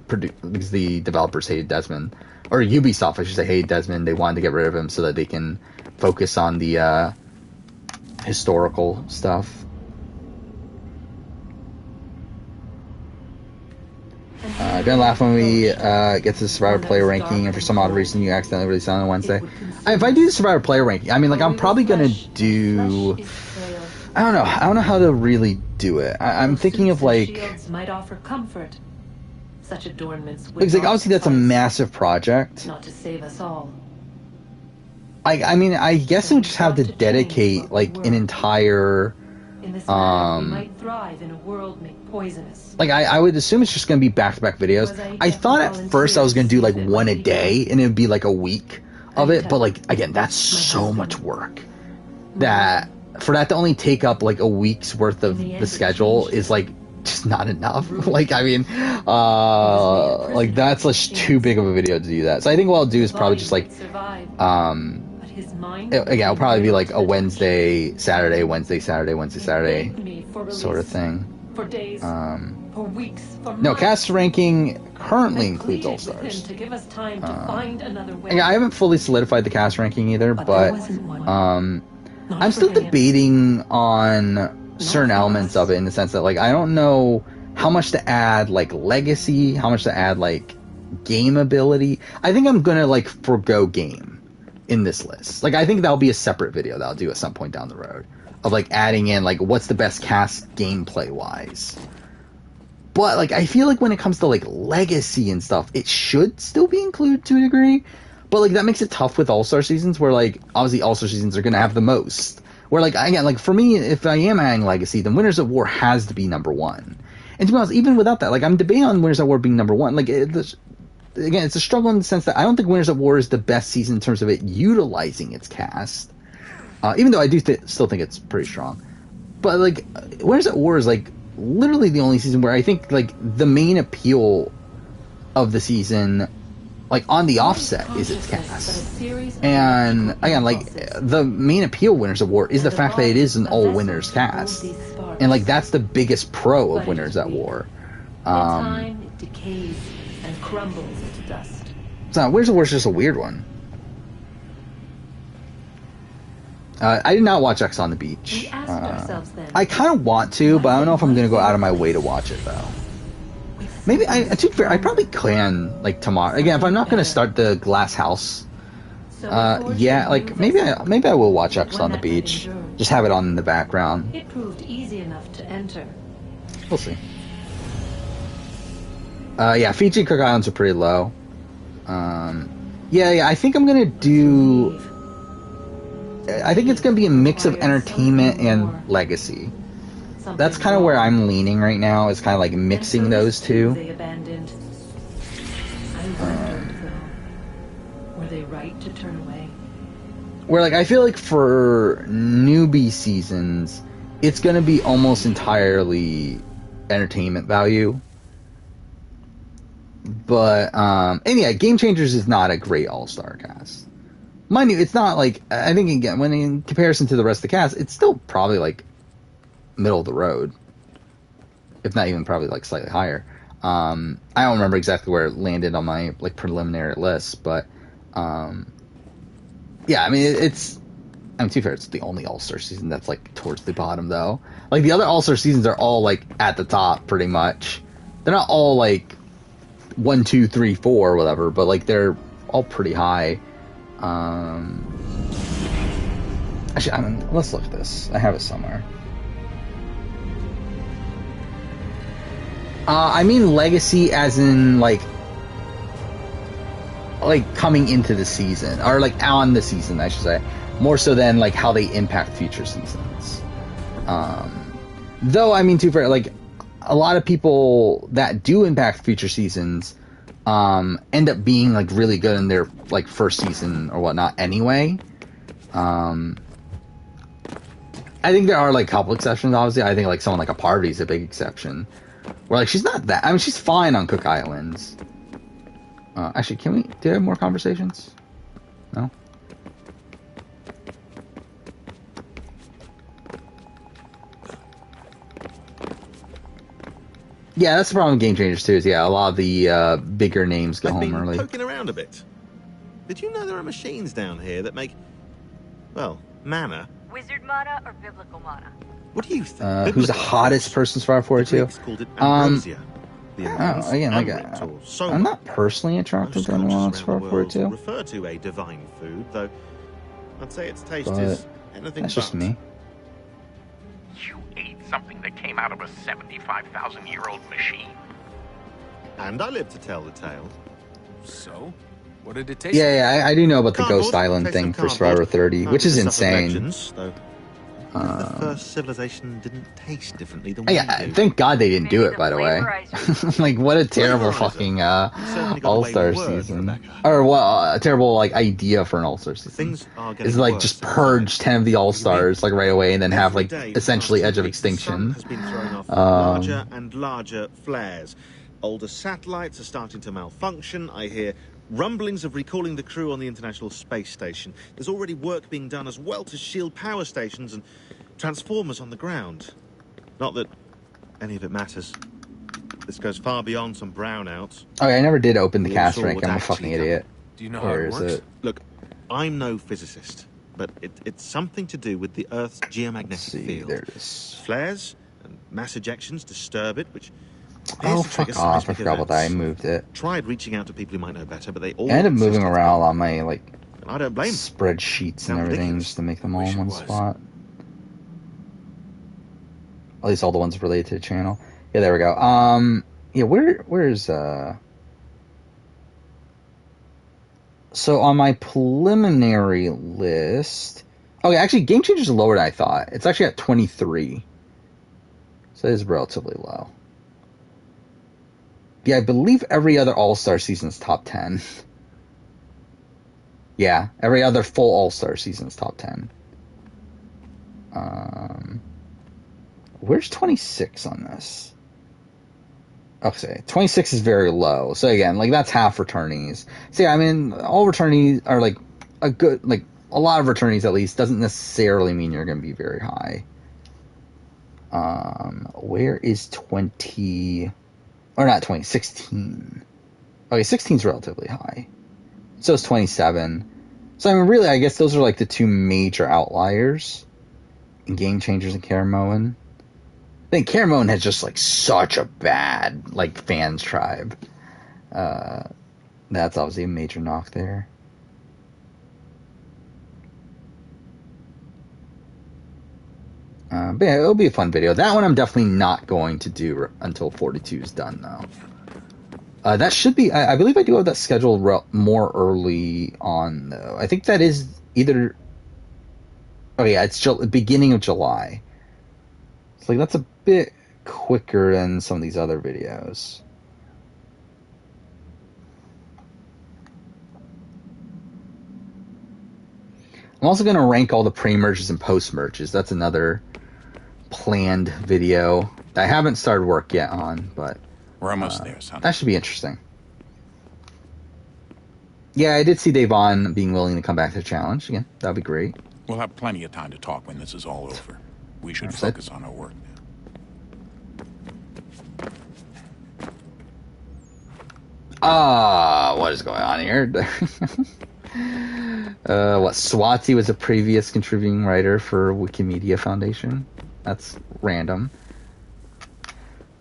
because the developers hated Desmond. Or Ubisoft, I should say, hated Desmond. They wanted to get rid of him so that they can focus on the historical stuff. Don't laugh when we get to the Survivor player ranking, and for some odd reason you accidentally release it on Wednesday. If I do the Survivor player ranking, I mean, like, I'm probably gonna do... I don't know how to really do it. I'm thinking of, like... might offer comfort. Such adornments because like obviously that's a massive project. Not to save us all. I mean, I guess I would just have to dedicate like an entire in this manner, we might thrive in a world made poisonous. Like I would assume it's just gonna be back-to-back videos. I thought at first I was gonna do like one a day and it would be like a week of it, but like again, that's so much work that for that to only take up like a week's worth of the schedule is like just not enough. Like, I mean, like that's just too big of a video to do that. So I think what I'll do is probably just like, again, it'll probably be like a Wednesday, Saturday, Wednesday, Saturday, Wednesday, Saturday sort of thing. No, cast ranking currently includes All Stars. I haven't fully solidified the cast ranking either, but I'm still debating on certain elements of it, in the sense that like I don't know how much to add like legacy, how much to add like game ability. I think I'm gonna like forgo game in this list. Like I think that'll be a separate video that I'll do at some point down the road of like adding in like what's the best cast gameplay wise. But like I feel like when it comes to like legacy and stuff, it should still be included to a degree. But like that makes it tough with All-Star seasons, where like obviously All-Star seasons are gonna have the most. Where, like, again, like, for me, if I am adding Legacy, then Winners at War has to be number 1. And to be honest, even without that, like, I'm debating on Winners at War being number 1. Like, again, it's a struggle in the sense that I don't think Winners at War is the best season in terms of it utilizing its cast. Even though I do still think it's pretty strong. But, like, Winners at War is, like, literally the only season where I think, like, the main appeal of the season, like, on the offset is its cast. And, again, like, the main appeal of Winners at War is the fact that it is an all-winners cast. And, like, that's the biggest pro of Winners at War. In time, it decays and crumbles into dust. So, Winners at War is just a weird one. I did not watch X on the Beach. I kind of want to, but I don't know if I'm going to go out of my way to watch it, though. Maybe, to be fair, I probably can, like, tomorrow. Again, if I'm not going to start the Glass House, yeah, like, maybe I will watch X on the Beach. Just have it on in the background. It proved easy enough to enter. We'll see. Yeah, Fiji and Cook Islands are pretty low. Yeah, I think I'm going to do... I think it's going to be a mix of entertainment and legacy. That's kind of where I'm leaning right now, is kind of like mixing those two. Were they right to turn away? Where, like, I feel like for newbie seasons, it's going to be almost entirely entertainment value. But, and yeah, Game Changers is not a great all-star cast. Mind you, it's not like, I think, again, when in comparison to the rest of the cast, it's still probably, like, middle of the road. If not even probably, like, slightly higher. I don't remember exactly where it landed on my, like, preliminary list, but, yeah, I mean, to be fair, it's the only All-Star season that's, like, towards the bottom, though. Like, the other All-Star seasons are all, like, at the top, pretty much. They're not all, like, 1, 2, 3, 4, or whatever, but, like, they're all pretty high. Actually, let's look at this. I have it somewhere. I mean legacy as in, like coming into the season. Or, like, on the season, I should say. More so than, like, how they impact future seasons. Though, I mean, to be fair, like, a lot of people that do impact future seasons end up being, like, really good in their, like, first season or whatnot anyway. I think there are, like, a couple exceptions, obviously. I think, like, someone like a Parvati is a big exception. Where, like, she's not that... I mean, she's fine on Cook Islands. Actually, do I have more conversations? No? Yeah, that's the problem with Game Changers, too, is, yeah, a lot of the bigger names go home early. Poking around a bit. Did you know there are machines down here that make, well, mana? Wizard mana or biblical mana? What do you think? Who's the hottest person for 42? Called it ambrosia. Again, like, I'm not personally attracted to anyone else for 42. Refer to a divine food, though I'd say its taste is anything that's but. just me. You ate something that came out of a 75,000-year-old machine. And I live to tell the tale. So? What did it taste Yeah, I do know about the Cardboard, Ghost Island thing for Survivor 30, which is insane. The first civilization didn't taste differently than we do. Thank God they didn't do it, by the way. Like, what a terrible fucking All-Star season. Or what a terrible, like, idea for an All-Star season. Is, like, just purge 10 of the All-Stars, like, right away and then have, like, essentially Edge of Extinction. Has been throwing off larger and larger flares. Older satellites are starting to malfunction. I hear rumblings of recalling the crew on the International Space Station. There's already work being done as well to shield power stations and transformers on the ground. Not that any of it matters. This goes far beyond some brownouts. Okay, I never did open the cast rank. I'm a fucking idiot. Do you know how it works? Look, I'm no physicist, but it's something to do with the Earth's geomagnetic field. There it is. Flares and mass ejections disturb it, which... Oh, fuck off. I forgot about that. I moved it. Tried reaching out to people who might know better, but they all... I ended up moving around on my, like, I don't blame spreadsheets and everything just to make them all in one spot. At least all the ones related to the channel. Yeah, there we go. Yeah, where's, So on my preliminary list... Okay, actually, Game Changers is lower than I thought. It's actually at 23. So it is relatively low. Yeah, I believe every other All-Star season's top 10. Yeah, every other full All-Star season's top 10. Where's 26 on this? Okay, 26 is very low. So again, like that's half returnees. So yeah, I mean, all returnees are like a good, like a lot of returnees at least doesn't necessarily mean you're going to be very high. Where is 20? Or not 20, 16. Okay, 16 is relatively high. So is 27. So I mean, really, I guess those are like the two major outliers. Game Changers and Caramoan. I think Caramoan has just like such a bad like fans tribe. That's obviously a major knock there. But yeah, it'll be a fun video. That one I'm definitely not going to do until 42 is done though. That should be, I believe I do have that scheduled more early on though. I think that is either, oh yeah, it's beginning of July. It's like that's a bit quicker than some of these other videos. I'm also going to rank all the pre-merges and post-merges. That's another planned video that I haven't started work yet on, but we're almost there, son. That should be interesting. Yeah, I did see Devon being willing to come back to the challenge again. That'd be great. We'll have plenty of time to talk when this is all over. We should focus on our work now. What is going on here? Swati was a previous contributing writer for Wikimedia Foundation. That's random.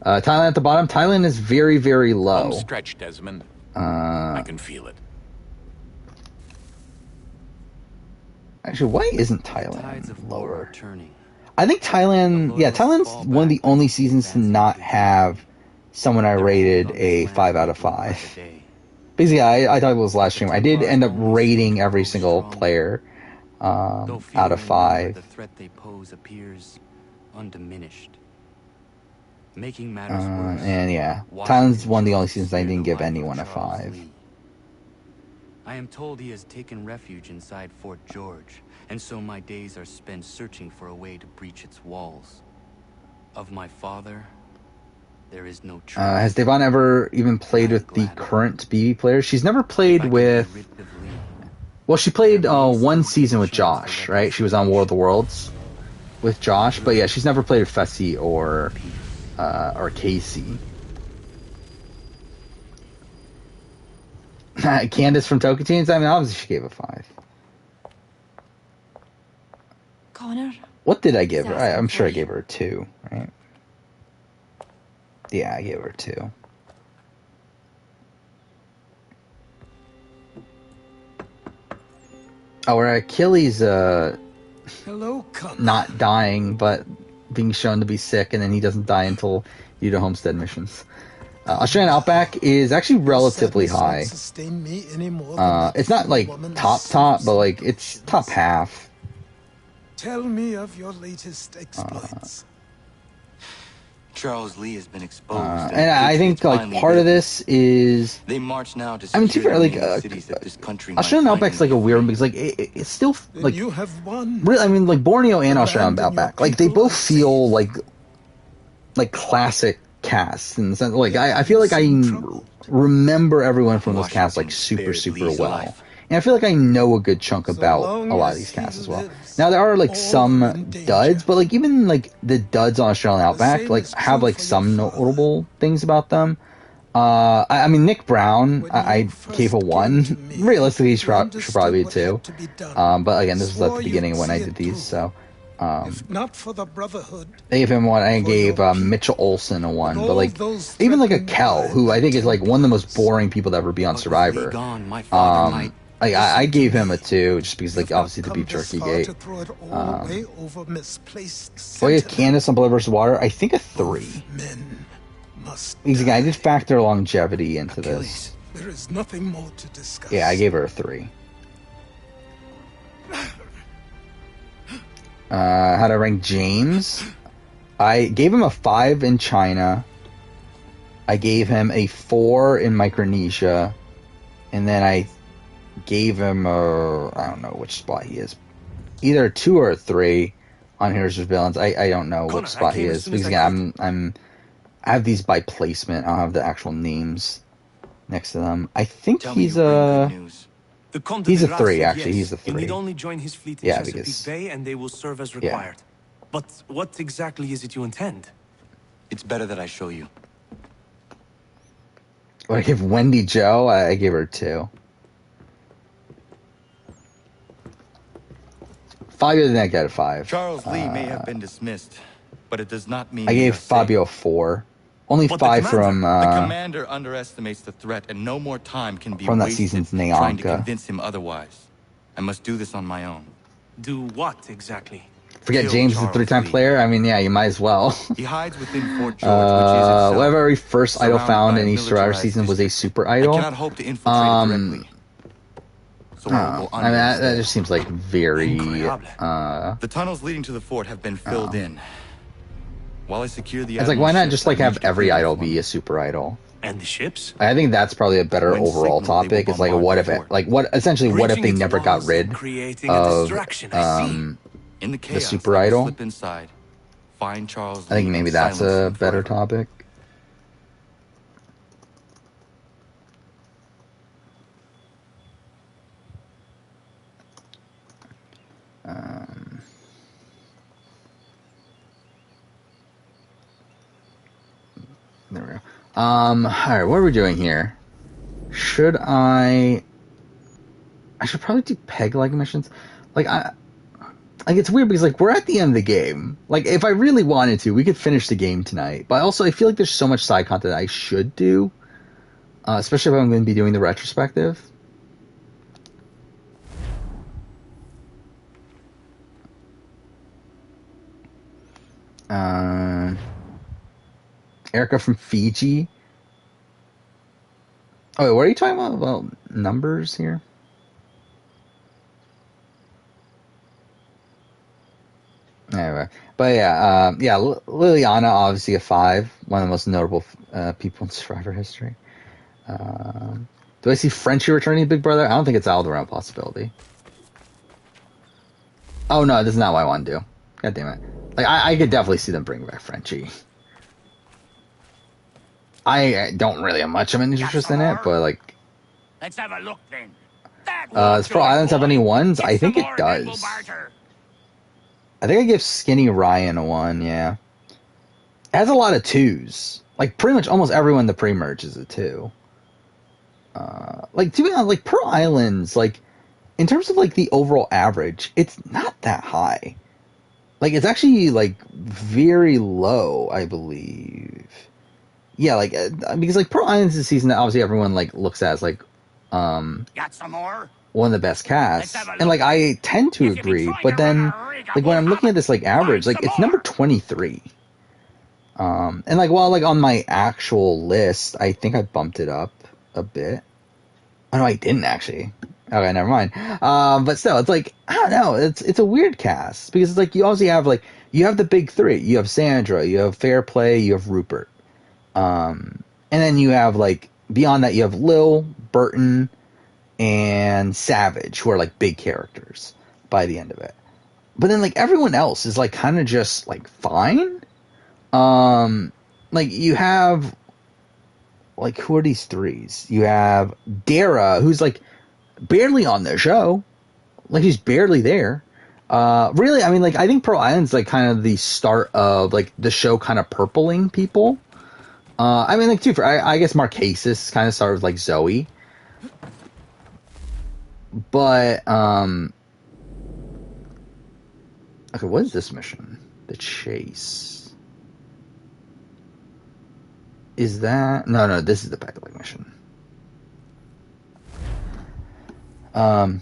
Thailand at the bottom. Thailand is very, very low. Home stretch, Desmond. I can feel it. Actually, why isn't Thailand lower? I think Thailand... Yeah, Thailand's one of the only seasons to not have someone I rated a 5 out of 5. Basically, I thought it was last stream. I did end up rating every single player out of 5. The threat they pose appears undiminished. Making matters worse. And yeah, Thailand's one of the only seasons I didn't give anyone a 5. I am told he has taken refuge inside Fort George, and so my days are spent searching for a way to breach its walls. Of my father, there is no truth. Has Devon ever even played with the current BB players? She's never played with... Well, she played one season with Josh, right? She was on War of the Worlds with Josh, but yeah, she's never played with Fessy or Casey. Candace from Tokyo-Teens, I mean, obviously she gave a 5. Connor? What did I give her? I'm sure I gave her a 2, right? Yeah, I gave her a 2. Oh, where Achilles, Hello, not dying, but being shown to be sick, and then he doesn't die until you do homestead missions. Australian Outback is actually relatively high. It's not like top, but like it's top half. Tell me of your latest exploits. Charles Lee has been exposed. And I think like part of this is they march now to cities that this country Australian Outback's like a weird one because like it's still like you have won. Really, I mean like Borneo and Australian Outback, like they both feel like classic casts in the sense like I feel like I remember everyone from those casts like super well. And I feel like I know a good chunk about a lot of these casts as well. Now there are like some duds, but like even like the duds on Australian Outback like have like some notable things about them. I mean Nick Brown, I gave a 1. Realistically, he should probably be a 2. But again, this was at the beginning of when I did these, so. If not for the Brotherhood, I gave him 1. I gave Mitchell Olsen a 1, but like even like a Kel, who I think is like one of the most boring people to ever be on Survivor. I gave him a 2 just because like obviously the beef jerky gate. Oh yeah, Candace on Blood vs. Water, I think a 3. Easy guy, I did factor longevity into this. There is nothing more to discuss. Yeah, I gave her a 3. How to rank James? I gave him a 5 in China. I gave him a 4 in Micronesia, and then I gave him I don't know which spot he is. Either a 2 or a 3 on Heroes vs. Villains. I don't know which spot he is. Because again, I have these by placement. I don't have the actual names next to them. I think he's a 3, actually. He's a 3. You need only join his fleet in Chesapeake Bay and they will serve as required. But what exactly is it you intend? It's better that I show you. What I give Wendy Joe? I gave her a 2. Fabio didn't get a 5. Charles Lee may have been dismissed, but it does not mean I gave Fabio a 4. Only 5 from the commander underestimates the threat, and no more time can be from that wasted season's trying to Neonka. convince him otherwise. I must do this on my own. Do what exactly? Forget James is a 3-time player? I mean, yeah, you might as well. He hides within Fort George, which is itself whatever every first idol found in each Survivor season was a super idol. I cannot hope to infiltrate directly. So I mean, that just seems like very... the tunnels leading to the fort have been filled in. While I secure the... It's like, why not just like have every idol be a super idol? And the ships? I think that's probably a better overall topic. It's like, what if they never got rid of the super idol? Inside, find Charles I think maybe that's a better topic. There we go. Alright, what are we doing here? I should probably do peg-leg missions. Like, it's weird because, like, we're at the end of the game. Like, if I really wanted to, we could finish the game tonight. But also, I feel like there's so much side content I should do. Especially if I'm going to be doing the retrospective. Erica from Fiji. Oh, wait, what are you talking about numbers here? Anyway, but yeah, Liliana, obviously a 5, one of the most notable people in Survivor history. Do I see Frenchie returning to Big Brother? I don't think it's out of the realm of possibility. Oh no, this is not what I want to do. God damn it. Like, I could definitely see them bring back Frenchie. I don't really have much of an interest in it, but like... Let's have a look then. Does Pearl Islands have any 1s? I think it does. I think I give Skinny Ryan a 1, yeah. It has a lot of 2s. Like, pretty much almost everyone in the pre-merge is a 2. Like, to be honest, like, Pearl Islands, like, in terms of, like, the overall average, it's not that high. Like, it's actually, like, very low, I believe. Yeah, like, because, like, Pearl Islands is a season that obviously everyone, like, looks at as, like, got some more? One of the best casts. And, like, I tend to agree, but then, like, when I'm looking at this, like, average, like, it's number 23. And, like, while, like, on my actual list, I think I bumped it up a bit. Oh, no, I didn't, actually. Okay, never mind. But still, it's like, I don't know, it's a weird cast, because it's like, you obviously have, like, you have the big 3. You have Sandra, you have Fair Play, you have Rupert. And then you have, like, beyond that, you have Lil, Burton, and Savage, who are, like, big characters by the end of it. But then, like, everyone else is, like, kind of just, like, fine. Like, you have, like, who are these 3s? You have Dara, who's, like, barely on the show. Like, he's barely there. Really, I mean, like, I think Pearl Island's, like, kind of the start of, like, the show kind of purpling people. I mean, like, too, I guess Marquesas kind of started with, like, Zoe. But, okay, what is this mission? The Chase. Is that... No, this is the Peg-Leg mission. Yeah,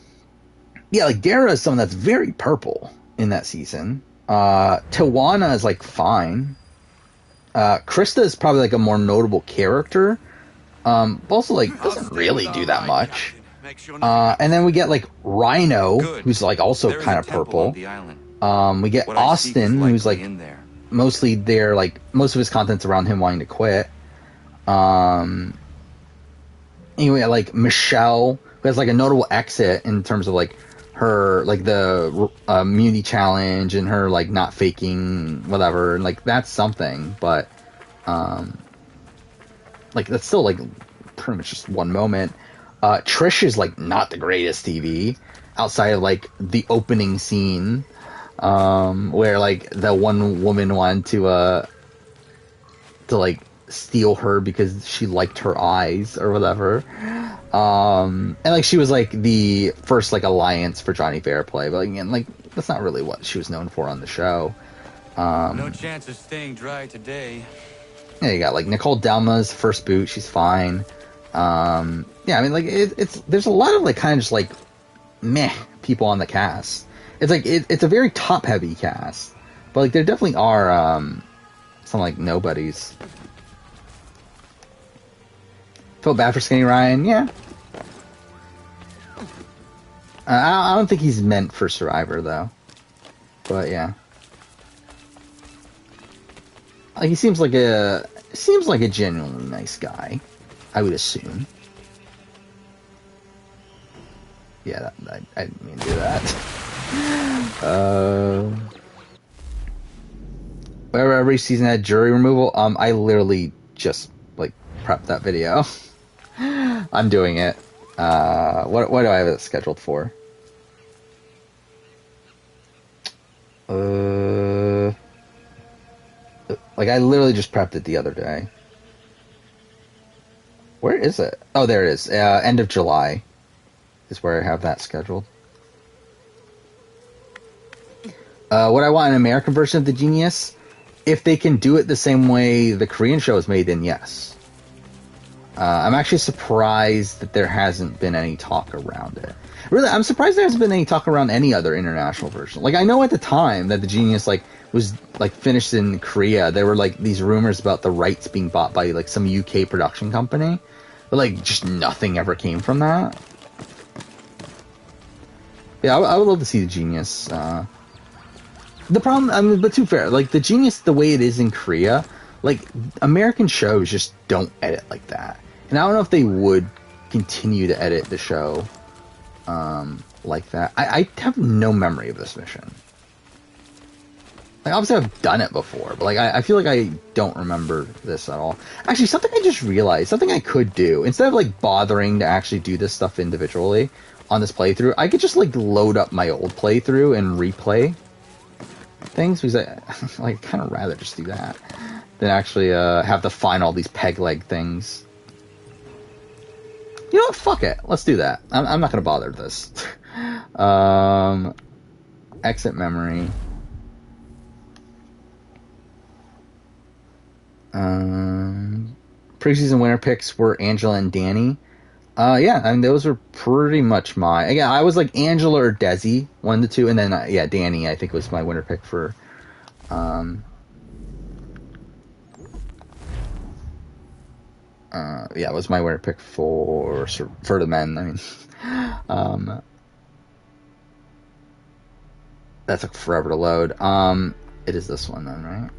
like, Dara is someone that's very purple in that season. Tawana is, like, fine. Krista is probably, like, a more notable character. But also, like, doesn't really do that much. And then we get, like, Rhino, who's, like, also kind of purple. We get Austin, who's, like, mostly there, like, most of his content's around him wanting to quit. Anyway, like Michelle, who has like a notable exit in terms of like her, like the immunity challenge and her like not faking whatever, and like that's something, but like that's still like pretty much just one moment. Trish is like not the greatest TV outside of like the opening scene, where like the one woman wanted to like steal her because she liked her eyes or whatever. And like she was like the first like alliance for Johnny Fairplay, but again, like that's not really what she was known for on the show. No chance of staying dry today. Yeah, you got like Nicole Delma's first boot, she's fine. Yeah, I mean like it's there's a lot of like kind of just like meh people on the cast. It's like it's a very top heavy cast, but like there definitely are some like nobodies. Felt bad for Skinny Ryan, yeah. I don't think he's meant for Survivor though, but yeah. Like, he seems like a genuinely nice guy, I would assume. Yeah, I didn't mean to do that. Wherever every season had jury removal, I literally just like prepped that video. I'm doing it. What do I have it scheduled for? Like I literally just prepped it the other day. Where is it? Oh, there it is. End of July is where I have that scheduled. What I want an American version of The Genius, if they can do it the same way the Korean show is made, then yes. I'm actually surprised that there hasn't been any talk around it. Really, I'm surprised there hasn't been any talk around any other international version. Like, I know at the time that The Genius, like, was, like, finished in Korea, there were, like, these rumors about the rights being bought by, like, some UK production company. But, like, just nothing ever came from that. Yeah, I would love to see The Genius. The problem, I mean, but to be fair, like, The Genius, the way it is in Korea, like, American shows just don't edit like that. And I don't know if they would continue to edit the show like that. I have no memory of this mission. Like, obviously I've done it before, but, like, I feel like I don't remember this at all. Actually, something I just realized, something I could do, instead of, like, bothering to actually do this stuff individually on this playthrough, I could just, like, load up my old playthrough and replay things, because I like, kind of rather just do that than actually have to find all these peg leg things. You know what? Fuck it. Let's do that. I'm not going to bother with this. Exit memory. Preseason winner picks were Angela and Danny. Yeah, I mean, those were pretty much my... Again, I was like Angela or Desi, one of the two, and then, yeah, Danny, I think, was my winner pick for... yeah, it was my winner pick for the men. I mean, that took forever to load. It is this one then, right?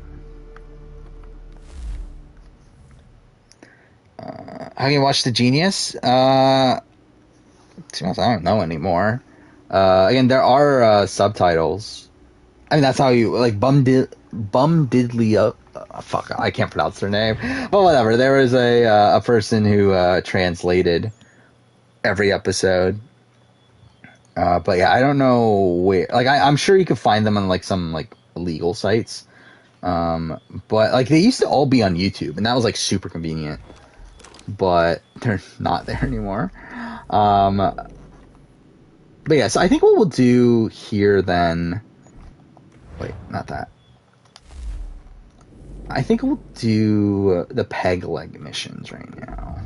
How can you watch The Genius? To be honest, I don't know anymore. Again, there are subtitles. I mean, that's how you, like, Bum Diddley... fuck, I can't pronounce her name. But whatever, there was a person who translated every episode. But yeah, I don't know where... Like, I'm sure you could find them on, like, some, like, illegal sites. But, like, they used to all be on YouTube, and that was, like, super convenient. But they're not there anymore. But yeah, so I think what we'll do here then... Wait, not that. I think we'll do the peg leg missions right now.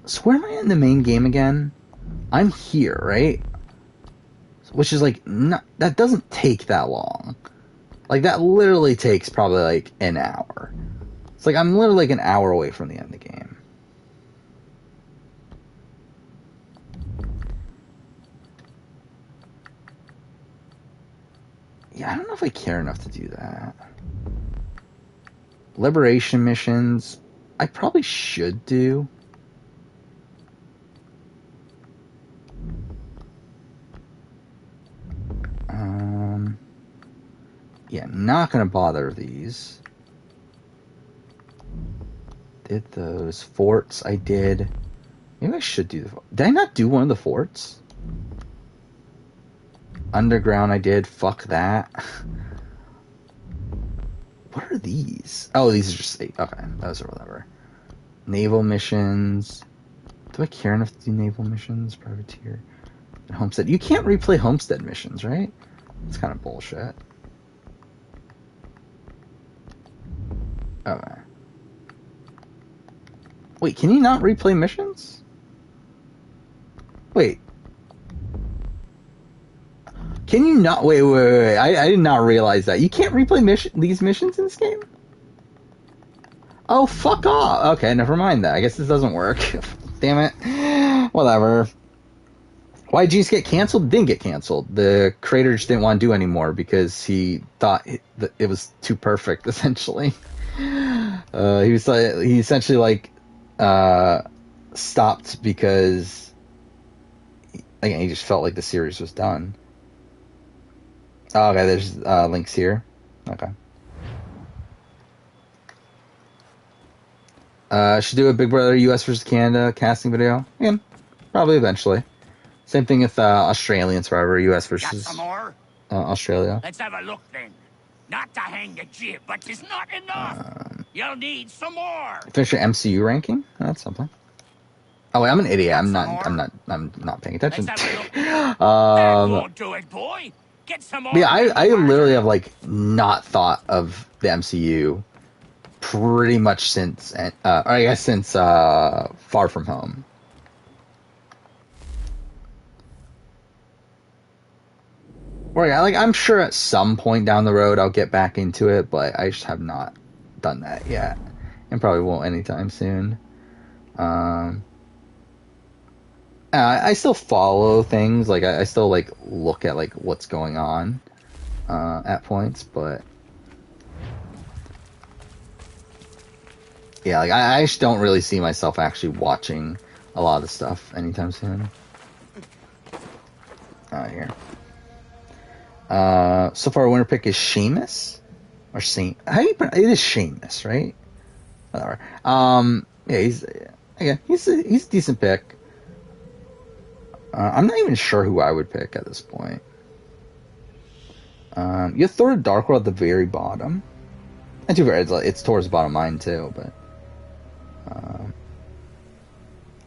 So where am I in the main game again? I'm here, right? Which is like, not, that doesn't take that long. Like, that literally takes probably like an hour. It's like, I'm literally like an hour away from the end of the game. Yeah, I don't know if I care enough to do that. Liberation missions, I probably should do. Yeah, not gonna bother these. Did those forts? I did. Maybe I should do the. Did I not do one of the forts? Underground, I did. Fuck that. What are these? Oh, these are just okay. Those are whatever. Naval missions. Do I care enough to do naval missions? Privateer. And Homestead. You can't replay Homestead missions, right? It's kind of bullshit. Okay. Wait, can you not replay missions? Wait. Can you not? Wait. I did not realize that. You can't replay these missions in this game? Oh, fuck off. Okay, never mind that. I guess this doesn't work. Damn it. Whatever. Why did G's get canceled? It didn't get canceled. The creator just didn't want to do anymore because he thought it was too perfect, essentially. He essentially stopped because again, he just felt like the series was done. Oh, okay, there's links here. Okay. Should do a Big Brother US versus Canada casting video. Again, probably eventually. Same thing with Australian Survivor, US versus Australia. Let's have a look then. Not to hang the jib, but it's not enough. You'll need some more. Finish your MCU ranking. That's something. Oh wait, I'm an idiot. I'm not paying attention. That won't do it, boy. Get some more. Yeah, I literally have not thought of the MCU pretty much since, I guess since Far From Home. Or yeah, I'm sure at some point down the road I'll get back into it, but I just have not done that yet, and probably won't anytime soon. I still follow things, I still look at what's going on at points, but yeah, I just don't really see myself actually watching a lot of the stuff anytime soon. Here. So far, our winner pick is Seamus or Saint. How do you pronounce it? Is Seamus, right? Whatever. Yeah, he's a decent pick. I'm not even sure who I would pick at this point. You have Thor: Dark World at the very bottom, and too bad it's towards the bottom of mine too. But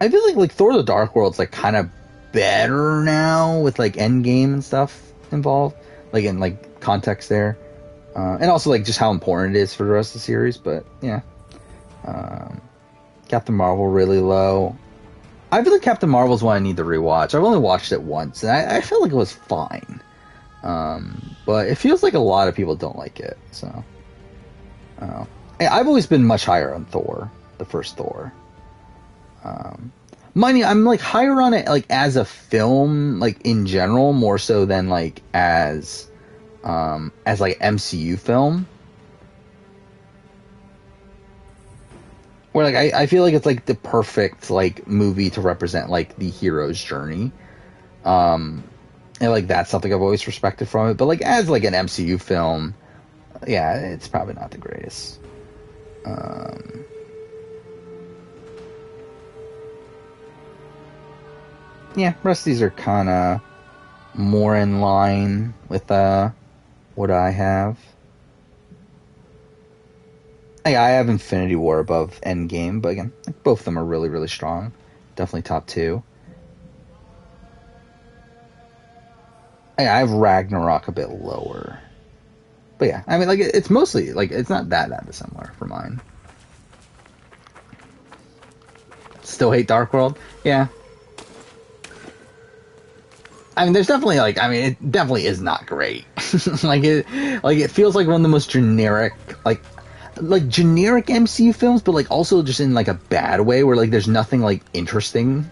I feel like Thor: The Dark World's kind of better now with Endgame and stuff involved. In context there, and also just how important it is for the rest of the series. But yeah, Captain Marvel really low. I feel like Captain Marvel's one I need to rewatch. I've only watched it once, and I feel like it was fine. But it feels like a lot of people don't like it. So I've always been much higher on Thor, the first Thor. Mind you, I'm higher on it as a film, in general, more so than as MCU film. Where I feel like it's the perfect movie to represent the hero's journey. And that's something I've always respected from it. But as an MCU film, yeah, it's probably not the greatest. Yeah, rest of these are kind of more in line with what I have. I have Infinity War above Endgame, but again, both of them are really, really strong. Definitely top two. I have Ragnarok a bit lower. But yeah, I mean, it's mostly, it's not that dissimilar for mine. Still hate Dark World? Yeah. I mean, there's definitely, it definitely is not great. It feels like one of the most generic, generic MCU films, but also just in a bad way, where there's nothing interesting.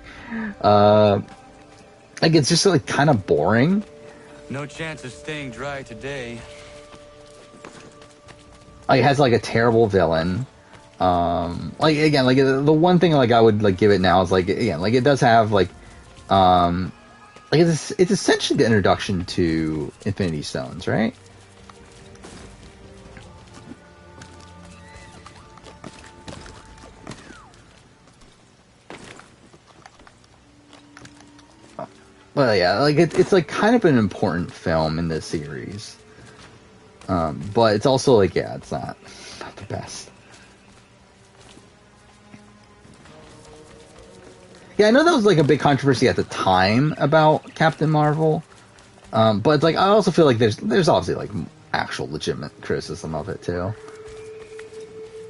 It's just kind of boring. No chance of staying dry today. Like, it has like a terrible villain. Like again, like the one thing like I would like give it now is like again, like it does have like it's essentially the introduction to Infinity Stones, right? Well, yeah, like it's like kind of an important film in this series, but it's also like it's not the best. Yeah, I know that was like a big controversy at the time about Captain Marvel, but it's like I also feel like there's obviously like actual legitimate criticism of it too,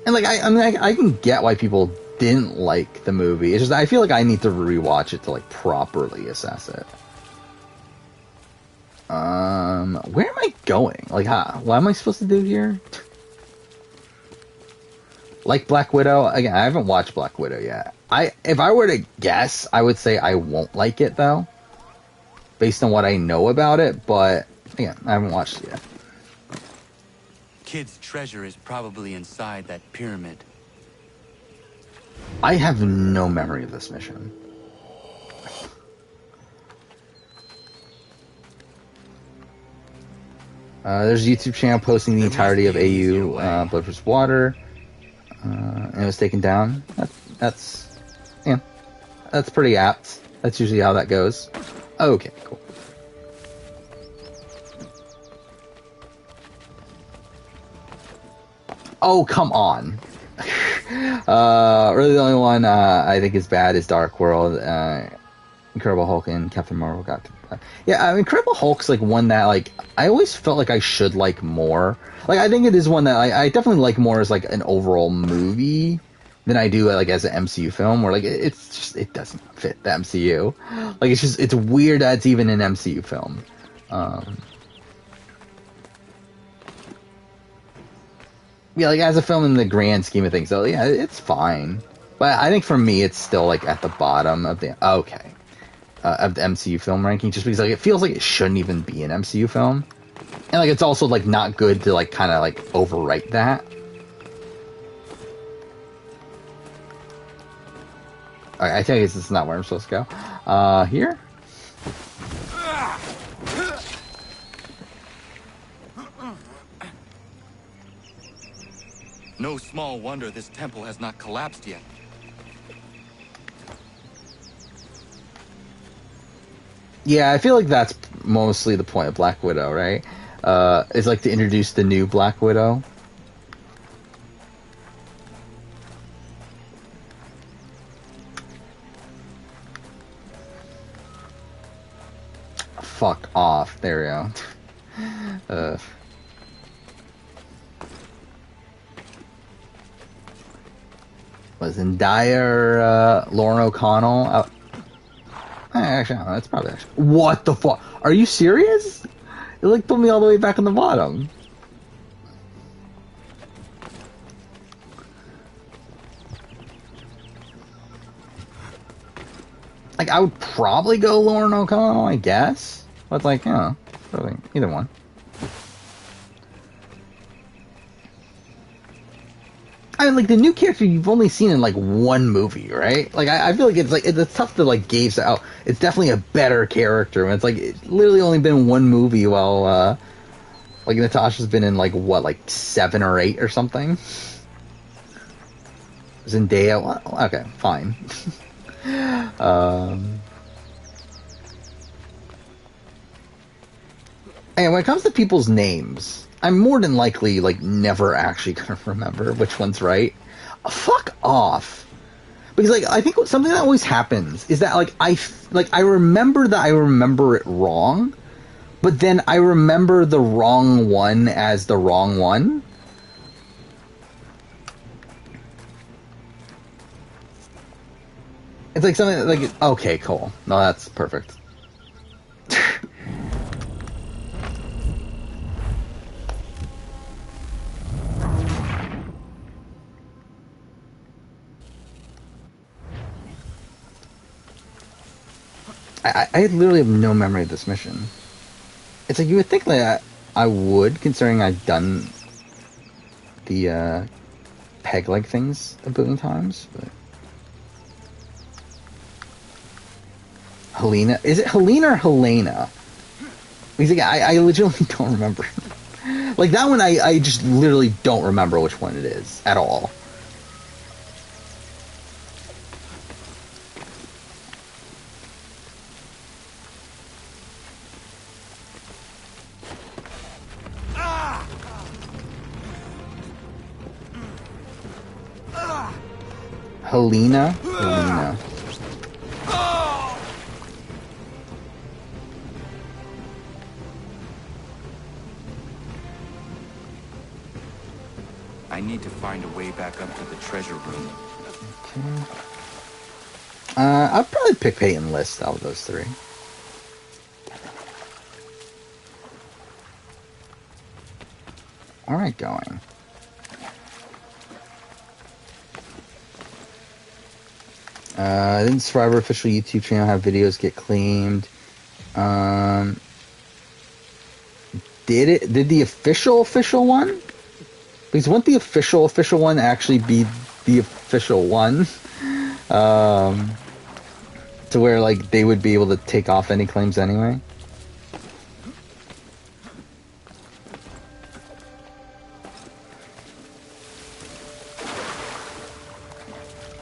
and like I mean I can get why people didn't like the movie. It's just I feel like I need to rewatch it to like properly assess it. Where am I going? Like, what am I supposed to do here? Like Black Widow? Again, I haven't watched Black Widow yet. If I were to guess, I would say I won't like it though, based on what I know about it. But again, I haven't watched it yet. Kid's treasure is probably inside that pyramid. I have no memory of this mission. There's a YouTube channel posting the entirety of AU Blood vs. Water, and it was taken down. That's pretty apt. That's usually how that goes. Okay, cool. Oh, come on. Really, the only one I think is bad is Dark World. Incredible Hulk and Captain Marvel got. Yeah, I mean, Incredible Hulk's like one that like I always felt like I should like more. Like I think it is one that I definitely like more as like an overall movie than I do like as an MCU film. Where like it doesn't fit the MCU. Like it's weird that it's even an MCU film. Yeah, like as a film in the grand scheme of things, so yeah, it's fine. But I think for me, it's still like at the bottom of the of the MCU film ranking, just because like it feels like it shouldn't even be an MCU film, and like it's also like not good to like kind of like overwrite that. Alright, I tell you, this is not where I'm supposed to go. Here. No small wonder this temple has not collapsed yet. Yeah, I feel like that's mostly the point of Black Widow, right? It's like to introduce the new Black Widow. Fuck off. There we go. Was Zendaya, Lauren O'Connell? Actually, no, that's probably actually. What the fuck? Are you serious? It like put me all the way back on the bottom. Like I would probably go Lauren O'Connell, I guess. But like, you know, probably either one. I mean, like the new character you've only seen in like one movie, right? Like I feel like it's tough to like gauge out. It's definitely a better character when it's literally only been one movie while like Natasha's been in like what, like 7 or 8 or something. Zendaya, well, okay, fine. And when it comes to people's names, I'm more than likely, like, never actually gonna remember which one's right. Fuck off. Because, like, I think something that always happens is that, like, I remember that I remember it wrong, but then I remember the wrong one as the wrong one. It's like something like, okay, cool. No, that's perfect. I literally have no memory of this mission. It's like you would think that I would, considering I've done the peg-leg things a billion times. But Helena, is it Helena or Helena? Because I legitimately don't remember. Like that one, I just literally don't remember which one it is at all. Helena. I need to find a way back up to the treasure room. Okay. I'll probably pick Peyton List out of those three. Alright, going. Didn't Survivor official YouTube channel have videos get claimed? Did the official one? Because wouldn't the official one actually be the official one? To where, like, they would be able to take off any claims anyway?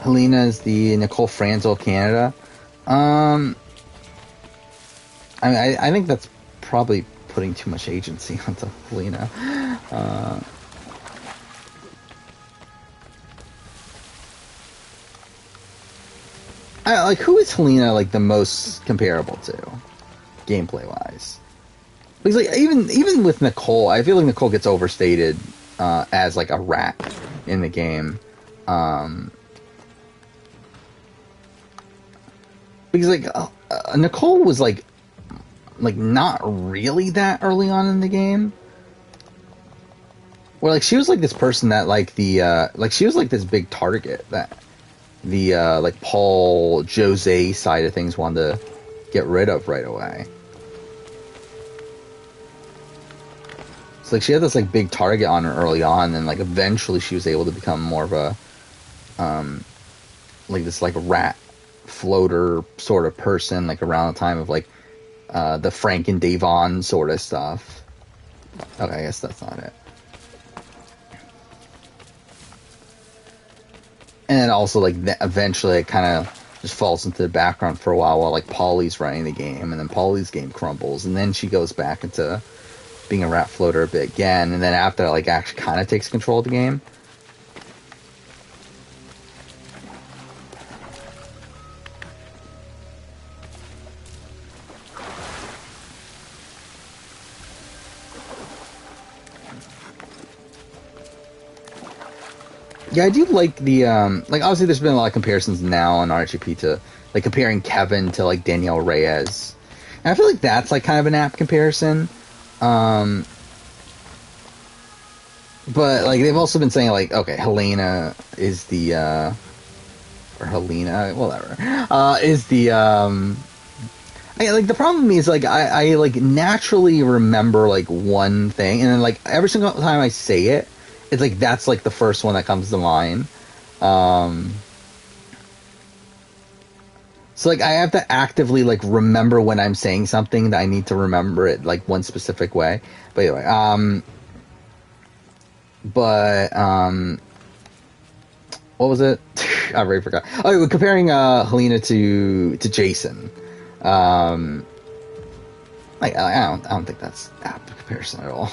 Helena is the Nicole Franzel of Canada. I think that's probably putting too much agency onto Helena. Like, who is Helena, like, the most comparable to, gameplay-wise? Because, like, even with Nicole, I feel like Nicole gets overstated as, like, a rat in the game. Because, like, Nicole was, like, not really that early on in the game. Where, like, she was, like, this person that, like, she was, like, this big target that the, like, Paul Jose side of things wanted to get rid of right away. So, like, she had this, like, big target on her early on, and, like, eventually she was able to become more of a, like, this, like, rat floater sort of person, like, around the time of, like, the Frank and Davon sort of stuff. Okay, I guess that's not it. And then also, like, eventually it kind of just falls into the background for a while like, Polly's running the game, and then Polly's game crumbles, and then she goes back into being a rat floater a bit again, and then after that, like, actually kind of takes control of the game. Yeah, I do like the, like, obviously there's been a lot of comparisons now on RGP to, like, comparing Kevin to, like, Danielle Reyes. And I feel like that's, like, kind of an apt comparison. But, like, they've also been saying, like, okay, Helena is the, or Helena, whatever, is the, like, the problem is, like, I, like, naturally remember, like, one thing, and then, like, every single time I say it, it's like that's like the first one that comes to mind. So like I have to actively like remember when I'm saying something that I need to remember it like one specific way. But anyway, what was it? I already forgot. Oh, comparing Helena to Jason. I don't think that's apt comparison at all.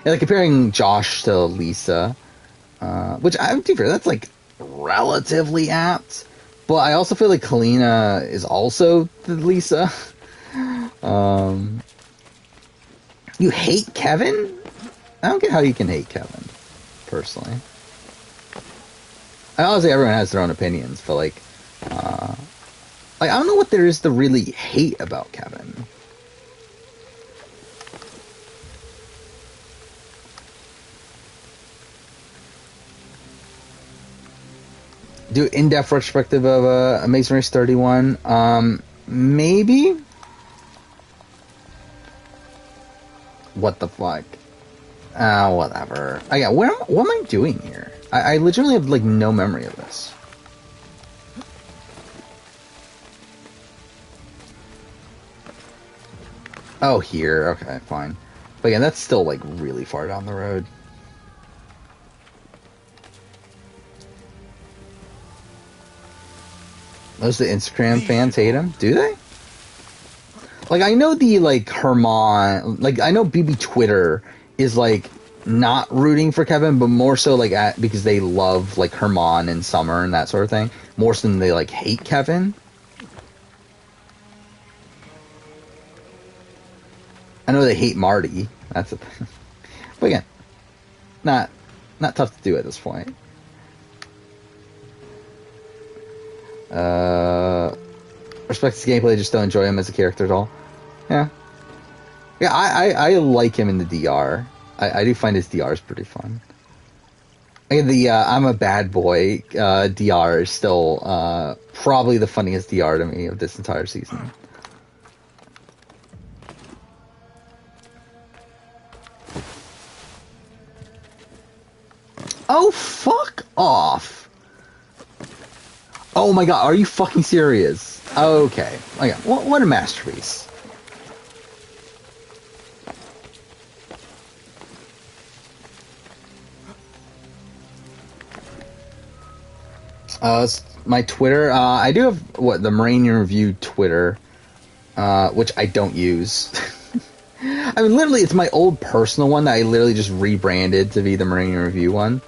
Yeah, like comparing Josh to Lisa, which I'm too fair, that's like relatively apt, but I also feel like Helena is also the Lisa. You hate Kevin? I don't get how you can hate Kevin, personally. Obviously everyone has their own opinions, but like I don't know what there is to really hate about Kevin. Do in-depth retrospective of Amazing Race 31. Maybe? What the fuck? Whatever. What am I doing here? I legitimately have, like, no memory of this. Oh, here. Okay, fine. But again, that's still, like, really far down the road. Most of the Instagram fans hate him. Do they? Like, I know the, like, Herman... Like, I know BB Twitter is, like, not rooting for Kevin, but more so, like, because they love, like, Herman and Summer and that sort of thing. More so than they, like, hate Kevin. I know they hate Marty. That's a thing. But again, not tough to do at this point. Respect his gameplay, just don't enjoy him as a character at all. Yeah. Yeah, I like him in the DR. I do find his DRs pretty fun. And the I'm a bad boy DR is still probably the funniest DR to me of this entire season. Oh, fuck off. Oh my god, are you fucking serious? Okay. What a masterpiece. My Twitter, I do have, the Marine Review Twitter, which I don't use. I mean, literally, it's my old personal one that I literally just rebranded to be the Marine Review one.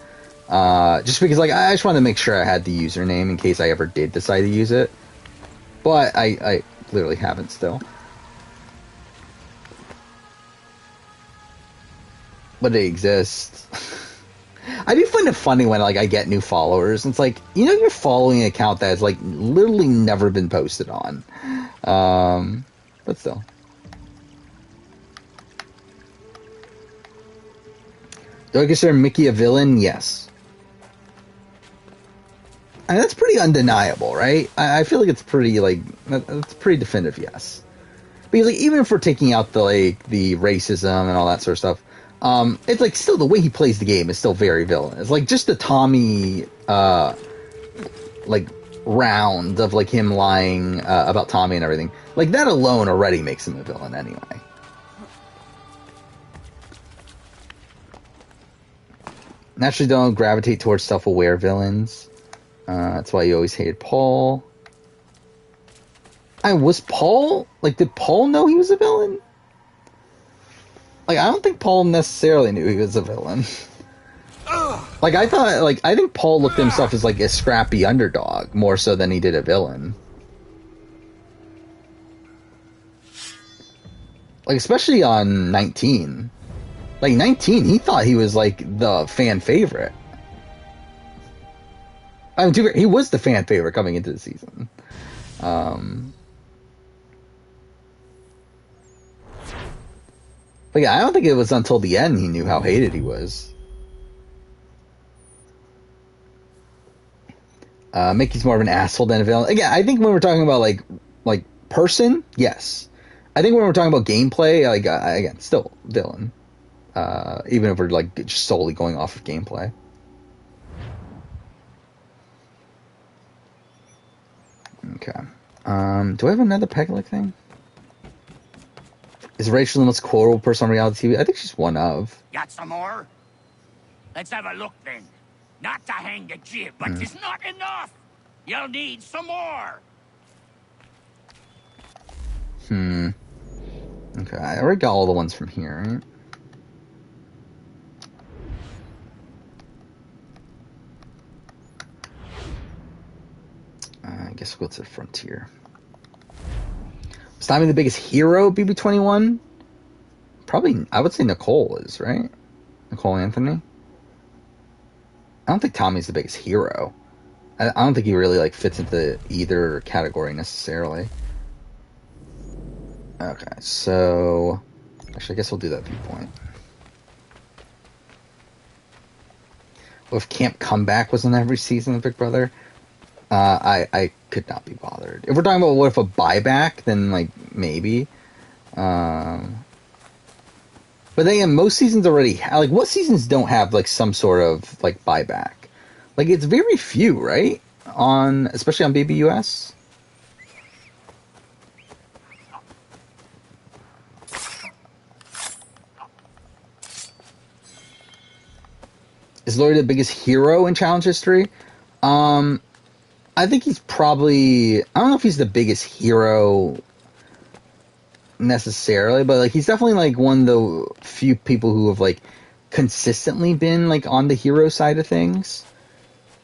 Just because, like, I just wanted to make sure I had the username in case I ever did decide to use it. But I literally haven't still. But it exists. I do find it funny when, like, I get new followers. And it's like, you're following an account that has, like, literally never been posted on. But still. Do I consider Mickey a villain? Yes. I mean, that's pretty undeniable, right? I feel like it's pretty, like, that's pretty definitive, yes. Because, like, even if we're taking out the, like, the racism and all that sort of stuff, it's, like, still the way he plays the game is still very villainous. Like, just the Tommy, like, round of, like, him lying about Tommy and everything. Like, that alone already makes him a villain anyway. Naturally don't gravitate towards self-aware villains. That's why you always hated Paul. Was Paul... Like, did Paul know he was a villain? Like, I don't think Paul necessarily knew he was a villain. Like, I think Paul looked at himself as, like, a scrappy underdog, more so than he did a villain. Like, especially on 19. Like, 19, he thought he was, like, the fan favorite. I mean, he was the fan favorite coming into the season. But yeah, I don't think it was until the end he knew how hated he was. Mickey's more of an asshole than a villain. Again, I think when we're talking about, like person, yes. I think when we're talking about gameplay, like, again, still villain. Even if we're, like, just solely going off of gameplay. Okay. Do I have another Pegleg thing? Is Rachel the most quotable person on reality TV? I think she's one of. Got some more? Let's have a look then. Not to hang the jib, but it's not enough. You'll need some more. Okay, I already got all the ones from here, right? I guess we'll go to the frontier. Is Tommy the biggest hero, BB21? Probably, I would say Nicole is, right? Nicole Anthony? I don't think Tommy's the biggest hero. I don't think he really, like, fits into either category necessarily. Okay, so... Actually, I guess we'll do that viewpoint. What if Camp Comeback was in every season of Big Brother? I could not be bothered. If we're talking about what if a buyback, then, like, maybe. But then again, most seasons already like what seasons don't have like some sort of like buyback? Like it's very few, right? On especially on BBUS. Is Lori the biggest hero in challenge history? I think he's probably, I don't know if he's the biggest hero necessarily, but like he's definitely like one of the few people who have like consistently been like on the hero side of things.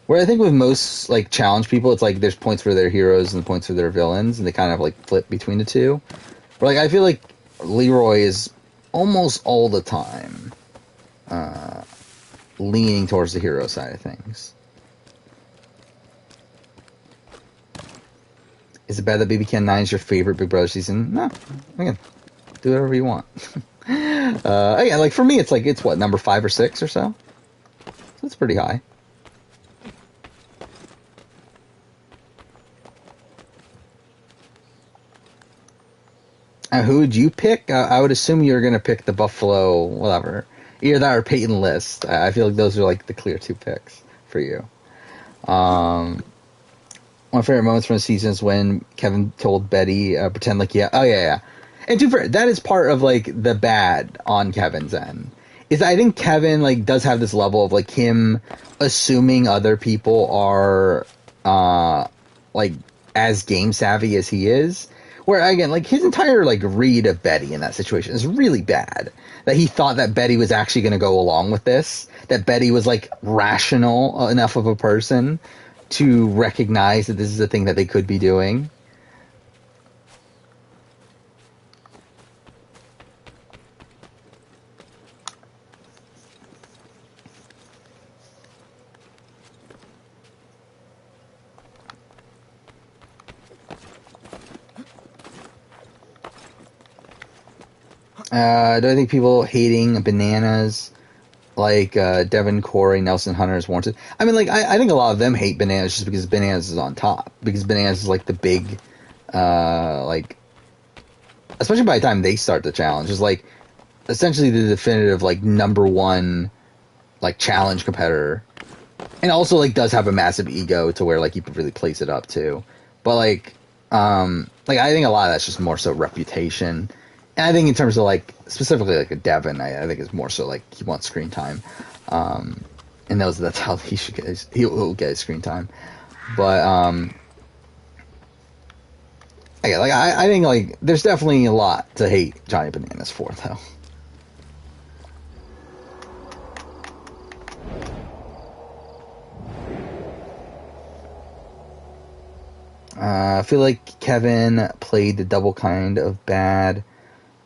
Where I think with most like challenge people, it's like there's points for their heroes and points for their villains, and they kind of like flip between the two. But like I feel like Leroy is almost all the time leaning towards the hero side of things. Is it bad that BBCAN10 is your favorite Big Brother season? No. Again, do whatever you want. Again, like for me, it's what, number 5 or 6 or so? So it's pretty high. Who would you pick? I would assume you're going to pick the Buffalo, whatever. Either that or Peyton List. I feel like those are like the clear 2 picks for you. One of my favorite moments from the season is when Kevin told Betty, pretend like, yeah. And that is part of like the bad on Kevin's end. Is I think Kevin like does have this level of like him assuming other people are like as game savvy as he is. Where, again, like, his entire, like, read of Betty in that situation is really bad. That he thought that Betty was actually going to go along with this. That Betty was, like, rational enough of a person to recognize that this is a thing that they could be doing. Do I think people hating bananas like Devin, Corey, Nelson, Hunter is warranted? I mean, like, I think a lot of them hate bananas just because bananas is on top. Because bananas is like the big, like, especially by the time they start the challenge, is like essentially the definitive, like, number 1, like, challenge competitor. And also, like, does have a massive ego to where, like, he really plays it up too. But, like, I think a lot of that's just more so reputation. And I think in terms of, like, specifically, like, a Devin, I think it's more so, like, he wants screen time. And that's how he should get he'll get his screen time. But, I think, like, there's definitely a lot to hate Johnny Bananas for, though. I feel like Kevin played the double kind of bad.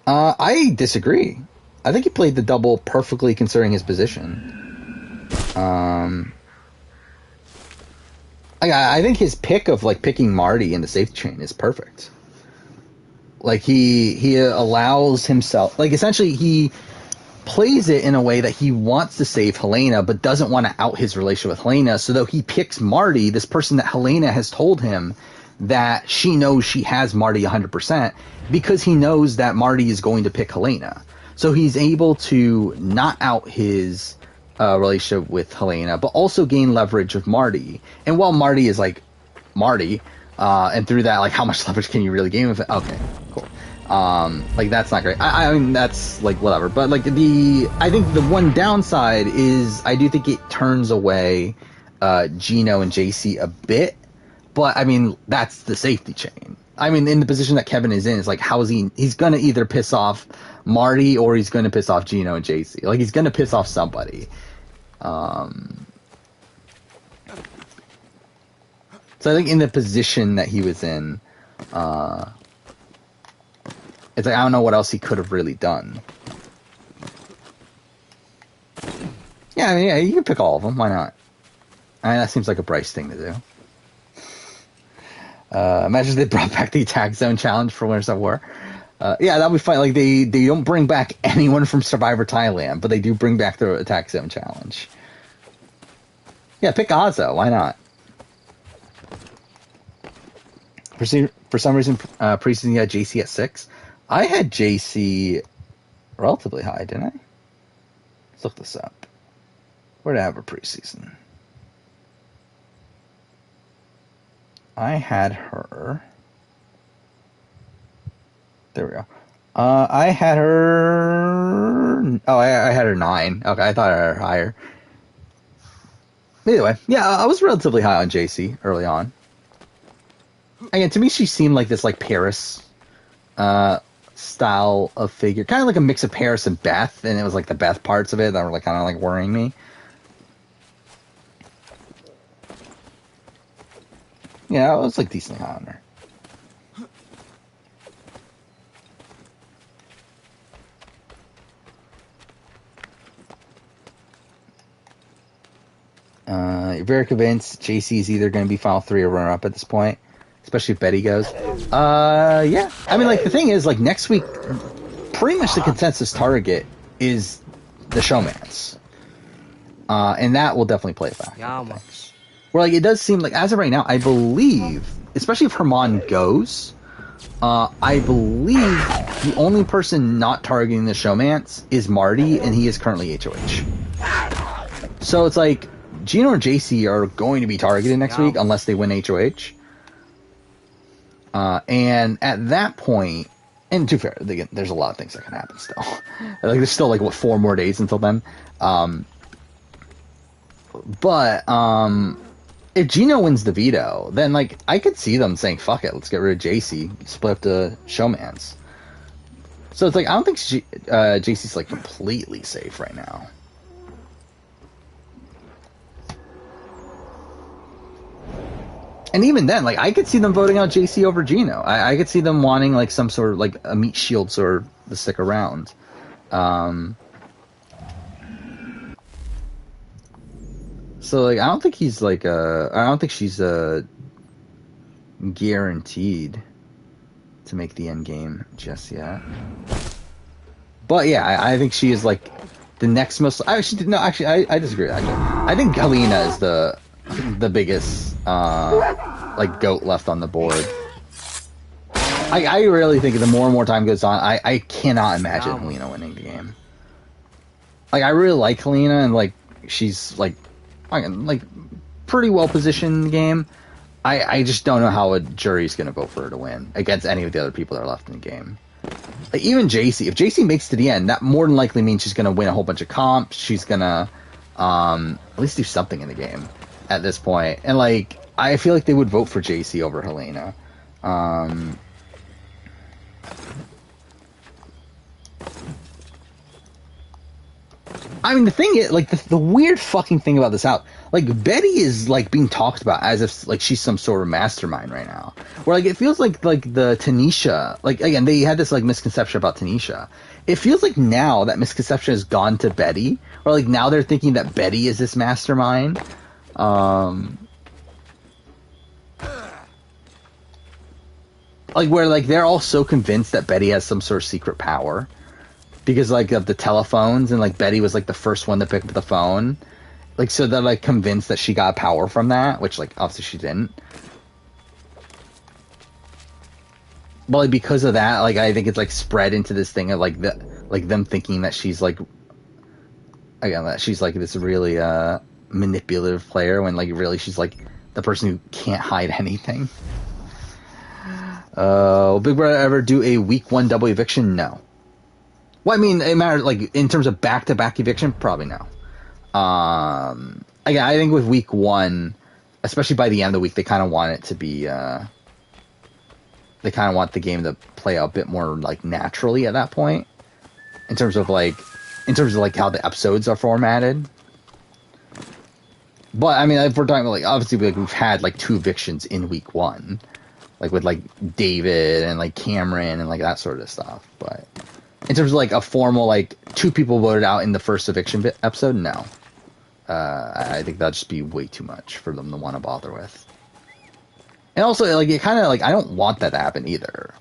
I disagree. I think he played the double perfectly considering his position. I think his pick of like picking Marty in the safety chain is perfect. Like he allows himself, like essentially he plays it in a way that he wants to save Helena but doesn't want to out his relationship with Helena, so though he picks Marty, this person that Helena has told him that she knows she has Marty 100% because he knows that Marty is going to pick Helena. So he's able to not out his relationship with Helena, but also gain leverage with Marty. And while Marty is like Marty, and through that, like, how much leverage can you really gain with it? Okay, cool. Like, that's not great. I mean, that's, like, whatever. But, like, I think the one downside is I do think it turns away Gino and JC a bit. But, I mean, that's the safety chain. I mean, in the position that Kevin is in, it's like, how is he's going to either piss off Marty or he's going to piss off Gino and JC. Like, he's going to piss off somebody. So I think in the position that he was in, it's like, I don't know what else he could have really done. Yeah, I mean, yeah, you can pick all of them. Why not? I mean, that seems like a Bryce thing to do. Imagine if they brought back the attack zone challenge for Winners of War. Yeah, that would be fine. Like, they don't bring back anyone from Survivor Thailand, but they do bring back the attack zone challenge. Yeah, pick Ozzo. Why not? For some reason, preseason you had JC at 6. I had JC relatively high, didn't I? Let's look this up. Where did I have her preseason? I had her. There we go. I had her. Oh, I had her 9. Okay, I thought I had her higher. Either way, yeah, I was relatively high on JC early on. Again, to me, she seemed like this like Paris style of figure, kind of like a mix of Paris and Beth, and it was like the Beth parts of it that were like kind of like worrying me. Yeah, I was like decently high on her. Very convinced JC is either going to be Final 3 or runner-up at this point, especially if Betty goes. Yeah. I mean, like, the thing is, like, next week, pretty much the consensus target is the Showmance. And that will definitely play a factor. Where, like, it does seem like, as of right now, I believe, especially if Herman goes, I believe the only person not targeting the Showmance is Marty, and he is currently HOH. So it's like, Gino or JC are going to be targeted next week unless they win HOH. And at that point, and to be fair, again, there's a lot of things that can happen still. Like, there's still, like, what, 4 more days until then? But if Gino wins the veto, then, like, I could see them saying, fuck it, let's get rid of JC, split up the Showmance. So it's like, I don't think JC's, like, completely safe right now. And even then, like, I could see them voting out JC over Gino. I could see them wanting, like, some sort of, like, a meat shield sort of to stick around. So, like, I don't think he's, like, I don't think she's, guaranteed to make the end game just yet. But, yeah, I think she is, like, the next most... I disagree, actually. I think Helena is the biggest... like goat left on the board. I really think the more and more time goes on, I cannot imagine Helena winning the game. Like, I really like Helena, and like she's like pretty well positioned in the game. I just don't know how a jury's gonna vote for her to win against any of the other people that are left in the game. Like, even JC, if JC makes it to the end, that more than likely means she's gonna win a whole bunch of comps. She's gonna at least do something in the game at this point. And like, I feel like they would vote for JC over Helena. I mean, the thing is, like, the weird fucking thing about this out, like, Betty is, like, being talked about as if, like, she's some sort of mastermind right now. Where, like, it feels like the Tanisha, like, again, they had this, like, misconception about Tanisha. It feels like now that misconception has gone to Betty, or, like, now they're thinking that Betty is this mastermind. Like, where, like, they're all so convinced that Betty has some sort of secret power. Because, like, of the telephones, and, like, Betty was, like, the first one to pick up the phone. Like, so they're, like, convinced that she got power from that, which, like, obviously she didn't. But, like, because of that, like, I think it's, like, spread into this thing of, like, them thinking that she's, like, again, that she's, like, this really, manipulative player, when, like, really she's, like, the person who can't hide anything. Will Big Brother ever do a week 1 double eviction? No. Well, I mean, it matters, like, in terms of back-to-back eviction, probably no. Again, I think with week 1, especially by the end of the week, they kind of want it to be, they kind of want the game to play out a bit more, like, naturally at that point. In terms of, like, how the episodes are formatted. But, I mean, if we're talking about, like, obviously, like, we've had, like, 2 evictions in week 1. Like, with, like, David and, like, Cameron and, like, that sort of stuff. But in terms of, like, a formal, like, 2 people voted out in the first eviction episode, no. I think that'd just be way too much for them to want to bother with. And also, like, it kind of, like, I don't want that to happen either.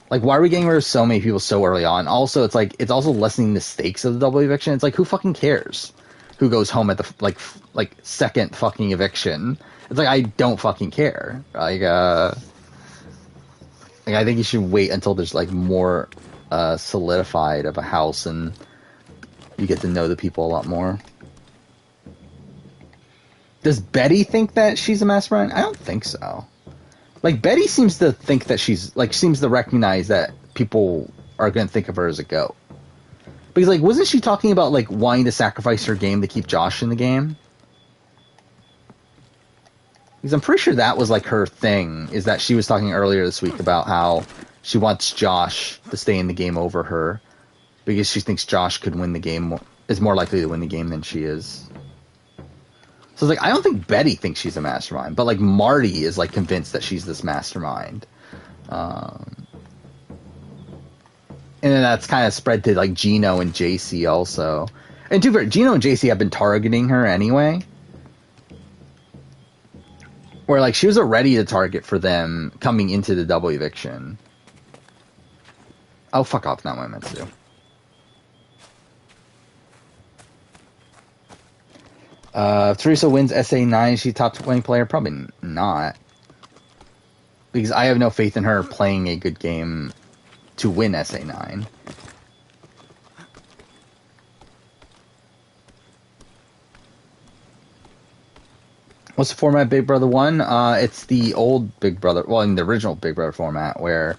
Like, why are we getting rid of so many people so early on? Also, it's, like, it's also lessening the stakes of the double eviction. It's, like, who fucking cares who goes home at the, like, second fucking eviction? It's, like, I don't fucking care. Like, I think you should wait until there's, like, more, solidified of a house, and you get to know the people a lot more. Does Betty think that she's a mastermind? I don't think so. Like, Betty seems to think that seems to recognize that people are going to think of her as a goat. Because, like, wasn't she talking about, like, wanting to sacrifice her game to keep Josh in the game? Because I'm pretty sure that was, like, her thing, is that she was talking earlier this week about how she wants Josh to stay in the game over her, because she thinks Josh could win the game, is more likely to win the game than she is. So, like, I don't think Betty thinks she's a mastermind, but, like, Marty is, like, convinced that she's this mastermind. And then that's kind of spread to, like, Gino and JC also. And to be fair, Gino and JC have been targeting her anyway. Where, like, she was already a target for them coming into the double eviction. Oh, fuck off, not what I meant to do. If Teresa wins SA9, she's top 20 player? Probably not. Because I have no faith in her playing a good game to win SA9. What's the format Big Brother 1? It's the old Big Brother, well, in the original Big Brother format, where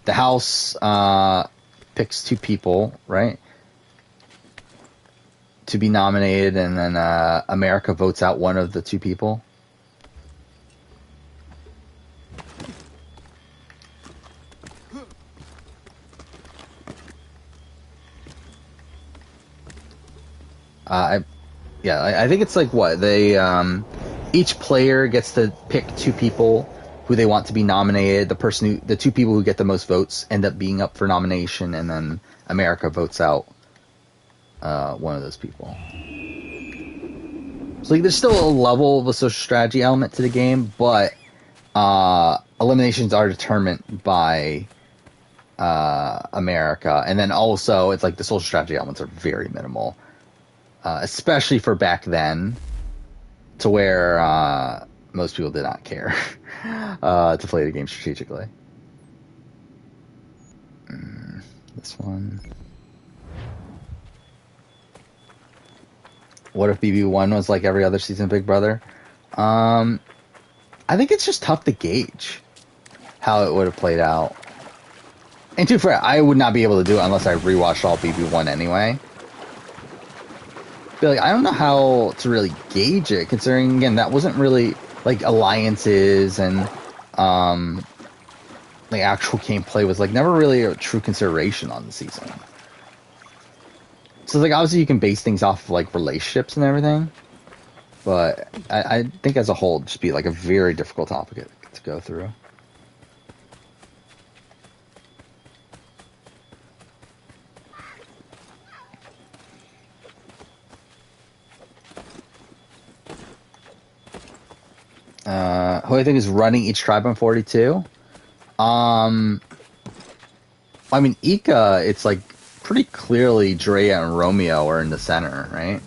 the house picks 2 people, right, to be nominated, and then America votes out one of the 2 people. I think it's like what they each player gets to pick 2 people who they want to be nominated. The 2 people who get the most votes end up being up for nomination, and then America votes out one of those people. So, like, there's still a level of a social strategy element to the game, but eliminations are determined by America, and then also it's like the social strategy elements are very minimal. Especially for back then, to where most people did not care to play the game strategically. This one. What if BB1 was like every other season of Big Brother? I think it's just tough to gauge how it would have played out. And to be fair, I would not be able to do it unless I rewatched all BB1 anyway. But, like, I don't know how to really gauge it, considering, again, that wasn't really, like, alliances and, like, actual gameplay was, like, never really a true consideration on the season. So, like, obviously you can base things off of, like, relationships and everything, but I think as a whole it'd just be, like, a very difficult topic to go through. Who I think is running each tribe on 42. I mean, Ika, it's like pretty clearly Drea and Romeo are in the center, right?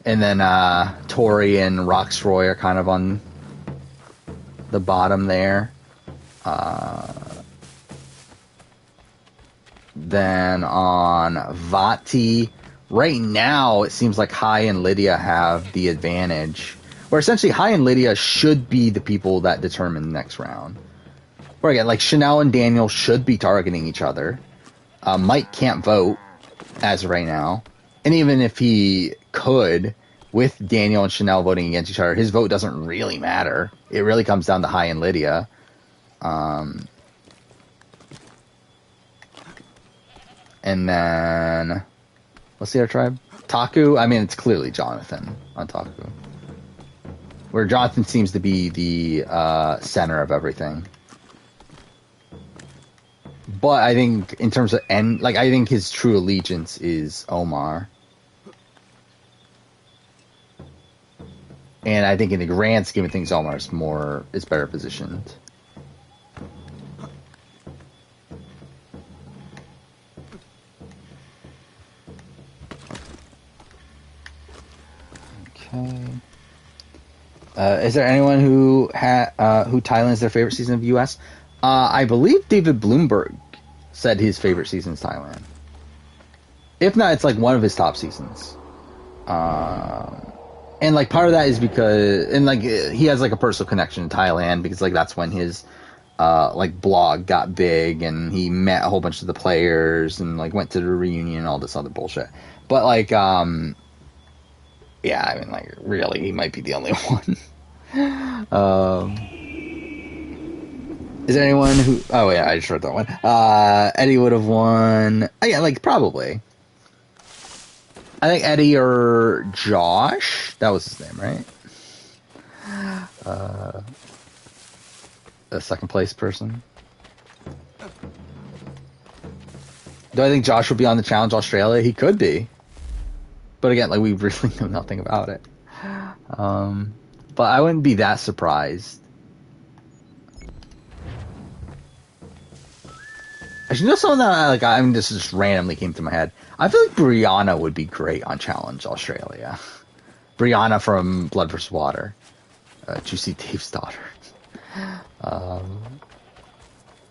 And then Tori and Roxroy are kind of on the bottom there. Then on Vati, right now it seems like Hai and Lydia have the advantage. Where essentially Hai and Lydia should be the people that determine the next round. Where again, like Chanel and Daniel should be targeting each other. Mike can't vote as of right now. And even if he could, with Daniel and Chanel voting against each other, his vote doesn't really matter. It really comes down to Hai and Lydia. And then, what's the other tribe? Taku? I mean, it's clearly Jonathan on Taku. Where Jonathan seems to be the center of everything. But I think in terms of I think his true allegiance is Omar. And I think in the grand scheme of things, Omar is better positioned. Okay. Is there anyone who Thailand is their favorite season of US? I believe David Bloomberg said his favorite season is Thailand. If not, it's like one of his top seasons. And like part of that is because, and like he has like a personal connection to Thailand because like that's when his like blog got big and he met a whole bunch of the players and like went to the reunion and all this other bullshit. But like yeah, I mean like really he might be the only one. Is there anyone who, oh yeah, I just wrote that one. Eddie would have won. Oh yeah, like probably. I think Eddie or Josh. That was his name, right? The second place person. Do I think Josh will be on the Challenge Australia? He could be. But again, like we really know nothing about it. But I wouldn't be that surprised. Actually, you know something that like this just randomly came to my head. I feel like Brianna would be great on Challenge Australia. Brianna from Blood vs. Water. Juicy Dave's daughter.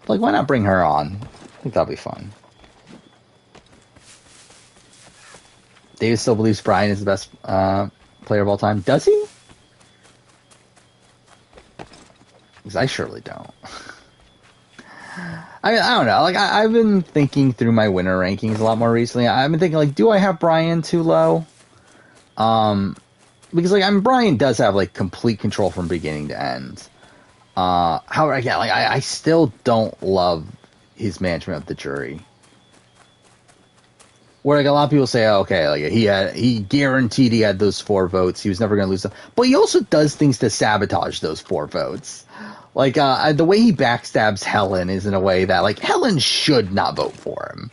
Like, why not bring her on? I think that'll be fun. David still believes Brian is the best player of all time. Does he? Because I surely don't. I don't know. Like I've been thinking through my winner rankings a lot more recently. I've been thinking like, do I have Brian too low? Because like Brian does have like complete control from beginning to end. However, again, like I still don't love his management of the jury. Where like a lot of people say, oh, okay, like he guaranteed he had those 4 votes. He was never going to lose them. But he also does things to sabotage those 4 votes. Like, the way he backstabs Helen is in a way that, like, Helen should not vote for him.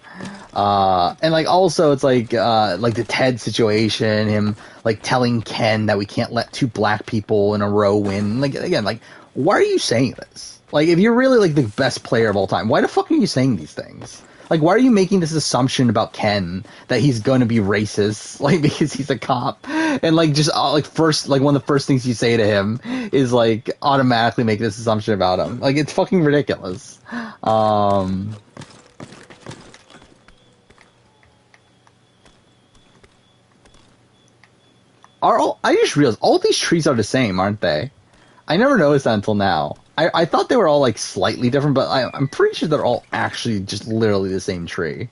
And, like, also it's like the Ted situation, him, like, telling Ken that we can't let 2 black people in a row win. Like, again, like, why are you saying this? Like, if you're really, like, the best player of all time, why the fuck are you saying these things? Like, why are you making this assumption about Ken that he's going to be racist, like, because he's a cop? And, like, just, like, first, like, one of the first things you say to him is, like, automatically make this assumption about him. Like, it's fucking ridiculous. I just realized all these trees are the same, aren't they? I never noticed that until now. I thought they were all, like, slightly different, but I'm pretty sure they're all actually just literally the same tree.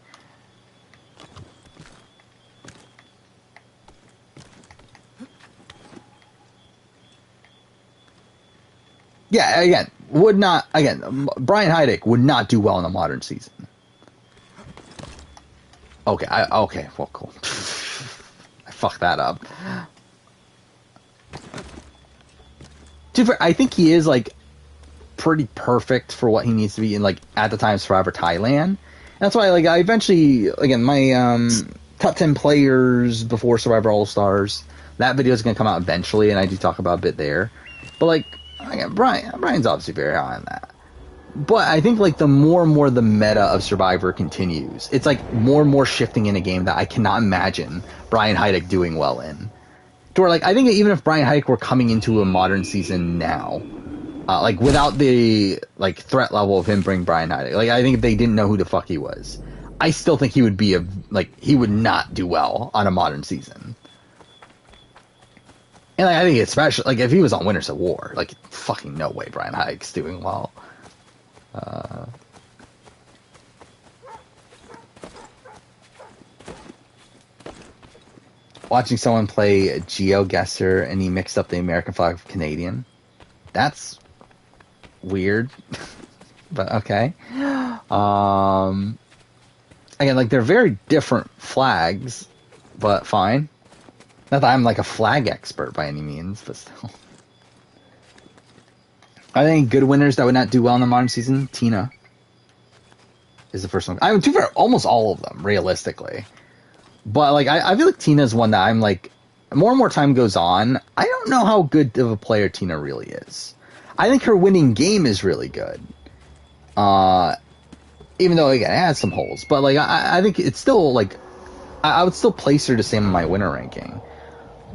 Yeah, again, Brian Heidick would not do well in a modern season. Okay, well, cool. I fucked that up. I think he is, like, pretty perfect for what he needs to be in, like, at the time Survivor Thailand. And that's why, like, I eventually, again, my top 10 players before Survivor All-Stars, that video is going to come out eventually, and I do talk about a bit there. But, like, again, Brian's obviously very high on that. But I think, like, the more and more the meta of Survivor continues, it's, like, more and more shifting in a game that I cannot imagine Brian Heidick doing well in. To where, like, I think even if Brian Heidick were coming into a modern season now, like, without the, like, threat level of him bringing Brian Heidick, like, I think if they didn't know who the fuck he was, I still think he would be he would not do well on a modern season. And, like, I think especially, like, if he was on Winners at War, like, fucking no way Brian Heidick's doing well. Watching someone play GeoGuessr and he mixed up the American flag with Canadian. That's weird. But okay. Again, like, they're very different flags, but fine. Not that I'm, like, a flag expert by any means, but still. I think good winners that would not do well in the modern season, Tina is the first one. I mean, to be fair, almost all of them, realistically. But, like, I feel like Tina's one that I'm, like, more and more time goes on, I don't know how good of a player Tina really is. I think her winning game is really good. Even though, again, it has some holes. But, like, I think it's still, like, I would still place her the same in my winner ranking.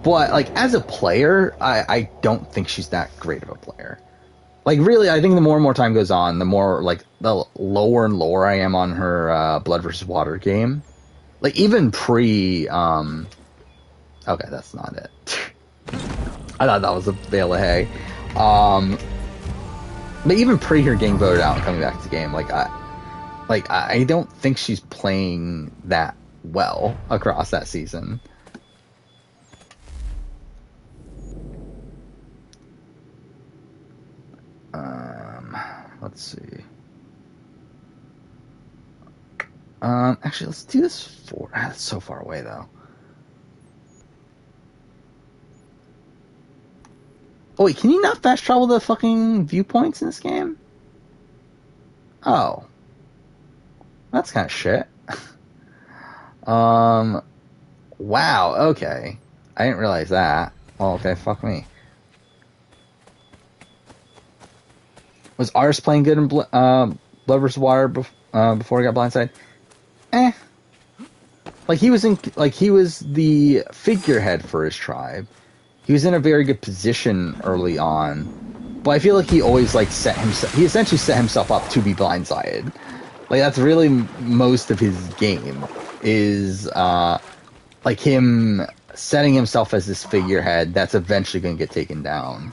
But, like, as a player, I don't think she's that great of a player. Like, really, I think the more and more time goes on, the more, like, the lower and lower I am on her Blood vs. Water game. Like, even pre... Okay, that's not it. I thought that was a bale of hay. But even pre her getting voted out and coming back to the game, I don't think she's playing that well across that season. Let's see. Actually, let's do this for... That's so far away, though. Oh, wait, can you not fast travel the fucking viewpoints in this game? Oh. That's kind of shit. Wow, okay. I didn't realize that. Well, okay, fuck me. Was Ars playing good in Blood vs. Water before he got blindsided? Like, he was the figurehead for his tribe. He was in a very good position early on. But I feel like he always, like, he essentially set himself up to be blindsided. Like, that's really most of his game, is, like, him setting himself as this figurehead that's eventually going to get taken down.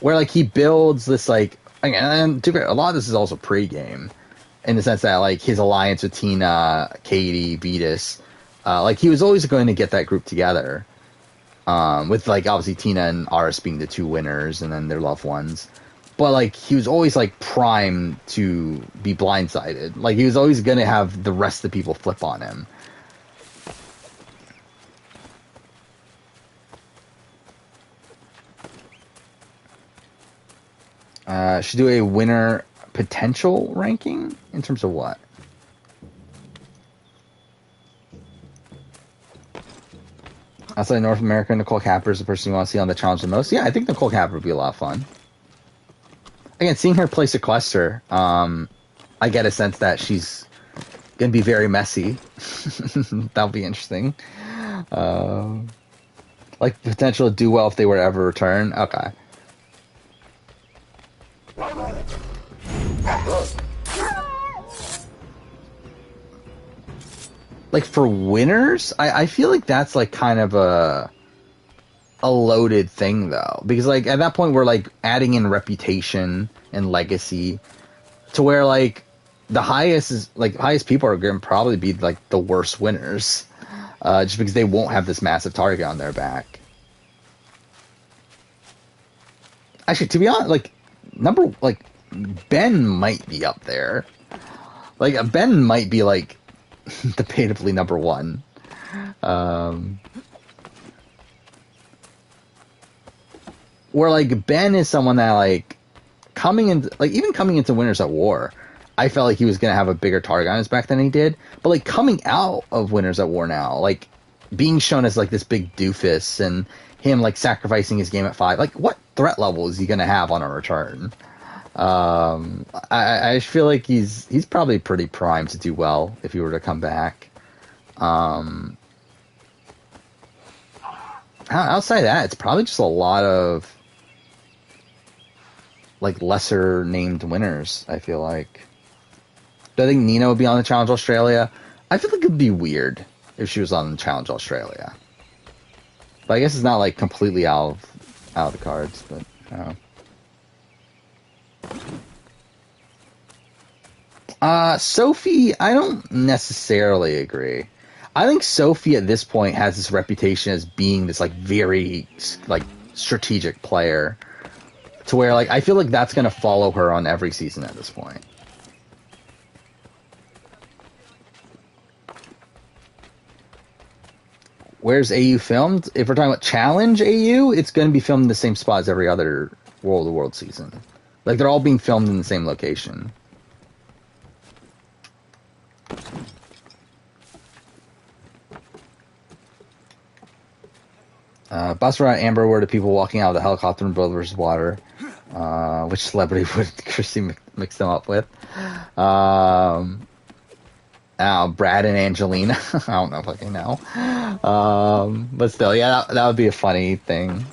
Where, like, he builds this, like, again, a lot of this is also pre-game, in the sense that, like, his alliance with Tina, Katie, Vetus, like, he was always going to get that group together. With, like, obviously Tina and Aris being the two winners, and then their loved ones. But, like, he was always, like, primed to be blindsided. Like, he was always going to have the rest of the people flip on him. Should do a winner potential ranking? In terms of what? Outside North America, Nicole Capper is the person you want to see on the challenge the most. Yeah, I think Nicole Capper would be a lot of fun. Again, seeing her play Sequester, I get a sense that she's going to be very messy. That'll be interesting. Like, potential to do well if they were to ever return. Okay. Like, for winners, I feel like that's, like, kind of a loaded thing, though. Because, like, at that point, we're, like, adding in reputation and legacy to where, like, the highest people are going to probably be, like, the worst winners. Just because they won't have this massive target on their back. Actually, to be honest, like, Ben might be up there. Like, Ben might be, like, debatably number one. Where, like, Ben is someone that, like, even coming into Winners at War, I felt like he was going to have a bigger target on his back than he did. But, like, coming out of Winners at War now, like, being shown as, like, this big doofus and him, like, sacrificing his game at 5, like, what threat level is he going to have on a return? I feel like he's probably pretty primed to do well if he were to come back. Outside of that, it's probably just a lot of, like, lesser named winners, I feel like. Do I think Nina would be on the Challenge Australia? I feel like it'd be weird if she was on the Challenge Australia. But I guess it's not, like, completely out of the cards, but I don't know. Sophie, I don't necessarily agree. I think Sophie at this point has this reputation as being this, like, very, like, strategic player, to where, like, I feel like that's going to follow her on every season at this point. Where's AU filmed? If we're talking about Challenge AU, it's going to be filmed in the same spot as every other World of the World season. Like, they're all being filmed in the same location. Basra and Amber were the people walking out of the helicopter in Blood vs. Water. Which celebrity would Chrissy mix them up with? Brad and Angelina. I don't know if I can know. But still, yeah, that would be a funny thing.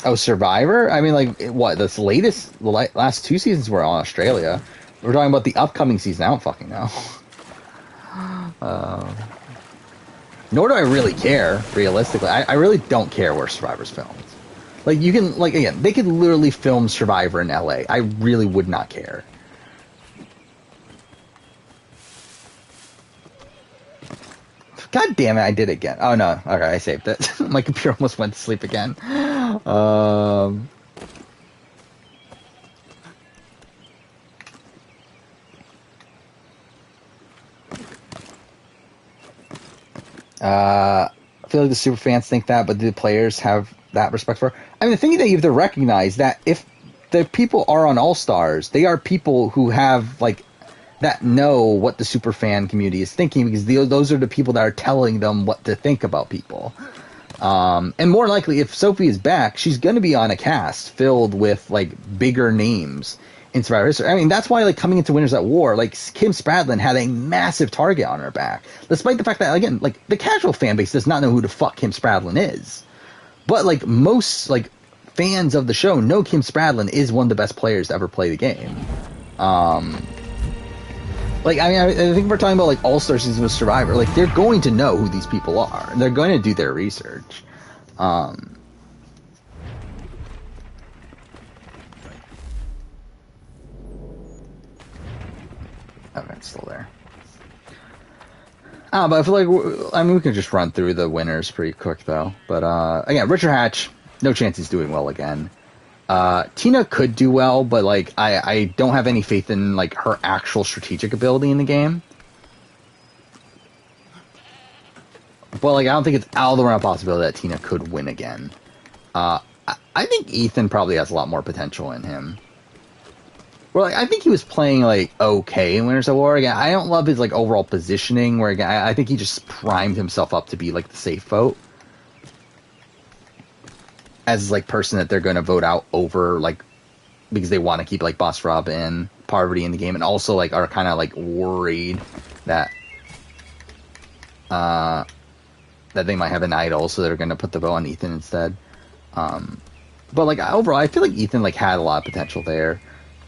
Oh, Survivor? I mean, like, what? The last 2 seasons were on Australia. We're talking about the upcoming season. I don't fucking know. Nor do I really care, realistically. I really don't care where Survivor's filmed. Like, you can, like, again, they could literally film Survivor in LA. I really would not care. God damn it, I did it again. Oh, no. Okay, I saved it. My computer almost went to sleep again. I feel like the super fans think that, but do the players have that respect for? I mean, the thing that you have to recognize that if the people are on All Stars, they are people who have, like, that know what the super fan community is thinking, because those are the people that are telling them what to think about people. And more likely, if Sophie is back, she's going to be on a cast filled with, like, bigger names in Survivor history. I mean, that's why, like, coming into Winners at War, like, Kim Spradlin had a massive target on her back, despite the fact that, again, like, the casual fan base does not know who the fuck Kim Spradlin is. But, like, most, like, fans of the show know Kim Spradlin is one of the best players to ever play the game. Like, I mean, I think we're talking about, like, All-Star season of Survivor. Like, they're going to know who these people are. They're going to do their research. Okay, it's still there. But I feel like, I mean, we can just run through the winners pretty quick, though. But, again, Richard Hatch, no chance he's doing well again. Tina could do well, but, like, I don't have any faith in, like, her actual strategic ability in the game. But, like, I don't think it's out of the realm of possibility that Tina could win again. I think Ethan probably has a lot more potential in him. Well, like, I think he was playing, like, okay in Winners at War. Again, I don't love his, like, overall positioning, where, again, I think he just primed himself up to be, like, the safe vote. As, like, person that they're going to vote out over, like, because they want to keep, like, Boss Rob and Parvati in the game, and also, like, are kind of, like, worried that that they might have an idol, so they're going to put the vote on Ethan instead. But, like, overall, I feel like Ethan, like, had a lot of potential there.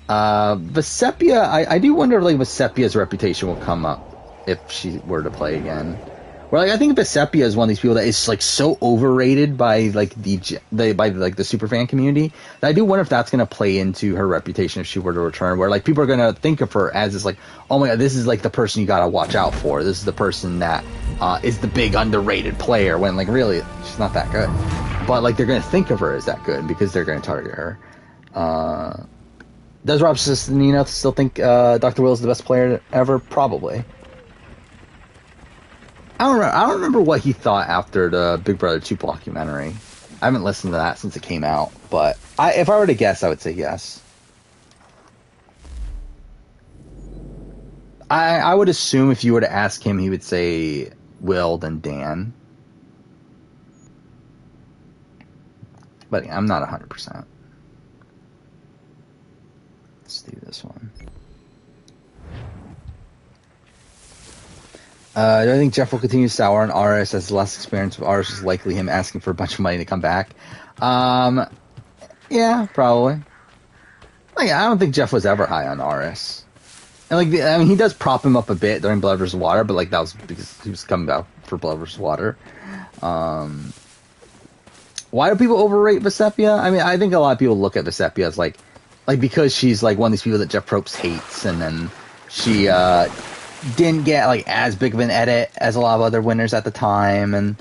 Vesepia, I do wonder if, like, Vesepia's reputation will come up if she were to play again. Well, like, I think Vesepia is one of these people that is, like, so overrated by, like, the superfan community that I do wonder if that's going to play into her reputation if she were to return, where, like, people are going to think of her as this, like, oh my god, this is, like, the person you got to watch out for. This is the person that is the big underrated player, when, like, really, she's not that good. But, like, they're going to think of her as that good because they're going to target her. Does Rob Cesternino still think Dr. Will is the best player ever? Probably. I don't remember what he thought after the Big Brother 2 documentary. I haven't listened to that since it came out, but if I were to guess, I would say yes. I would assume if you were to ask him, he would say Will, then Dan. But yeah, I'm not 100%. Let's do this one. Do I think Jeff will continue to sour on RS as less experience with RS is likely him asking for a bunch of money to come back? Yeah, probably. Like, I don't think Jeff was ever high on RS. And, like, I mean, he does prop him up a bit during Blood vs. Water, but, like, that was because he was coming back for Blood vs. Water. Why do people overrate Vesepia? I mean, I think a lot of people look at Vesepia as, like because she's, like, one of these people that Jeff Probst hates, and then she, didn't get, like, as big of an edit as a lot of other winners at the time, and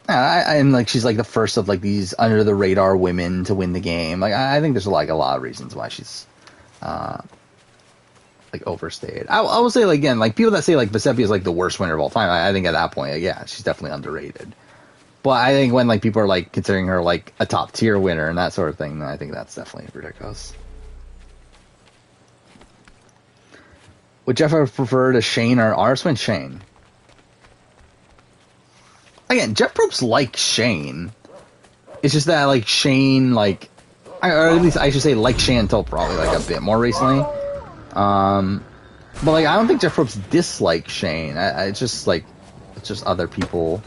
like, she's, like, the first of, like, these under the radar women to win the game. Like, I think there's, like, a lot of reasons why she's like, overstayed. I will say, like, again, like, people that say, like, Vesepia is, like, the worst winner of all time, I think at that point, like, yeah, she's definitely underrated. But I think when, like, people are, like, considering her, like, a top tier winner and that sort of thing, I think that's definitely ridiculous. Would Jeff ever prefer to Shane or RS? Win Shane. Again, Jeff Probst likes Shane. It's just that, like, Shane, like, or at least I should say, like, Shane until probably, like, a bit more recently. But, like, I don't think Jeff Probst dislikes Shane. It's just, like, it's just other people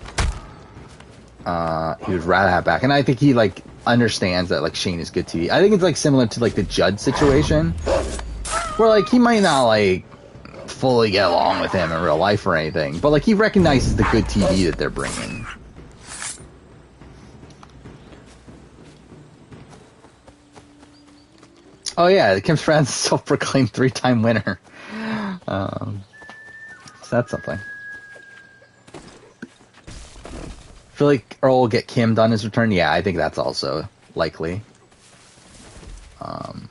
he would rather have back. And I think he, like, understands that like Shane is good TV. I think it's like similar to like the Judd situation, where like he might not like fully get along with him in real life or anything, but like he recognizes the good TV that they're bringing. Oh yeah, Kim's friend's self-proclaimed 3-time winner. So that's something. Feel like Earl will get Kim done his return. Yeah, I think that's also likely. But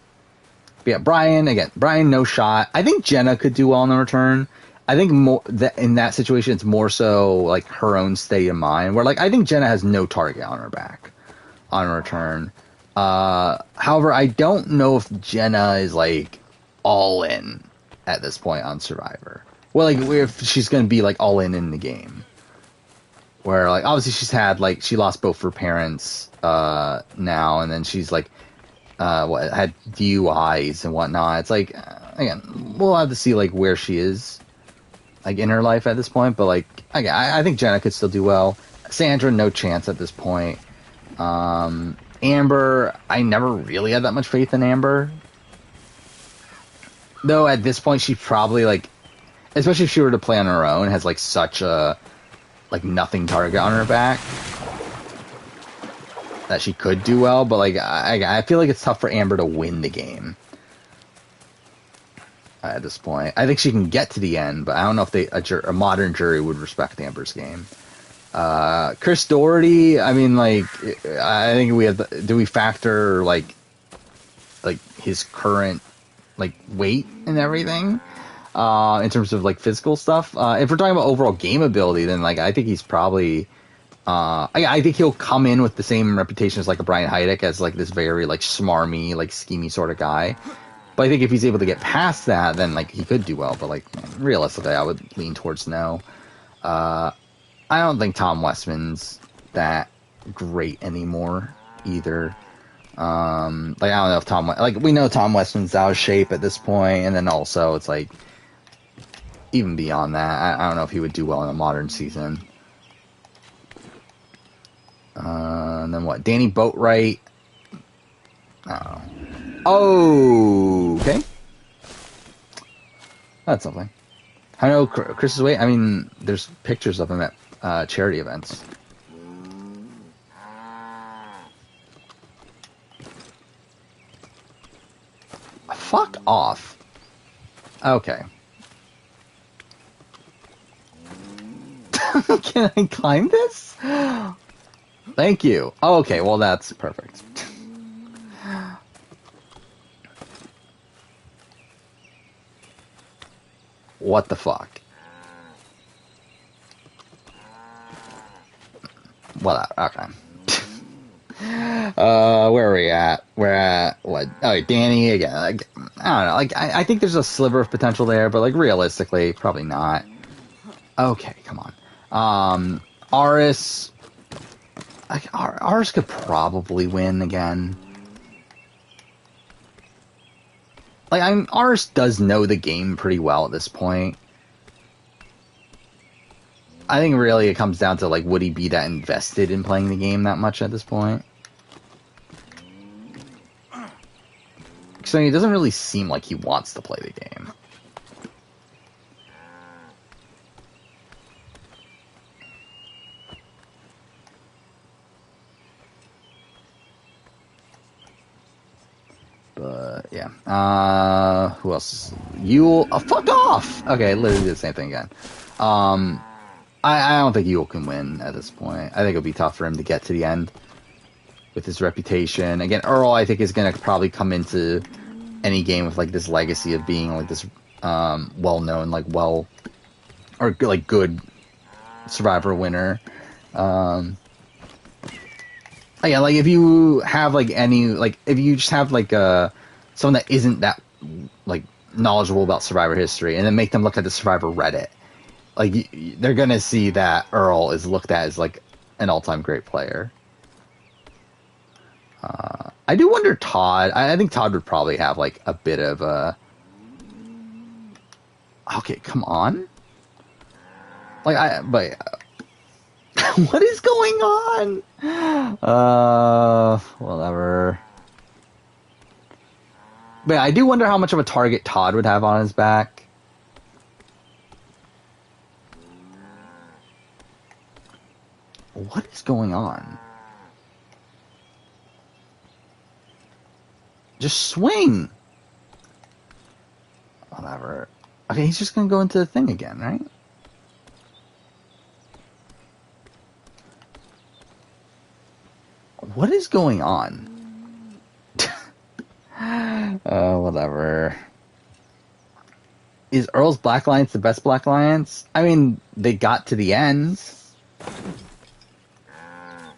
yeah, Brian no shot. I think Jenna could do well in the return. I think more that in that situation it's more so like her own state of mind, where like I think Jenna has no target on her back on return. However, I don't know if Jenna is like all in at this point on Survivor. Well, like if she's going to be like all in the game, where like obviously she's had like she lost both her parents now, and then she's like had DUIs and whatnot. It's like again, we'll have to see like where she is like in her life at this point. But like again, I think Jenna could still do well. Sandra, no chance at this point. Amber, I never really had that much faith in Amber. Though at this point she probably like, especially if she were to play on her own, has like such a like nothing target on her back that she could do well. But like I feel like it's tough for Amber to win the game at this point. I think she can get to the end, but I don't know if a modern jury would respect Amber's game. Chris Doherty, I mean, like, I think we have do we factor like his current like weight and everything in terms of like physical stuff. If we're talking about overall game ability, then like I think he's probably I think he'll come in with the same reputation as like a Brian Heideck, as like this very like smarmy, like schemy sort of guy. But I think if he's able to get past that, then like he could do well. But like realistically, I would lean towards no. I don't think Tom Westman's that great anymore either. Like I don't know if we know Tom Westman's out of shape at this point, and then also it's like even beyond that, I don't know if he would do well in a modern season. And then what? Danny Boatwright. Oh, okay. That's something. I know Chris's weight. I mean, there's pictures of him at charity events. Fuck off. Okay. Can I climb this? Thank you. Oh, okay, well that's perfect. What the fuck? Whatever. Okay. Where are we at? We're at what? Oh, Danny again. Like, I don't know. Like, I think there's a sliver of potential there, but like realistically, probably not. Okay, come on. Aris. Like, Aris could probably win again. Like, Aris does know the game pretty well at this point. I think really it comes down to, like, would he be that invested in playing the game that much at this point? So it doesn't really seem like he wants to play the game. But, yeah. Who else? Yule. Oh, fuck off! Okay, literally the same thing again. I don't think Yule can win at this point. I think it'll be tough for him to get to the end with his reputation. Again, Earl, I think, is going to probably come into any game with, like, this legacy of being, like, this well-known, like, good Survivor winner. Yeah, like, if you have, like, if you just have, like, someone that isn't that, like, knowledgeable about Survivor history, and then make them look at the Survivor Reddit, like, they're gonna see that Earl is looked at as, like, an all-time great player. I do wonder Todd. I think Todd would probably have, like, a bit of a... Okay, come on. Like, What is going on? Whatever. But I do wonder how much of a target Todd would have on his back. What is going on? Just swing. Whatever. Okay, he's just gonna go into the thing again, right? What is going on? Whatever. Is Earl's Black Alliance the best Black Alliance? I mean, they got to the end.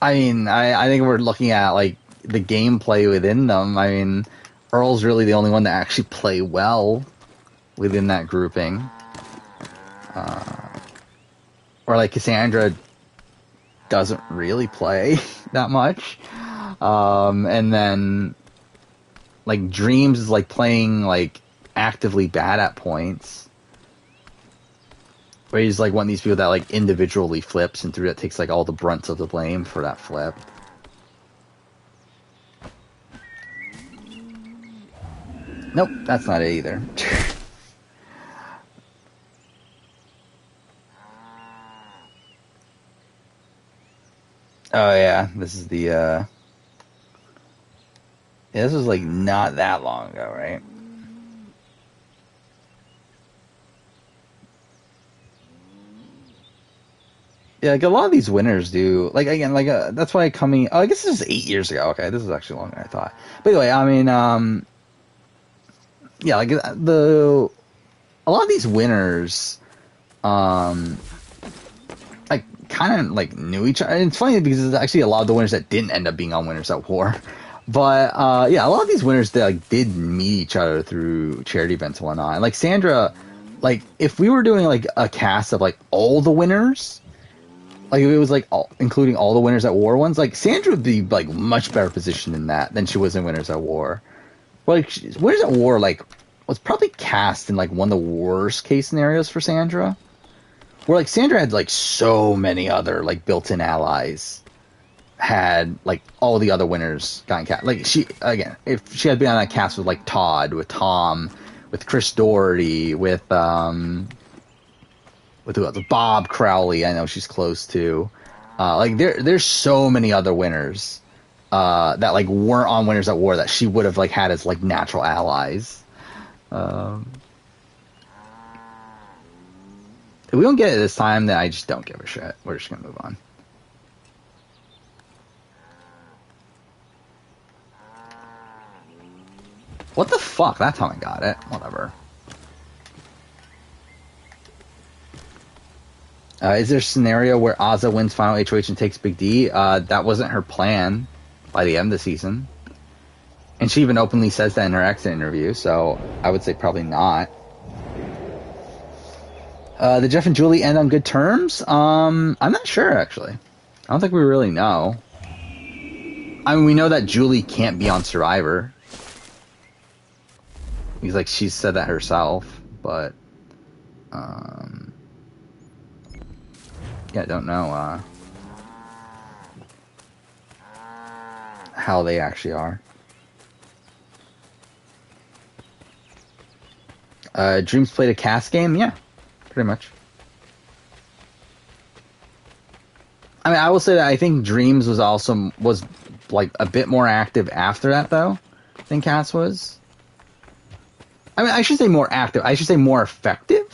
I mean, I think we're looking at, like, the gameplay within them. I mean, Earl's really the only one that actually play well within that grouping. Or, like, Cassandra doesn't really play that much. And then, like, Dreams is, like, playing, like, actively bad at points. Where he's, like, one of these people that, like, individually flips and through that takes, like, all the brunt of the blame for that flip. Nope, that's not it either. Oh, yeah, this is the, yeah, this was, like, not that long ago, right? Yeah, like, a lot of these winners do, like, again, like, that's why coming, oh, I guess this is 8 years ago, okay, this is actually longer than I thought. But anyway, I mean, yeah, like, a lot of these winners, like, kind of, like, knew each other. And it's funny because there's actually a lot of the winners that didn't end up being on Winners at War. But, yeah, a lot of these winners, they, like, did meet each other through charity events and whatnot. And, like, Sandra, like, if we were doing, like, a cast of, like, all the winners, like, if it was, like, including all the Winners at War ones, like, Sandra would be, like, much better positioned in that than she was in Winners at War. Like, Winners at War, like, was probably cast in, like, one of the worst case scenarios for Sandra. Where, like, Sandra had, like, so many other, like, built-in allies. Had, like, all the other winners gotten cast. Like, she, again, if she had been on that cast with, like, Todd, with Tom, with Chris Doherty, with who else? Bob Crowley, I know she's close to. Like, there's so many other winners that, like, weren't on Winners at War that she would have, like, had as, like, natural allies. If we don't get it this time, then I just don't give a shit. We're just gonna move on. What the fuck? That's how I got it. Whatever. Is there a scenario where Azza wins final HOH and takes Big D? That wasn't her plan by the end of the season. And she even openly says that in her exit interview, so I would say probably not. Did Jeff and Julie end on good terms? I'm not sure, actually. I don't think we really know. I mean, we know that Julie can't be on Survivor. He's like, she said that herself, but, yeah, I don't know, how they actually are. Dreams played a cast game? Yeah, pretty much. I mean, I will say that I think Dreams was like a bit more active after that, though, than Cass was. I mean, I should say more active. I should say more effective.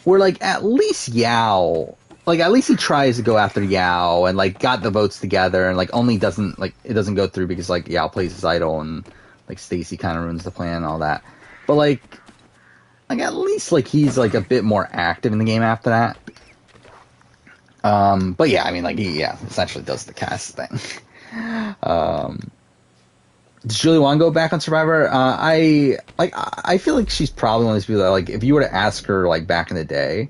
Where, like, at least Yao, like, at least he tries to go after Yao and, like, got the votes together and, like, only doesn't, like, it doesn't go through because, like, Yao plays his idol and, like, Stacy kind of ruins the plan and all that. But, like, at least, like, he's, like, a bit more active in the game after that. But yeah, I mean, like, he, yeah, essentially does the cast thing. Does Julie want to go back on Survivor? I feel like she's probably one of these people that, like, if you were to ask her, like, back in the day,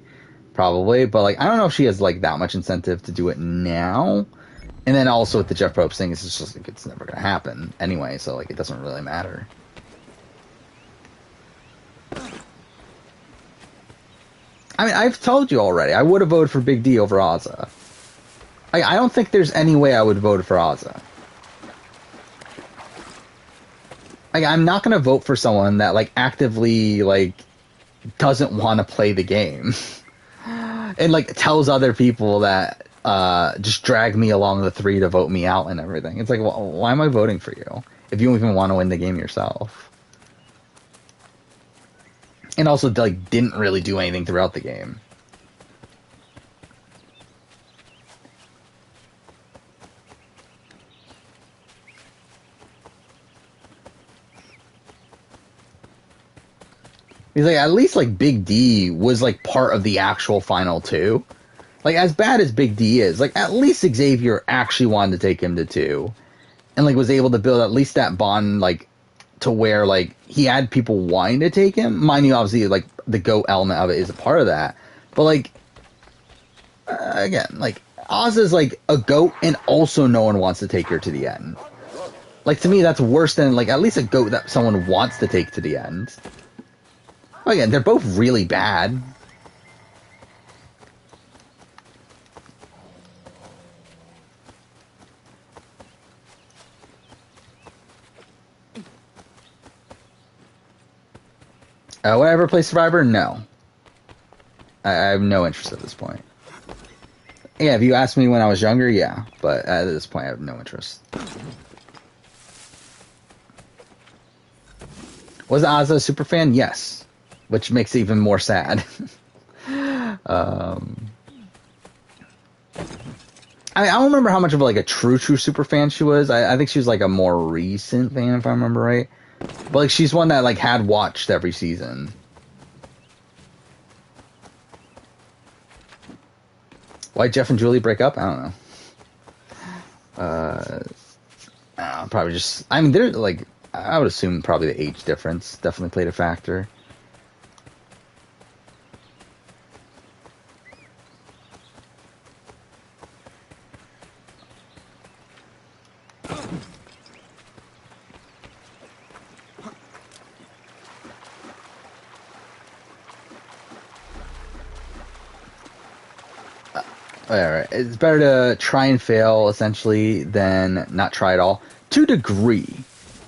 probably, but, like, I don't know if she has, like, that much incentive to do it now. And then also with the Jeff Probst thing, it's just, like, it's never going to happen anyway, so, like, it doesn't really matter. I mean, I've told you already, I would have voted for Big D over Azza. I don't think there's any way I would vote for Ozza. Like, I'm not gonna vote for someone that like actively like doesn't want to play the game and like tells other people that just drag me along the 3 to vote me out and everything. It's like, well, why am I voting for you if you don't even want to win the game yourself? And also like didn't really do anything throughout the game. He's like, at least like Big D was like part of the actual final 2. Like, as bad as Big D is, like at least Xavier actually wanted to take him to 2, and like was able to build at least that bond like to where like he had people wanting to take him. Mind you, obviously like the GOAT element of it is a part of that, but like again, like Oz is like a GOAT, and also no one wants to take her to the end. Like, to me, that's worse than like at least a GOAT that someone wants to take to the end. Again, they're both really bad. Would I ever play Survivor? No. I have no interest at this point. Yeah, if you asked me when I was younger, yeah. But at this point, I have no interest. Was Ozza a super fan? Yes. Which makes it even more sad. I don't remember how much of like a true super fan she was. I think she was like a more recent fan, if I remember right. But like she's one that like had watched every season. Why Jeff and Julie break up? I don't know. Probably just. I mean, they're like. I would assume probably the age difference definitely played a factor. Alright, it's better to try and fail, essentially, than not try at all. To a degree.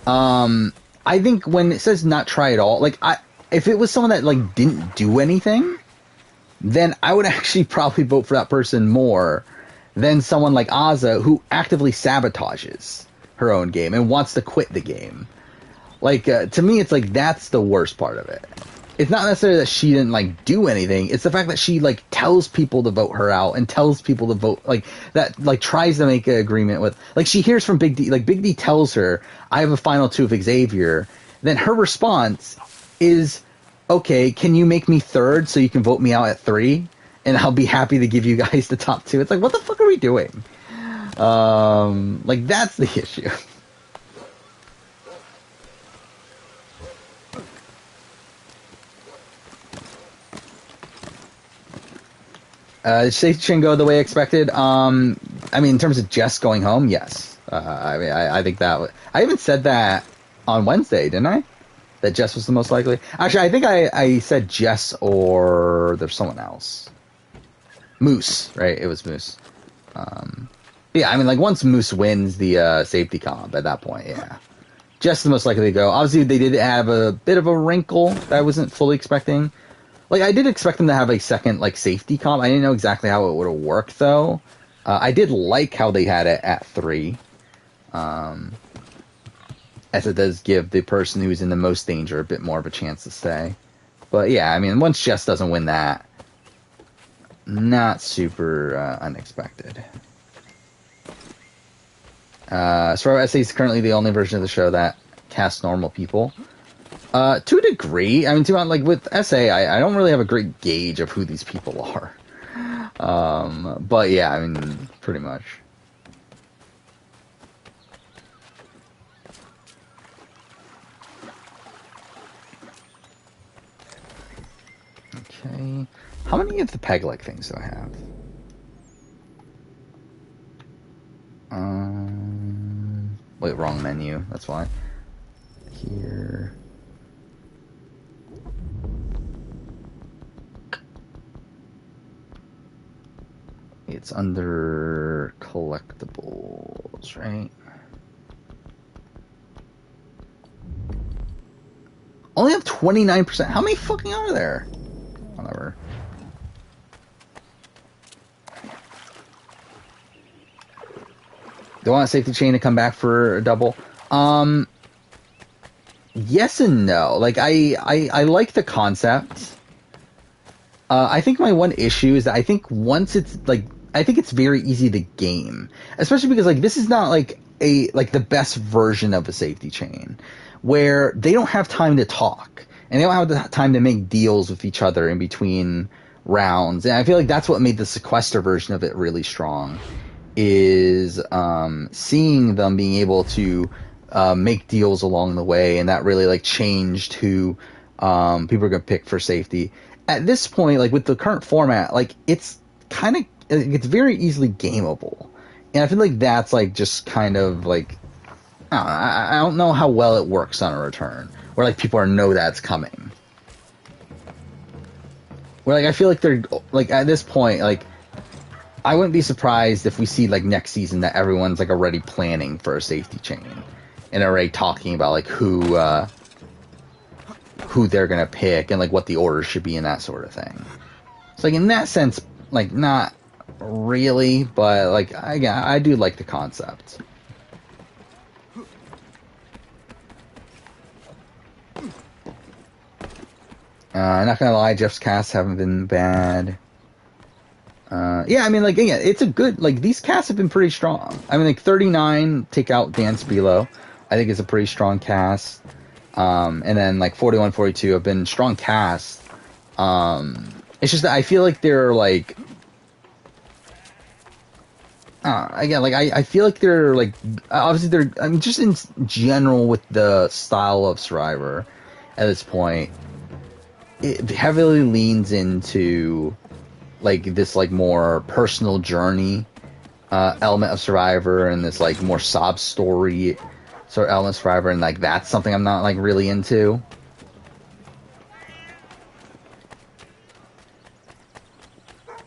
I think when it says not try at all, like, if it was someone that, like, didn't do anything, then I would actually probably vote for that person more than someone like Ozza, who actively sabotages her own game and wants to quit the game. Like, to me, it's like, that's the worst part of it. It's not necessarily that she didn't, like, do anything. It's the fact that she, like, tells people to vote her out and tells people to vote, like, that, like, tries to make an agreement with, like, she hears from Big D, like, Big D tells her, I have a final 2 of Xavier. Then her response is, okay, can you make me 3rd so you can vote me out at 3? And I'll be happy to give you guys the top 2. It's like, what the fuck are we doing? Like, that's the issue. Did Station go the way expected? I mean, in terms of Jess going home, yes. I mean, I think that I even said that on Wednesday, didn't I? That Jess was the most likely. Actually, I think I said Jess or there's someone else. Moose, right? It was Moose. Yeah, I mean, like, once Moose wins the safety comp at that point, yeah. Jess is the most likely to go. Obviously, they did have a bit of a wrinkle that I wasn't fully expecting. Like, I did expect them to have a second, like, safety comp. I didn't know exactly how it would have worked, though. I did like how they had it at 3. As it does give the person who's in the most danger a bit more of a chance to stay. But, yeah, I mean, once Jess doesn't win that, not super unexpected. Survivor SA is currently the only version of the show that casts normal people. To a degree, I mean, like with SA, I don't really have a great gauge of who these people are. But yeah, I mean, pretty much. Okay, how many of the peg-leg things do I have? Wait, wrong menu. That's why. Here. It's under under collectibles, right? Only have 29%. How many fucking are there? Whatever. Do I want a safety chain to come back for a double? Yes and no. Like, I like the concept. I think my one issue is that I think once it's, like, I think it's very easy to game. Especially because, like, this is not, like, the best version of a safety chain. Where they don't have time to talk. And they don't have the time to make deals with each other in between rounds. And I feel like that's what made the sequester version of it really strong. Is seeing them being able to make deals along the way, and that really like changed who people are going to pick for safety. At this point, like with the current format, like it's very easily gameable, and I feel like that's like just kind of like I don't know how well it works on a return, where like people know that's coming. Where like I feel like they're like at this point like. I wouldn't be surprised if we see, like, next season that everyone's, like, already planning for a safety chain. And already talking about, like, who they're gonna pick and, like, what the order should be and that sort of thing. So, like, in that sense, like, not really, but, like, again, I do like the concept. I'm not gonna lie, Jeff's casts haven't been bad. Yeah, I mean, like, again, it's a good, like, these casts have been pretty strong. I mean, like, 39, take out Dan Spilo, I think is a pretty strong cast. And then, like, 41, 42 have been strong casts. It's just that I feel like they're, like, again, like, I feel like they're, like, obviously they're, I mean, just in general with the style of Survivor at this point, it heavily leans into like this like more personal journey element of Survivor, and this like more sob story sort of element of Survivor, and like that's something I'm not like really into.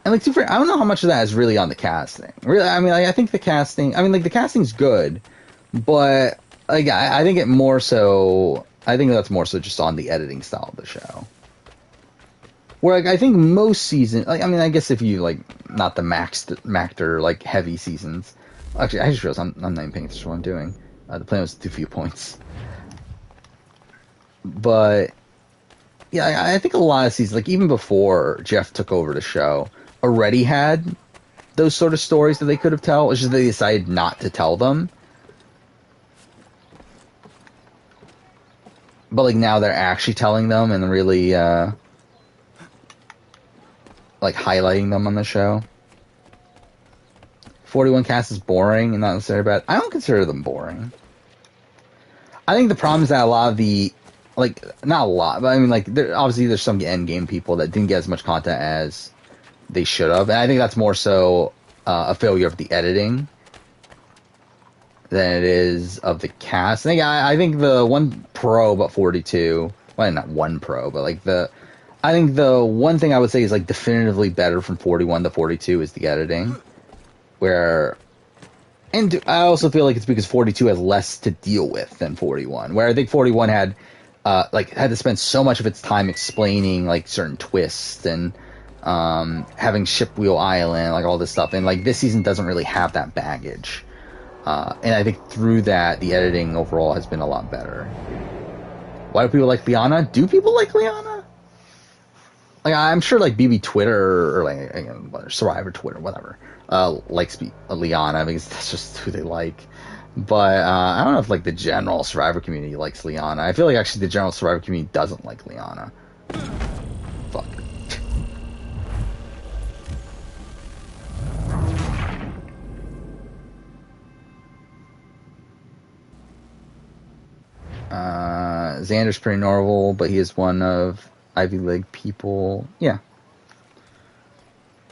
And like, I don't know how much of that is really on the casting. Really, I mean, I think the casting. I mean, like the casting's good, but like I think it more so. I think that's more so just on the editing style of the show. Where like I think most seasons, like I mean, I guess if you like not the Mactor like heavy seasons. Actually, I just realized I'm not even paying attention to what I'm doing. The plan was to do few points, but yeah, I think a lot of seasons, like even before Jeff took over the show, already had those sort of stories that they could have told. It's just they decided not to tell them. But like now they're actually telling them and really like highlighting them on the show. 41 cast is boring and not necessarily bad. I don't consider them boring. I think the problem is that a lot of the, like, not a lot, but I mean, like, obviously there's some end game people that didn't get as much content as they should have, and I think that's more so a failure of the editing than it is of the cast. I think the one pro about 42, well, not one pro, but like I think the one thing I would say is like definitively better from 41 to 42 is the editing. And I also feel like it's because 42 has less to deal with than 41. Where I think 41 had to spend so much of its time explaining like certain twists and having Shipwheel Island, like all this stuff. And like this season doesn't really have that baggage. And I think through that, the editing overall has been a lot better. Why do people like Liana? Do people like Liana? Like, I'm sure, like, BB Twitter, or, like, Survivor Twitter, whatever, likes Liana, because that's just who they like. But, I don't know if, like, the general Survivor community likes Liana. I feel like, actually, the general Survivor community doesn't like Liana. Fuck. Xander's pretty normal, but he is one of Ivy League people. Yeah.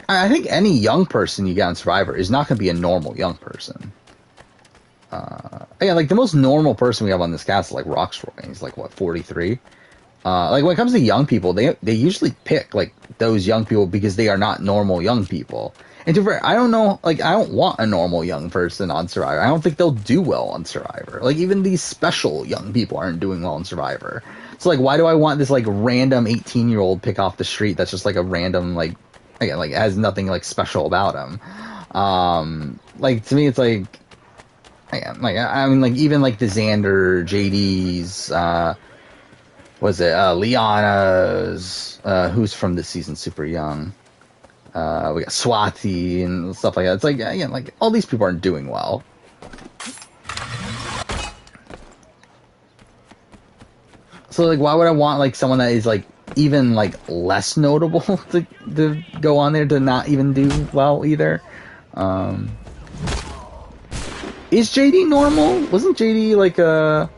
I think any young person you get on Survivor is not going to be a normal young person. Yeah, like the most normal person we have on this cast is like Roxroy. He's like, what, 43? Like when it comes to young people, they usually pick like those young people because they are not normal young people. And to be fair, I don't know, like, I don't want a normal young person on Survivor. I don't think they'll do well on Survivor. Like, even these special young people aren't doing well on Survivor. So, like, why do I want this, like, random 18-year-old pick off the street that's just, like, a random, like, again, like, has nothing, like, special about him? Like, to me, it's, like, again, like, I mean, like, even, like, the Xander, JD's, Liana's, who's from this season super young? We got Swati and stuff like that. It's like, again, like, all these people aren't doing well. So, like, why would I want, like, someone that is, like, even, like, less notable to go on there to not even do well either? Is JD normal? Wasn't JD, like, I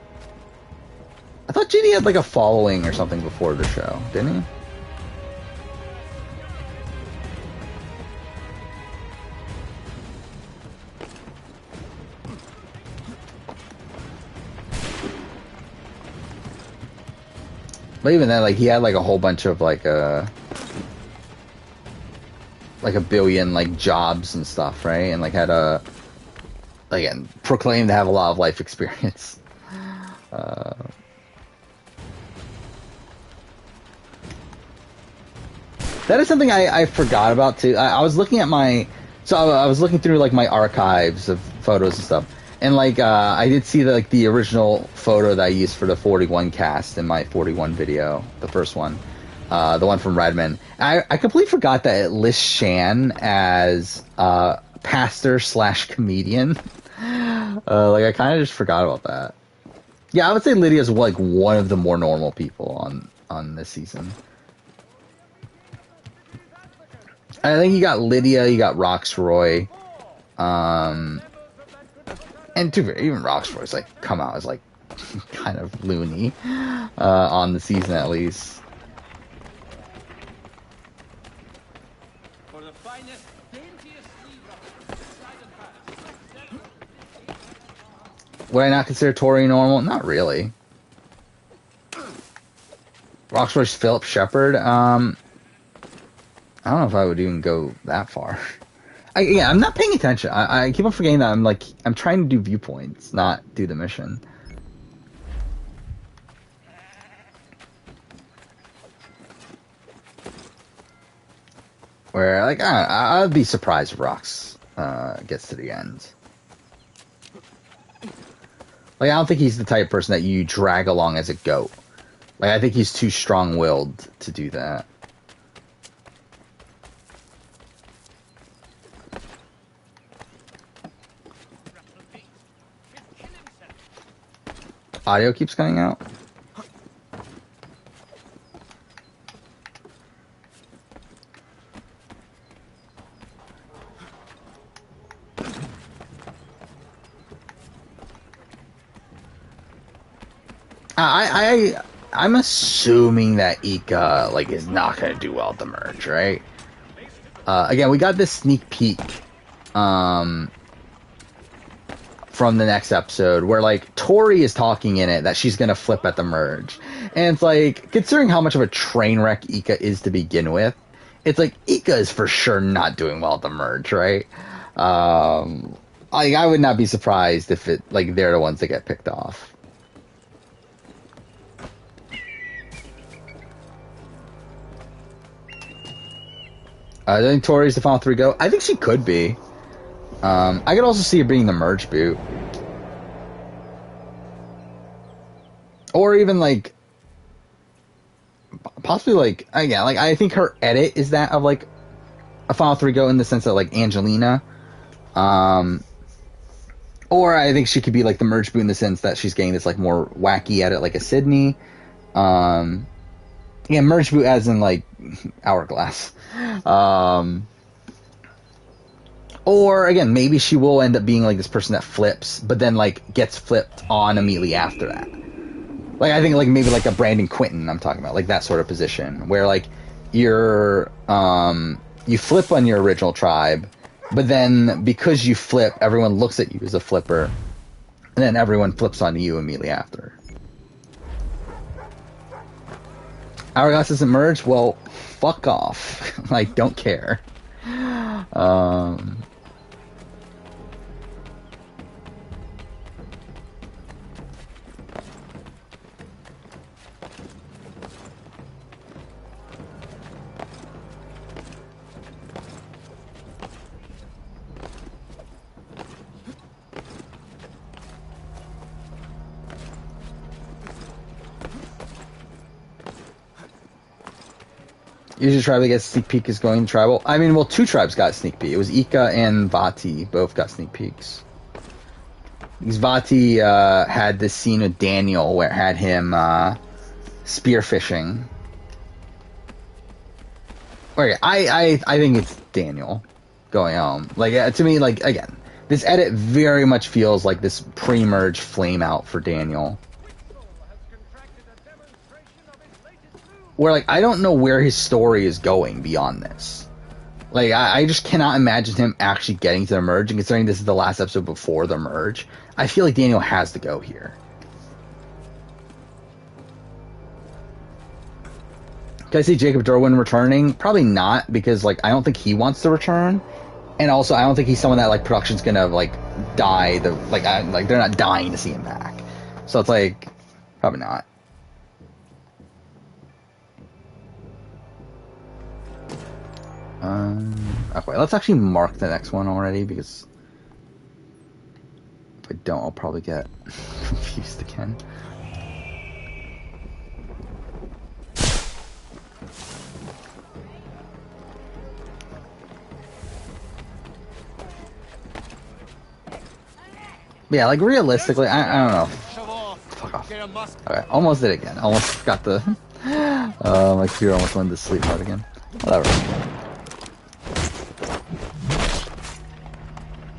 thought JD had, like, a following or something before the show, didn't he? But even then, like, he had, like, a whole bunch of, like a billion, like, jobs and stuff, right? And, like, had again, proclaimed to have a lot of life experience. That is something I forgot about, too. I was looking at I was looking through, like, my archives of photos and stuff. And, like, I did see, like, the original photo that I used for the 41 cast in my 41 video, the first one, the one from Redmond. I completely forgot that it lists Shan as pastor/comedian. Like, I kind of just forgot about that. Yeah, I would say Lydia's, like, one of the more normal people on this season. I think you got Lydia, you got Roxroy, and even Roxroy's, like, come out as, like, kind of loony on the season, at least. Would I not consider Tori normal? Not really. Roxroy's Philip Shepard? I don't know if I would even go that far. I'm not paying attention. I keep on forgetting that I'm trying to do viewpoints, not do the mission. Where, like, I'd be surprised if Rox gets to the end. Like, I don't think he's the type of person that you drag along as a goat. Like, I think he's too strong-willed to do that. Audio keeps coming out. I'm assuming that Ika, like, is not going to do well at the merge, right? Again, we got this sneak peek from the next episode where, like, Tori is talking in it that she's going to flip at the merge. And it's like, considering how much of a train wreck Ika is to begin with, it's like, Ika is for sure not doing well at the merge, right? I would not be surprised if they're the ones that get picked off. I think Tori's the final 3 go. I think she could be. I could also see her being the merge boot. Or even, like, possibly, like, again, like, I think her edit is that of, like, a final 3 go in the sense that, like, Angelina. Or I think she could be, like, the merge boot in the sense that she's getting this, like, more wacky edit, like a Sydney. Yeah, merge boot as in, like, Hourglass. Or, again, maybe she will end up being, like, this person that flips, but then, like, gets flipped on immediately after that. Like, I think, like, maybe, like, a Brandon Quinton I'm talking about, like, that sort of position, where, like, you flip on your original tribe, but then, because you flip, everyone looks at you as a flipper, and then everyone flips onto you immediately after. Hourglass doesn't merge? Well, fuck off. Like, don't care. Usually tribal gets sneak peek is going tribal. I mean, well, 2 tribes got sneak peek. It was Ika and Vati both got sneak peeks. Because Vati had this scene with Daniel where it had him spearfishing. Okay, I think it's Daniel going home. Like, to me, like, again, this edit very much feels like this pre-merge flame out for Daniel. Where, like, I don't know where his story is going beyond this. Like, I just cannot imagine him actually getting to the merge, and considering this is the last episode before the merge, I feel like Daniel has to go here. Can I see Jacob Derwin returning? Probably not, because, like, I don't think he wants to return, and also I don't think he's someone that, like, production's gonna, like, die, they're not dying to see him back. So it's like, probably not. Okay, let's actually mark the next one already, because if I don't, I'll probably get confused again. Yeah, like, realistically, I don't know. Fuck off. Okay, almost did it again. Almost got the... my computer almost went to sleep mode again. Whatever.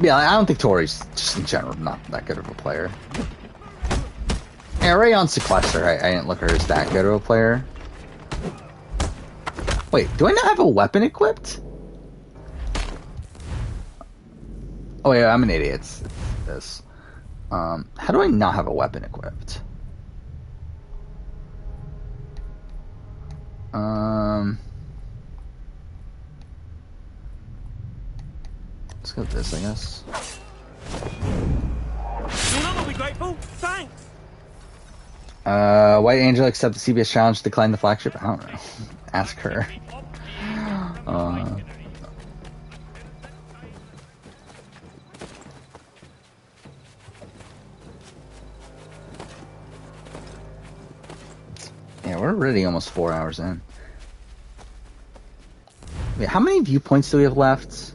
Yeah, I don't think Tori's, just in general, not that good of a player. Yeah, Rayon Sequester, I didn't look at her as that good of a player. Wait, do I not have a weapon equipped? Oh yeah, I'm an idiot. It's this. How do I not have a weapon equipped? Let's go with this, I guess. You'll be grateful. Thanks. White Angel accept the CBS challenge, decline the flagship? I don't know. Ask her. Yeah, we're already almost 4 hours in. Wait, how many viewpoints do we have left?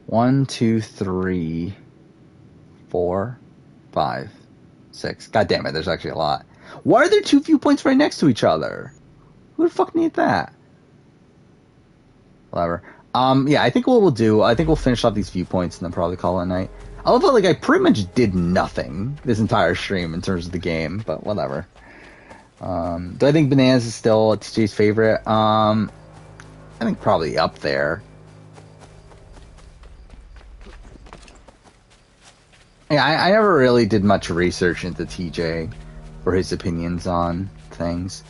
1, 2, 3, 4, 5, 6. God damn it, there's actually a lot. Why are there 2 viewpoints right next to each other? Who the fuck need that? Whatever. Yeah, I think what we'll do, I think we'll finish off these viewpoints and then probably call it a night. I love how, like, I pretty much did nothing this entire stream in terms of the game, but whatever. Do I think Bananas is still TJ's favorite? I think probably up there. Yeah, I never really did much research into TJ for his opinions on things.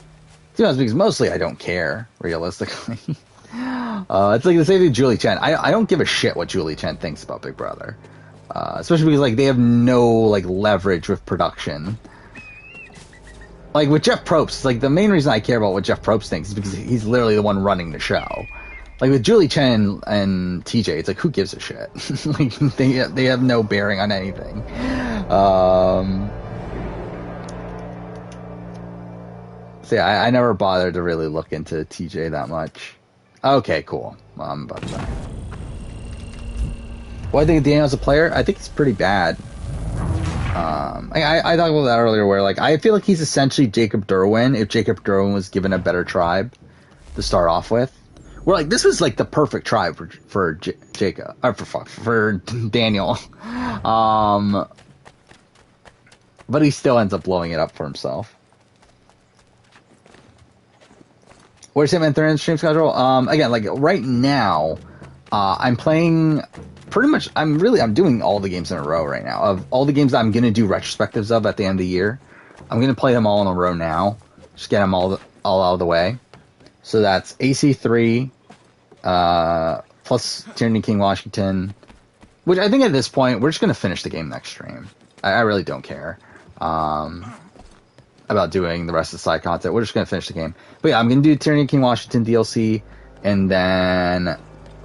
To be honest, because mostly I don't care, realistically. It's like the same thing with Julie Chen. I don't give a shit what Julie Chen thinks about Big Brother. Especially because, like, they have no, like, leverage with production. Like, with Jeff Probst, like, the main reason I care about what Jeff Probst thinks is because he's literally the one running the show. Like, with Julie Chen and TJ, it's like, who gives a shit? Like, they have no bearing on anything. So yeah, I never bothered to really look into TJ that much. Okay, cool. Well, I'm about to die. What I think of Daniel as a player? I think he's pretty bad. I talked about that earlier, where, like, I feel like he's essentially Jacob Derwin if Jacob Derwin was given a better tribe to start off with. Where, like, this was, like, the perfect tribe for Jacob, for Daniel. But he still ends up blowing it up for himself. Where's him and Thurman's stream schedule? Again, like, right now, I'm playing pretty much, I'm doing all the games in a row right now. Of all the games that I'm going to do retrospectives of at the end of the year, I'm going to play them all in a row now. Just get them all out of the way. So that's AC3 plus Tyranny King Washington, which I think at this point we're just gonna finish the game next stream. I really don't care about doing the rest of the side content. We're just gonna finish the game. But yeah, I'm gonna do Tyranny King Washington DLC and then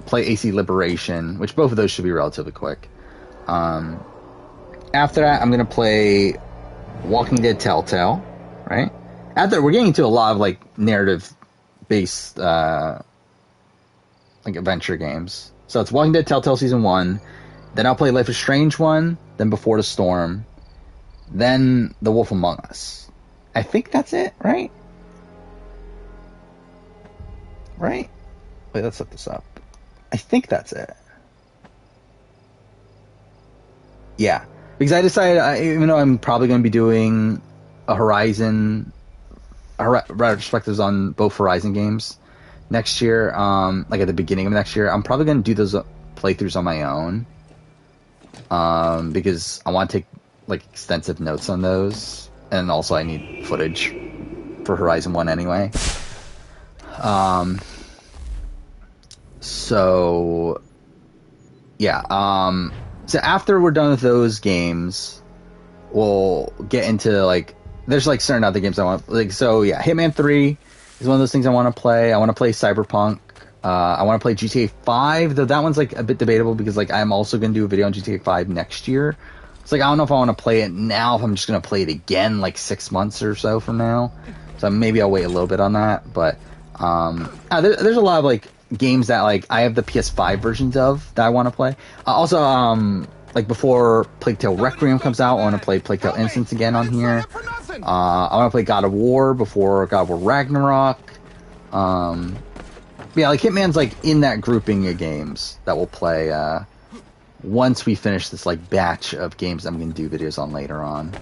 play AC Liberation, which both of those should be relatively quick. After that, I'm gonna play Walking Dead Telltale, right? After we're getting into a lot of like narrative-based like adventure games. So it's Walking Dead Telltale Season 1. Then I'll play Life is Strange 1. Then Before the Storm. Then The Wolf Among Us. I think that's it, right? Right? Wait, let's look this up. I think that's it. Yeah. Because I decided, even though I'm probably going to be doing a Horizon retrospectives on both Horizon games next year, like at the beginning of next year, I'm probably going to do those playthroughs on my own, because I want to take like extensive notes on those, and also I need footage for Horizon 1 anyway. So yeah, so after we're done with those games, we'll get into like, there's like certain other games I want, like, so yeah, Hitman 3 is one of those things I want to play. I want to play Cyberpunk. I want to play GTA 5, though that one's like a bit debatable because like I'm also going to do a video on GTA 5 next year. It's like I don't know if I want to play it now, if I'm just going to play it again like 6 months or so from now. So maybe I'll wait a little bit on that. But there's a lot of like games that like I have the PS5 versions of that I want to play. Also, like before Plague Tale Requiem comes out, I want to play Plague Tale Innocence again on here. I want to play God of War before God of War Ragnarok. Yeah, like Hitman's like in that grouping of games that we'll play once we finish this like batch of games I'm going to do videos on later on.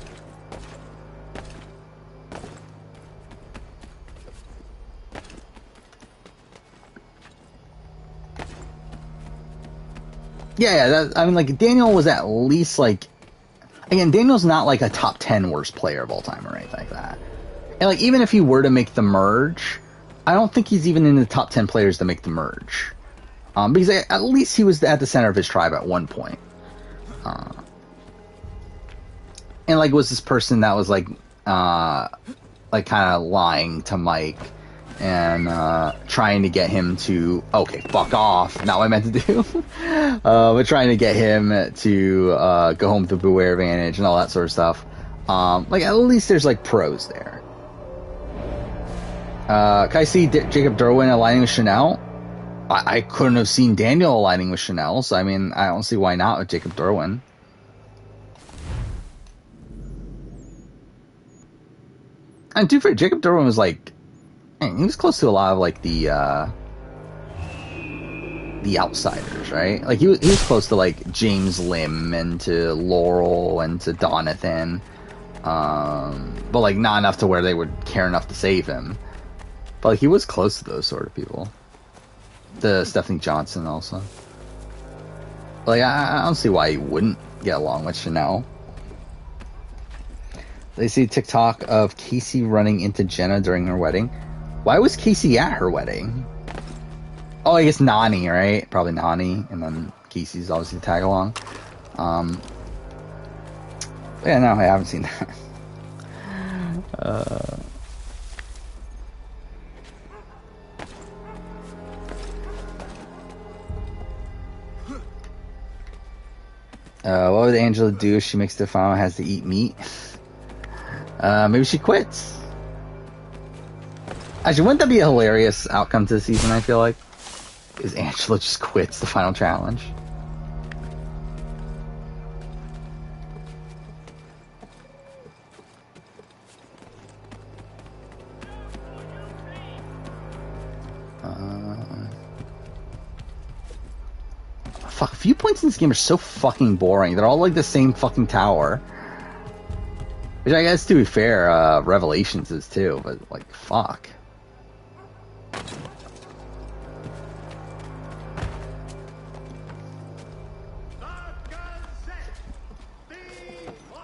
Yeah, I mean, like, Daniel was at least, like... Again, Daniel's not, like, a top 10 worst player of all time or anything like that. And, like, even if he were to make the merge, I don't think he's even in the top 10 players to make the merge. Because at least he was at the center of his tribe at one point. And, like, was this person that was, like kind of lying to Mike and trying to get him to, okay, fuck off, not what I meant to do, but trying to get him to go home with the Beware advantage and all that sort of stuff. Like, at least there's, like, pros there. Can I see Jacob Derwin aligning with Chanel? I couldn't have seen Daniel aligning with Chanel, so, I mean, I don't see why not with Jacob Derwin. And to be fair, Jacob Derwin was, like, he was close to a lot of like the outsiders, right? Like he was close to like James Lim and to Laurel and to Donathan, but like not enough to where they would care enough to save him. But like he was close to those sort of people. The Stephanie Johnson also. Like I don't see why he wouldn't get along with Chanel. They see TikTok of Casey running into Jenna during her wedding. Why was Casey at her wedding? Oh, I guess Nani, right? Probably Nani, and then Casey's obviously tag along. Yeah, no, I haven't seen that. What would Angela do if she makes the final has to eat meat? Maybe she quits. Actually, wouldn't that be a hilarious outcome to the season, I feel like? Is Angela just quits the final challenge? Fuck, viewpoints in this game are so fucking boring. They're all like the same fucking tower. Which I guess, to be fair, Revelations is too, but like, fuck.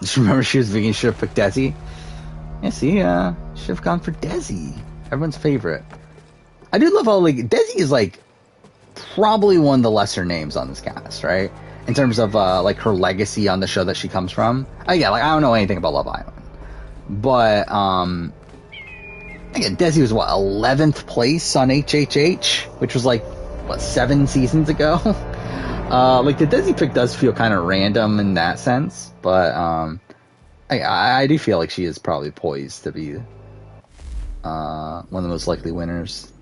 Just remember she was vegan, should have picked Desi. Yeah, see, should have gone for Desi. Everyone's favorite. I do love how, like, Desi is, like, probably one of the lesser names on this cast, right? In terms of, like, her legacy on the show that she comes from. Yeah, like, I don't know anything about Love Island. But, again, Desi was, 11th place on HHH? Which was, like, 7 seasons ago? Like, the Desi pick does feel kind of random in that sense. But, I do feel like she is probably poised to be, one of the most likely winners.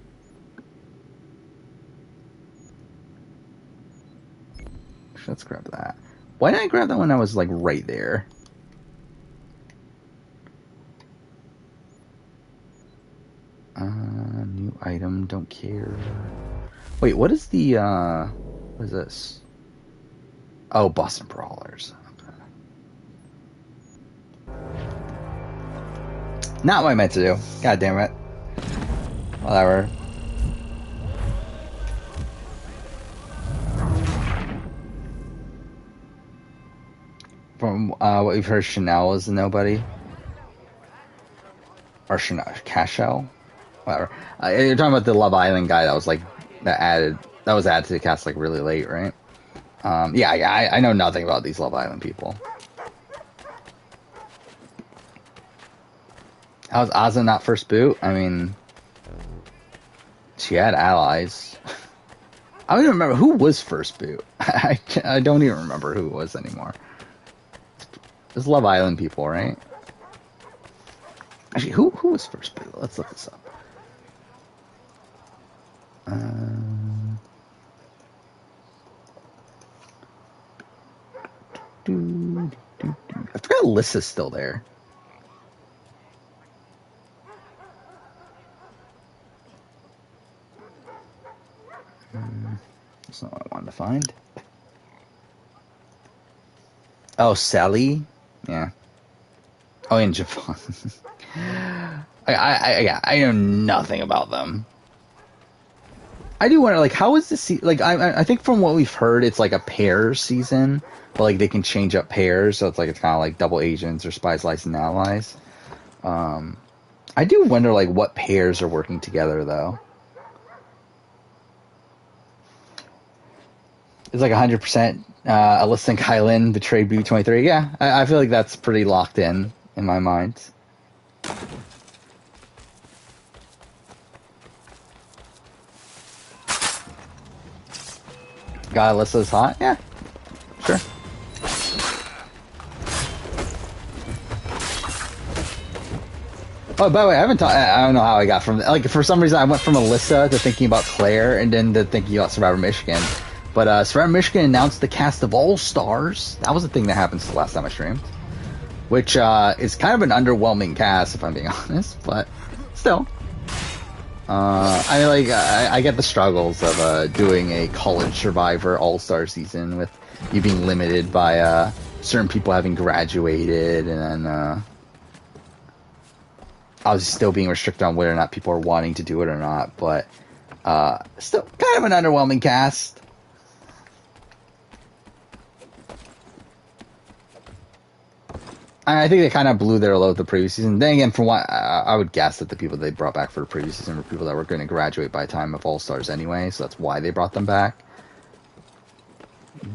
Let's grab that. Why didn't I grab that when I was, like, right there? New item, don't care. Wait, what is the, what is this? Oh, Boston Brawlers. Okay. Not what I meant to do. God damn it. Whatever. From what we've heard, Chanel is a nobody. Or Chanel, Cashel? Whatever. You're talking about the Love Island guy that was like, that was added to the cast like really late, right? Yeah, I know nothing about these Love Island people. How's Ozza not first boot? I mean, she had allies. I don't even remember who was first boot. I don't even remember who it was anymore. It's Love Island people, right? Actually, who was first boot? Let's look this up. I forgot Alyssa's still there. That's not what I wanted to find. Oh, Sally? Yeah. Oh, and Javon. I know nothing about them. I do wonder, like, how is this? Like, I think from what we've heard, it's like a pairs season, but like they can change up pairs, so it's kind of like double agents or spies, lies, and allies. I do wonder, like, what pairs are working together though. It's like 100%. Alyssa and Kylan betrayed B23. Yeah, I feel like that's pretty locked in my mind. God, Alyssa's hot? Yeah, sure. Oh, by the way, I don't know how I got from, like, for some reason I went from Alyssa to thinking about Claire and then to thinking about Survivor Michigan. But Survivor Michigan announced the cast of All Stars. That was the thing that happened since the last time I streamed. Which is kind of an underwhelming cast, if I'm being honest, but still. I mean, like, I get the struggles of doing a college Survivor All-Star season with you being limited by certain people having graduated, and then I was still being restricted on whether or not people are wanting to do it or not, but still kind of an underwhelming cast. I think they kind of blew their load the previous season. Then again, from what I would guess that the people they brought back for the previous season were people that were going to graduate by the time of All Stars anyway, so that's why they brought them back.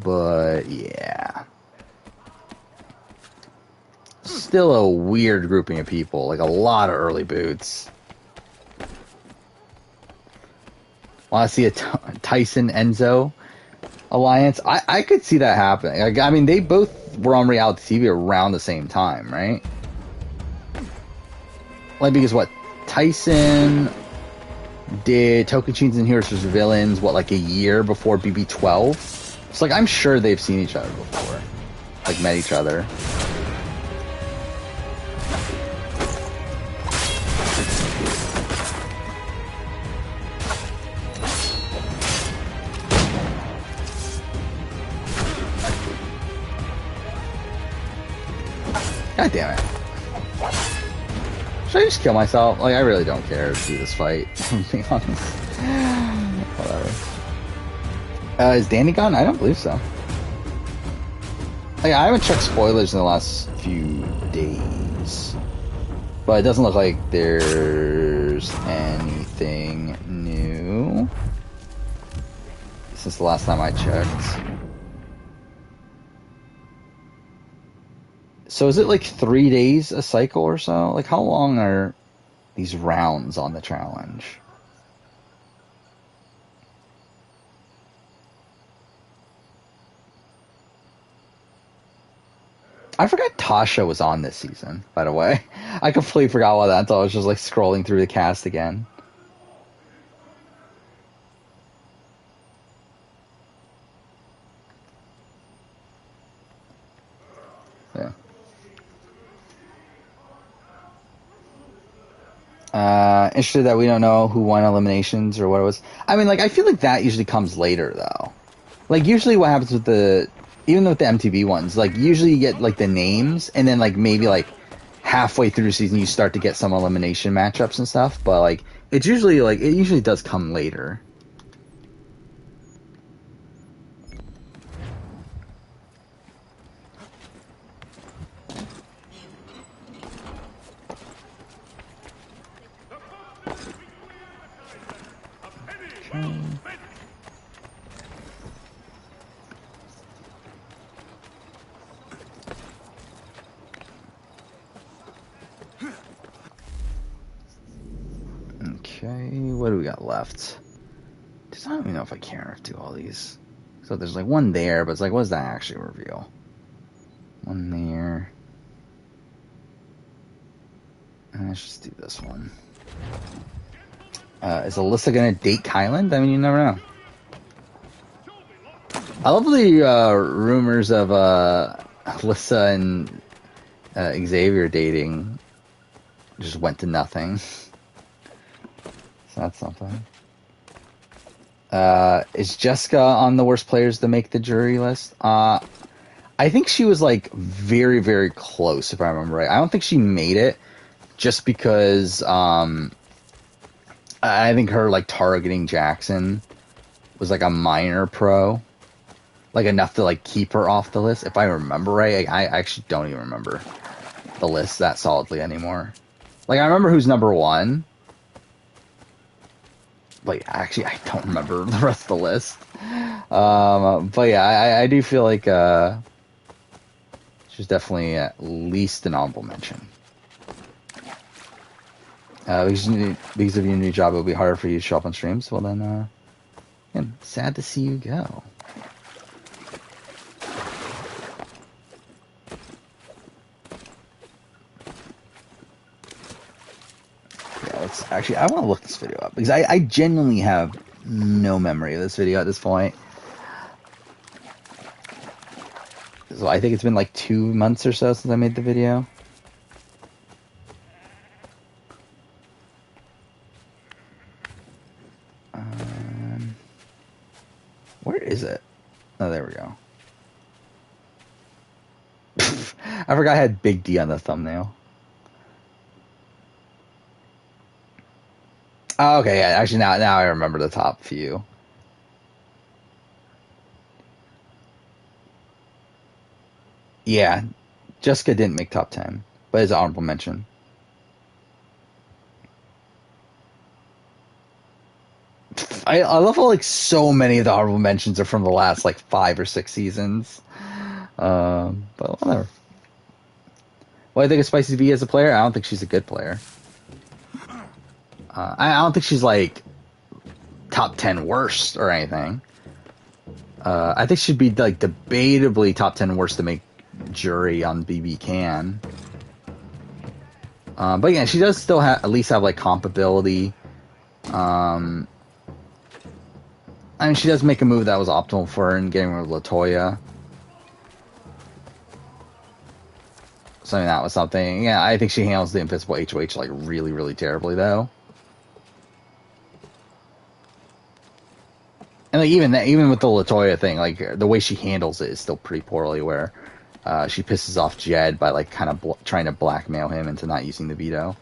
But yeah, still a weird grouping of people, like a lot of early boots. Want to see a Tyson Enzo alliance? I could see that happening. Like, I mean, they both were on reality TV around the same time, right? Like, because what, Tyson did Tokachins and Heroes vs. Villains, what, like a year before BB12? It's like, I'm sure they've seen each other before. Like, met each other. God damn it. Should I just kill myself? Like, I really don't care to do this fight, to be honest. Whatever. Is Danny gone? I don't believe so. Like, I haven't checked spoilers in the last few days. But it doesn't look like there's anything new. since the last time I checked. So is it like 3 days a cycle or so? Like, how long are these rounds on the challenge? I forgot Tasha was on this season, by the way. I completely forgot about that until I was just like scrolling through the cast again. Yeah. Interested that we don't know who won eliminations or what it was. I mean, like, I feel like that usually comes later, though. Like, usually what happens with even with the MTV ones, like, usually you get, like, the names, and then, like, maybe, like, halfway through the season you start to get some elimination matchups and stuff, but, like, it's usually, like, it usually does come later. Okay, what do we got left? I don't even know if I care to do all these. So there's like one there, but it's like, what does that actually reveal? One there. Let's just do this one. Is Alyssa gonna date Kylan? I mean, you never know. I love the rumors of Alyssa and Xavier dating. Just went to nothing. So that's something. Is Jessica on the worst players to make the jury list? I think she was like very, very close, if I remember right. I don't think she made it just because I think her like targeting Jackson was like a minor pro, like enough to like keep her off the list. If I remember right, I actually don't even remember the list that solidly anymore. Like, I remember who's number one. Like, actually, I don't remember the rest of the list. But yeah, I do feel like she's definitely at least an honorable mention. Because of your new job, it'll be harder for you to show up on streams. Well, then, again, sad to see you go. Actually, I want to look this video up because I genuinely have no memory of this video at this point. So I think it's been like 2 months or so since I made the video. Where is it? Oh, there we go. I forgot I had Big D on the thumbnail. Oh, okay, yeah, actually now I remember the top few. Yeah, Jessica didn't make top 10, but it's an honorable mention. I love how like so many of the honorable mentions are from the last like 5 or 6 seasons. But whatever. What do I think of Spicy V as a player? I don't think she's a good player. I don't think she's like top 10 worst or anything. I think she'd be like debatably top 10 worst to make jury on BBCAN. But yeah, she does still at least have like comp ability. I mean, she does make a move that was optimal for her in getting rid of LaToya. So I mean, that was something. Yeah, I think she handles the invisible HOH like really, really terribly though. And like even with the LaToya thing, like the way she handles it is still pretty poorly. Where she pisses off Jed by like kind of trying to blackmail him into not using the veto.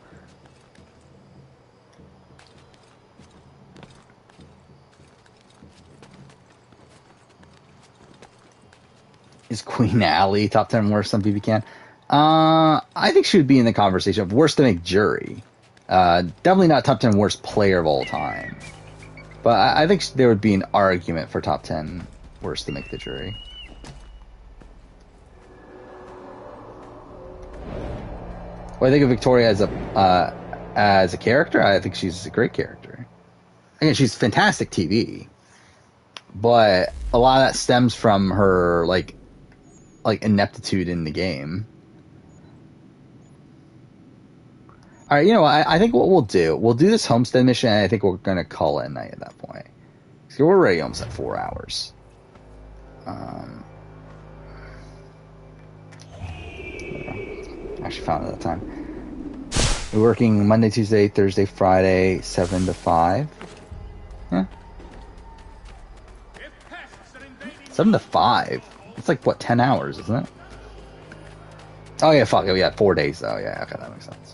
Is Queen Allie top 10 worst on BBCAN? I think she would be in the conversation of worst to make jury. Definitely not top 10 worst player of all time. But I think there would be an argument for top 10 worst to make the jury. Well, I think of Victoria as a character. I think she's a great character. Again, she's fantastic TV, but a lot of that stems from her like ineptitude in the game. All right, you know what? I think what we'll do this homestead mission, and I think we're gonna call it a night at that point. So we're already almost at 4 hours. Actually found it at that time. We're working Monday, Tuesday, Thursday, Friday, 7 to 5. Yeah. 7 to 5. It's like, what, 10 hours, isn't it? Oh, yeah, fuck it. We got 4 days, though. Yeah, okay, that makes sense.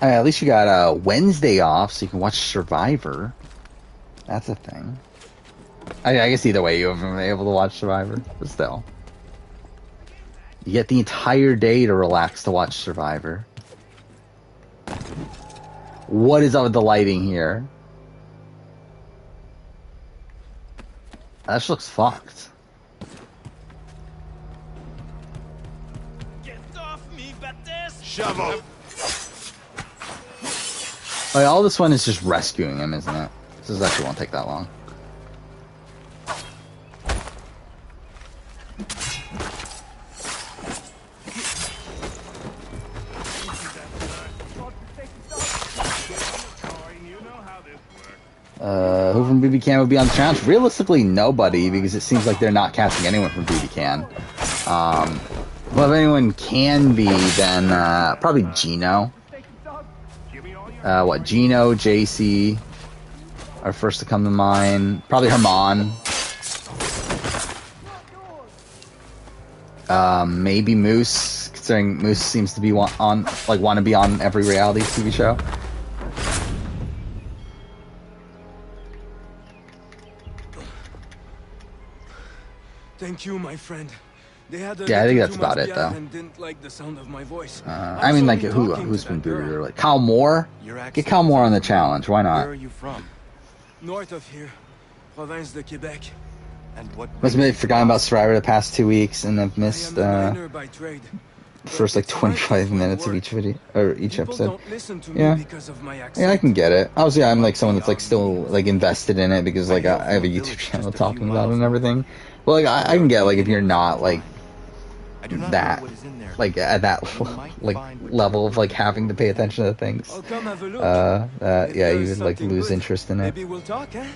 At least you got Wednesday off, so you can watch Survivor. That's a thing. I guess either way you haven't been able to watch Survivor, but still. You get the entire day to relax to watch Survivor. What is up with the lighting here? That just looks fucked. Get off me, Baptiste! Shovel! Like, all this one is just rescuing him, isn't it? This actually won't take that long. Who from BBCAN would be on the challenge? Realistically, nobody, because it seems like they're not casting anyone from BBCAN. Well, if anyone can be, then probably Gino. Gino, JC are first to come to mind. Probably Herman. Maybe Moose, considering Moose seems to be want to be on every reality TV show. Thank you, my friend. They had I think that's about it, though. And didn't like the sound of my voice. I mean, like, who's been booted? Or like Kyle Moore? Get Kyle Moore on the challenge. Why not? Where are you from? North of here, Province de Quebec. And what? Must have forgotten about Survivor the past 2 weeks, and I've missed Miner by trade. the first like 25 minutes of each video or each episode. Yeah, yeah, I can get it. Obviously, I'm like someone that's like still like invested in it because like I have a YouTube channel talking about it and everything. Well, like I can get like if you're not like that like at that like level of like having to pay attention to things. Yeah, you would like lose interest in it. Maybe we'll talk, eh?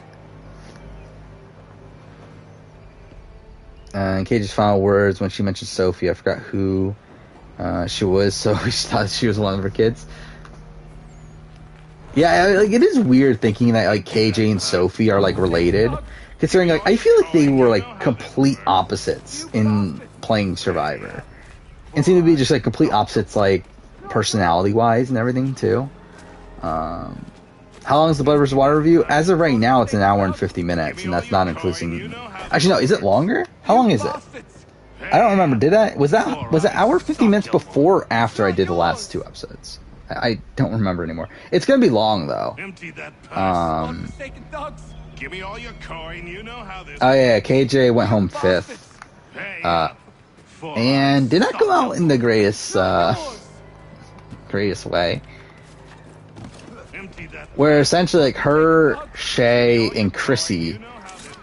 In Cage's final words, when she mentioned Sophie, I forgot who she was, so we thought she was one of her kids. Yeah, like it is weird thinking that like KJ and Sophie are like related, considering like I feel like they were like complete opposites in playing Survivor, and seem to be just like complete opposites like personality wise and everything too. How long is the Blood vs. Water review? As of right now, it's an hour and 50 minutes, and that's not including. Actually, no. Is it longer? How long is it? I don't remember. Was it hour 50 minutes before or after I did the last 2 episodes? I don't remember anymore. It's gonna be long though. Give me all your coin. You know how this. Oh yeah, KJ went home 5th. And did not go out in the greatest way. Where essentially like her, Shay, and Chrissy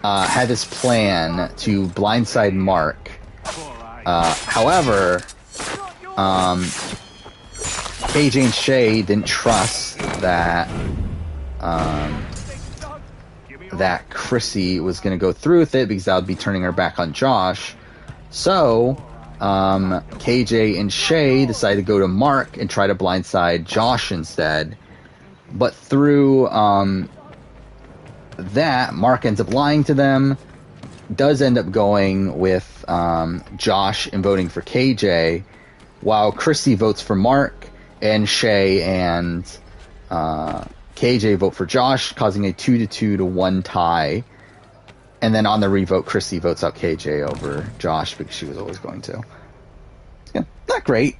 had this plan to blindside Mark. However, KJ and Shay didn't trust that that Chrissy was going to go through with it because that would be turning her back on Josh. So KJ and Shay decided to go to Mark and try to blindside Josh instead. But through that, Mark ends up lying to them, does end up going with Josh and voting for KJ, while Chrissy votes for Mark, and Shay and KJ vote for Josh, causing a 2-2 to 1 tie. And then on the revote, Chrissy votes out KJ over Josh because she was always going to. Yeah, not great.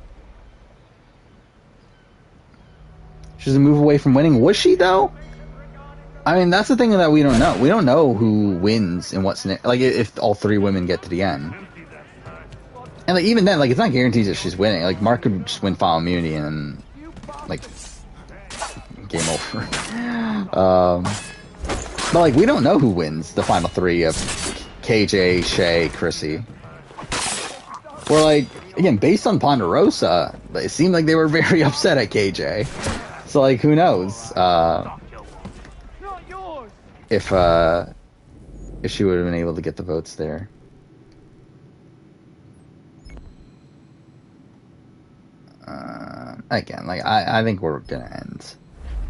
She's a move away from winning. Was she, though? I mean, that's the thing that we don't know. We don't know who wins and what's like if all 3 women get to the end. And like even then, like it's not guaranteed that she's winning. Like Mark could just win final immunity and like game over. But like we don't know who wins the final 3 of KJ, Shay, Chrissy. Or like again, based on Ponderosa, it seemed like they were very upset at KJ. So like who knows? If she would have been able to get the votes there. Again, like I think we're gonna end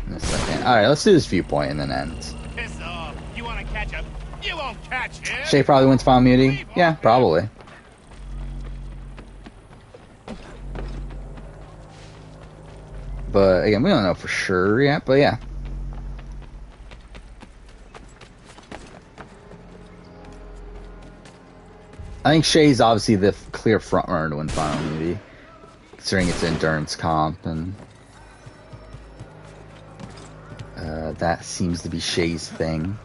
in a second. All right, let's do this viewpoint and then end. Piss off. You want to catch him? You won't catch him. Shay probably wins final immunity. Yeah, probably. But again, we don't know for sure yet. But yeah. I think Shay's obviously the clear frontrunner to win final immunity, considering it's endurance comp, and that seems to be Shay's thing.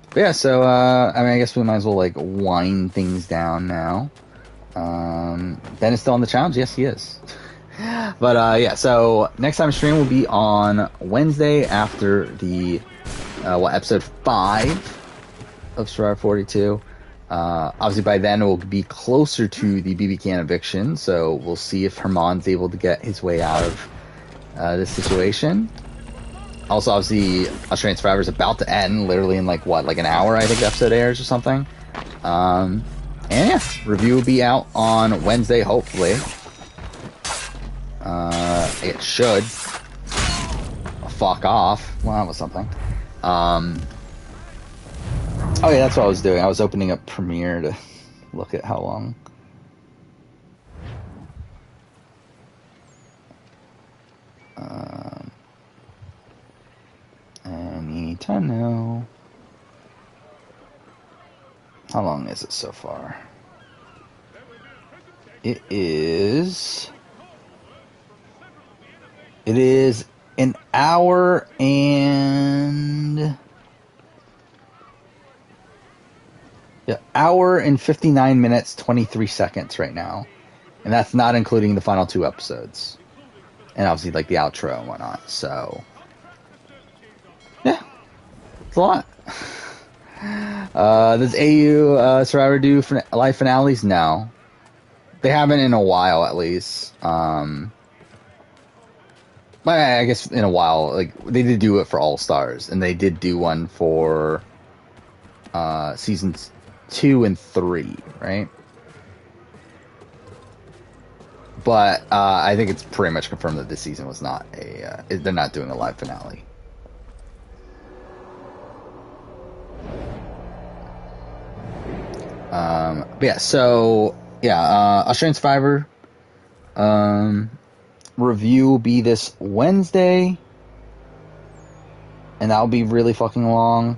But yeah, so I mean, I guess we might as well like wind things down now. Ben is still on the challenge. Yes, he is. But yeah, so next time stream will be on Wednesday after the episode 5 of Survivor 42. Obviously by then it will be closer to the BBCAN eviction, so we'll see if Herman's able to get his way out of this situation. Also, obviously, Australian Survivor is about to end, literally in like an hour, I think the episode airs or something. And yeah, review will be out on Wednesday, hopefully. It should. Fuck off. Well, that was something. Oh yeah, that's what I was doing. I was opening up Premiere to look at how long. I need to know. How long is it so far? It is an hour and... Yeah, hour and 59 minutes, 23 seconds right now. And that's not including the final 2 episodes. And obviously, like, the outro and whatnot, so... Yeah. It's a lot. Does AU Survivor do live finales? No. They haven't in a while, at least. But I guess in a while, like, they did do it for All Stars, and they did do one for seasons 2 and 3, right? But I think it's pretty much confirmed that this season was not they're not doing a live finale. But yeah, so yeah, Australian Survivor review will be this Wednesday, and that'll be really fucking long.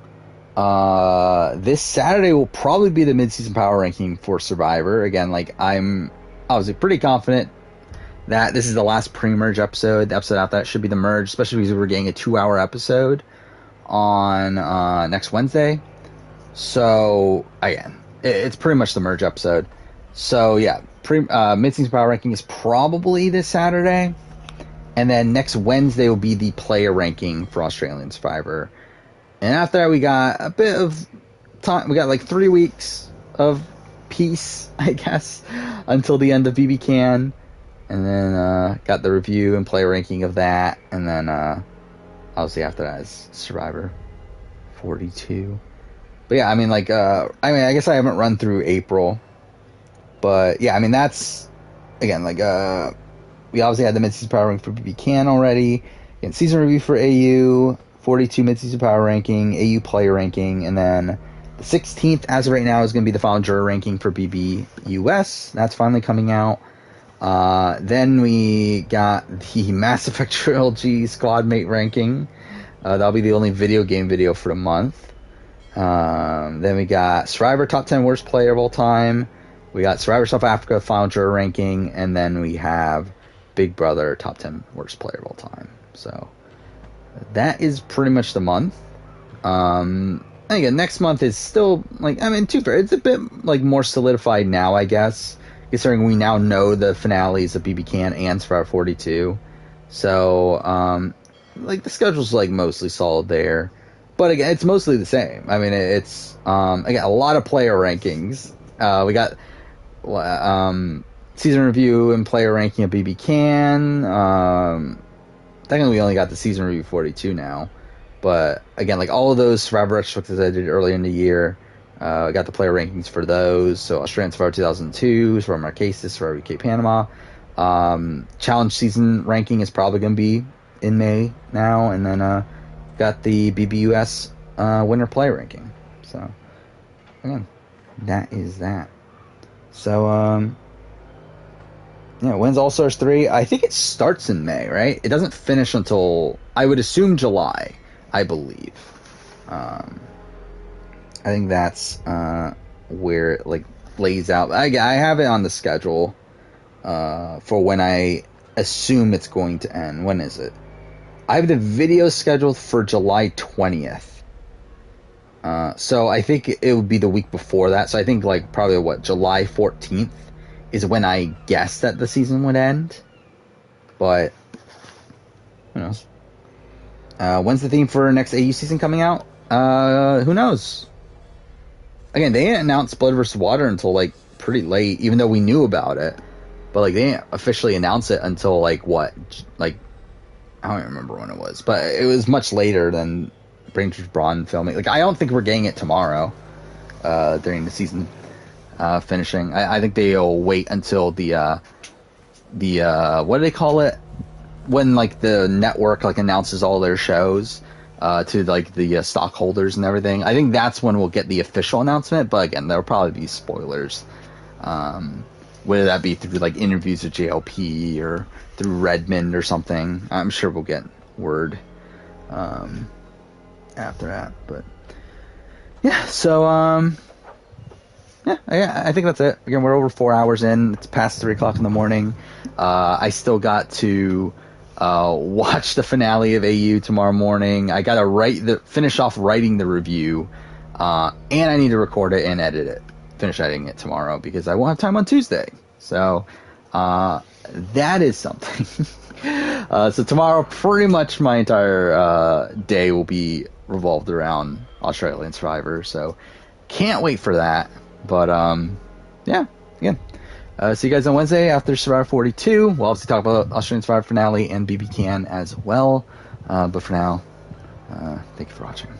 This Saturday will probably be the mid-season power ranking for Survivor. Again, like, I'm obviously pretty confident that this is the last pre-merge episode. The episode after that should be the merge, especially because we're getting a 2-hour episode on next Wednesday. So again, it's pretty much the merge episode. So yeah, mid-season power ranking is probably this Saturday, and then next Wednesday will be the player ranking for Australian Survivor. And after that, we got a bit of time. We got like 3 weeks of peace, I guess, until the end of BBCAN. And then got the review and player ranking of that. And then obviously after that is Survivor 42. But yeah, I mean, like, I guess I haven't run through April. But yeah, I mean, that's, again, like, we obviously had the mid-season power ranking for BBCAN already. Again, season review for AU. 42 mid-season power ranking, AU player ranking, and then The 16th, as of right now, is going to be the final juror ranking for BBUS. That's finally coming out. Then we got the Mass Effect Trilogy Squad Mate ranking. That'll be the only video game video for the month. Then we got Survivor Top 10 Worst Player of All Time. We got Survivor South Africa Final Juror ranking. And then we have Big Brother Top 10 Worst Player of All Time. So that is pretty much the month. And again, next month is still, like, I mean, too fair. It's a bit, like, more solidified now, I guess. Considering we now know the finales of BBCAN and Survivor 42. So, like, the schedule's, like, mostly solid there. But, again, it's mostly the same. I mean, it's, again, a lot of player rankings. We got, season review and player ranking of BBCAN. Technically, we only got the season review 42 now. But, again, like, all of those Survivor retrospectives I did earlier in the year, I got the player rankings for those. So, Australian Survivor 2002, Survivor Marquesas, Survivor UK Panama. Challenge season ranking is probably going to be in May now. And then, got the BBUS winner player ranking. So, again, that is that. So, yeah, when's All-Stars 3? I think it starts in May, right? It doesn't finish until, I would assume, July, I believe. I think that's where it, like, lays out. I have it on the schedule for when I assume it's going to end. When is it? I have the video scheduled for July 20th. So I think it would be the week before that. So I think, like, probably, July 14th is when I guessed that the season would end. But, who knows? When's the theme for next AU season coming out? Who knows? Again, they didn't announce Blood vs. Water until, like, pretty late, even though we knew about it. But, like, they didn't officially announce it until, like, what? Like, I don't even remember when it was. But it was much later than Rangers Braun filming. Like, I don't think we're getting it tomorrow during the season finishing. I think they'll wait until the what do they call it? When, like, the network, like, announces all their shows to, like, the stockholders and everything. I think that's when we'll get the official announcement. But again, there'll probably be spoilers. Whether that be through, like, interviews with JLP or through Redmond or something. I'm sure we'll get word after that. But yeah, so yeah, I think that's it. Again, we're over 4 hours in. It's past 3 o'clock in the morning. I still got to watch the finale of AU tomorrow morning. I got to finish off writing the review, and I need to record it and edit it. Finish editing it tomorrow because I won't have time on Tuesday. So that is something. So tomorrow, pretty much my entire day will be revolved around Australian Survivor. So can't wait for that. But yeah, again, see you guys on Wednesday after Survivor 42. We'll obviously talk about Australian Survivor finale and BBCAN as well. But for now, thank you for watching.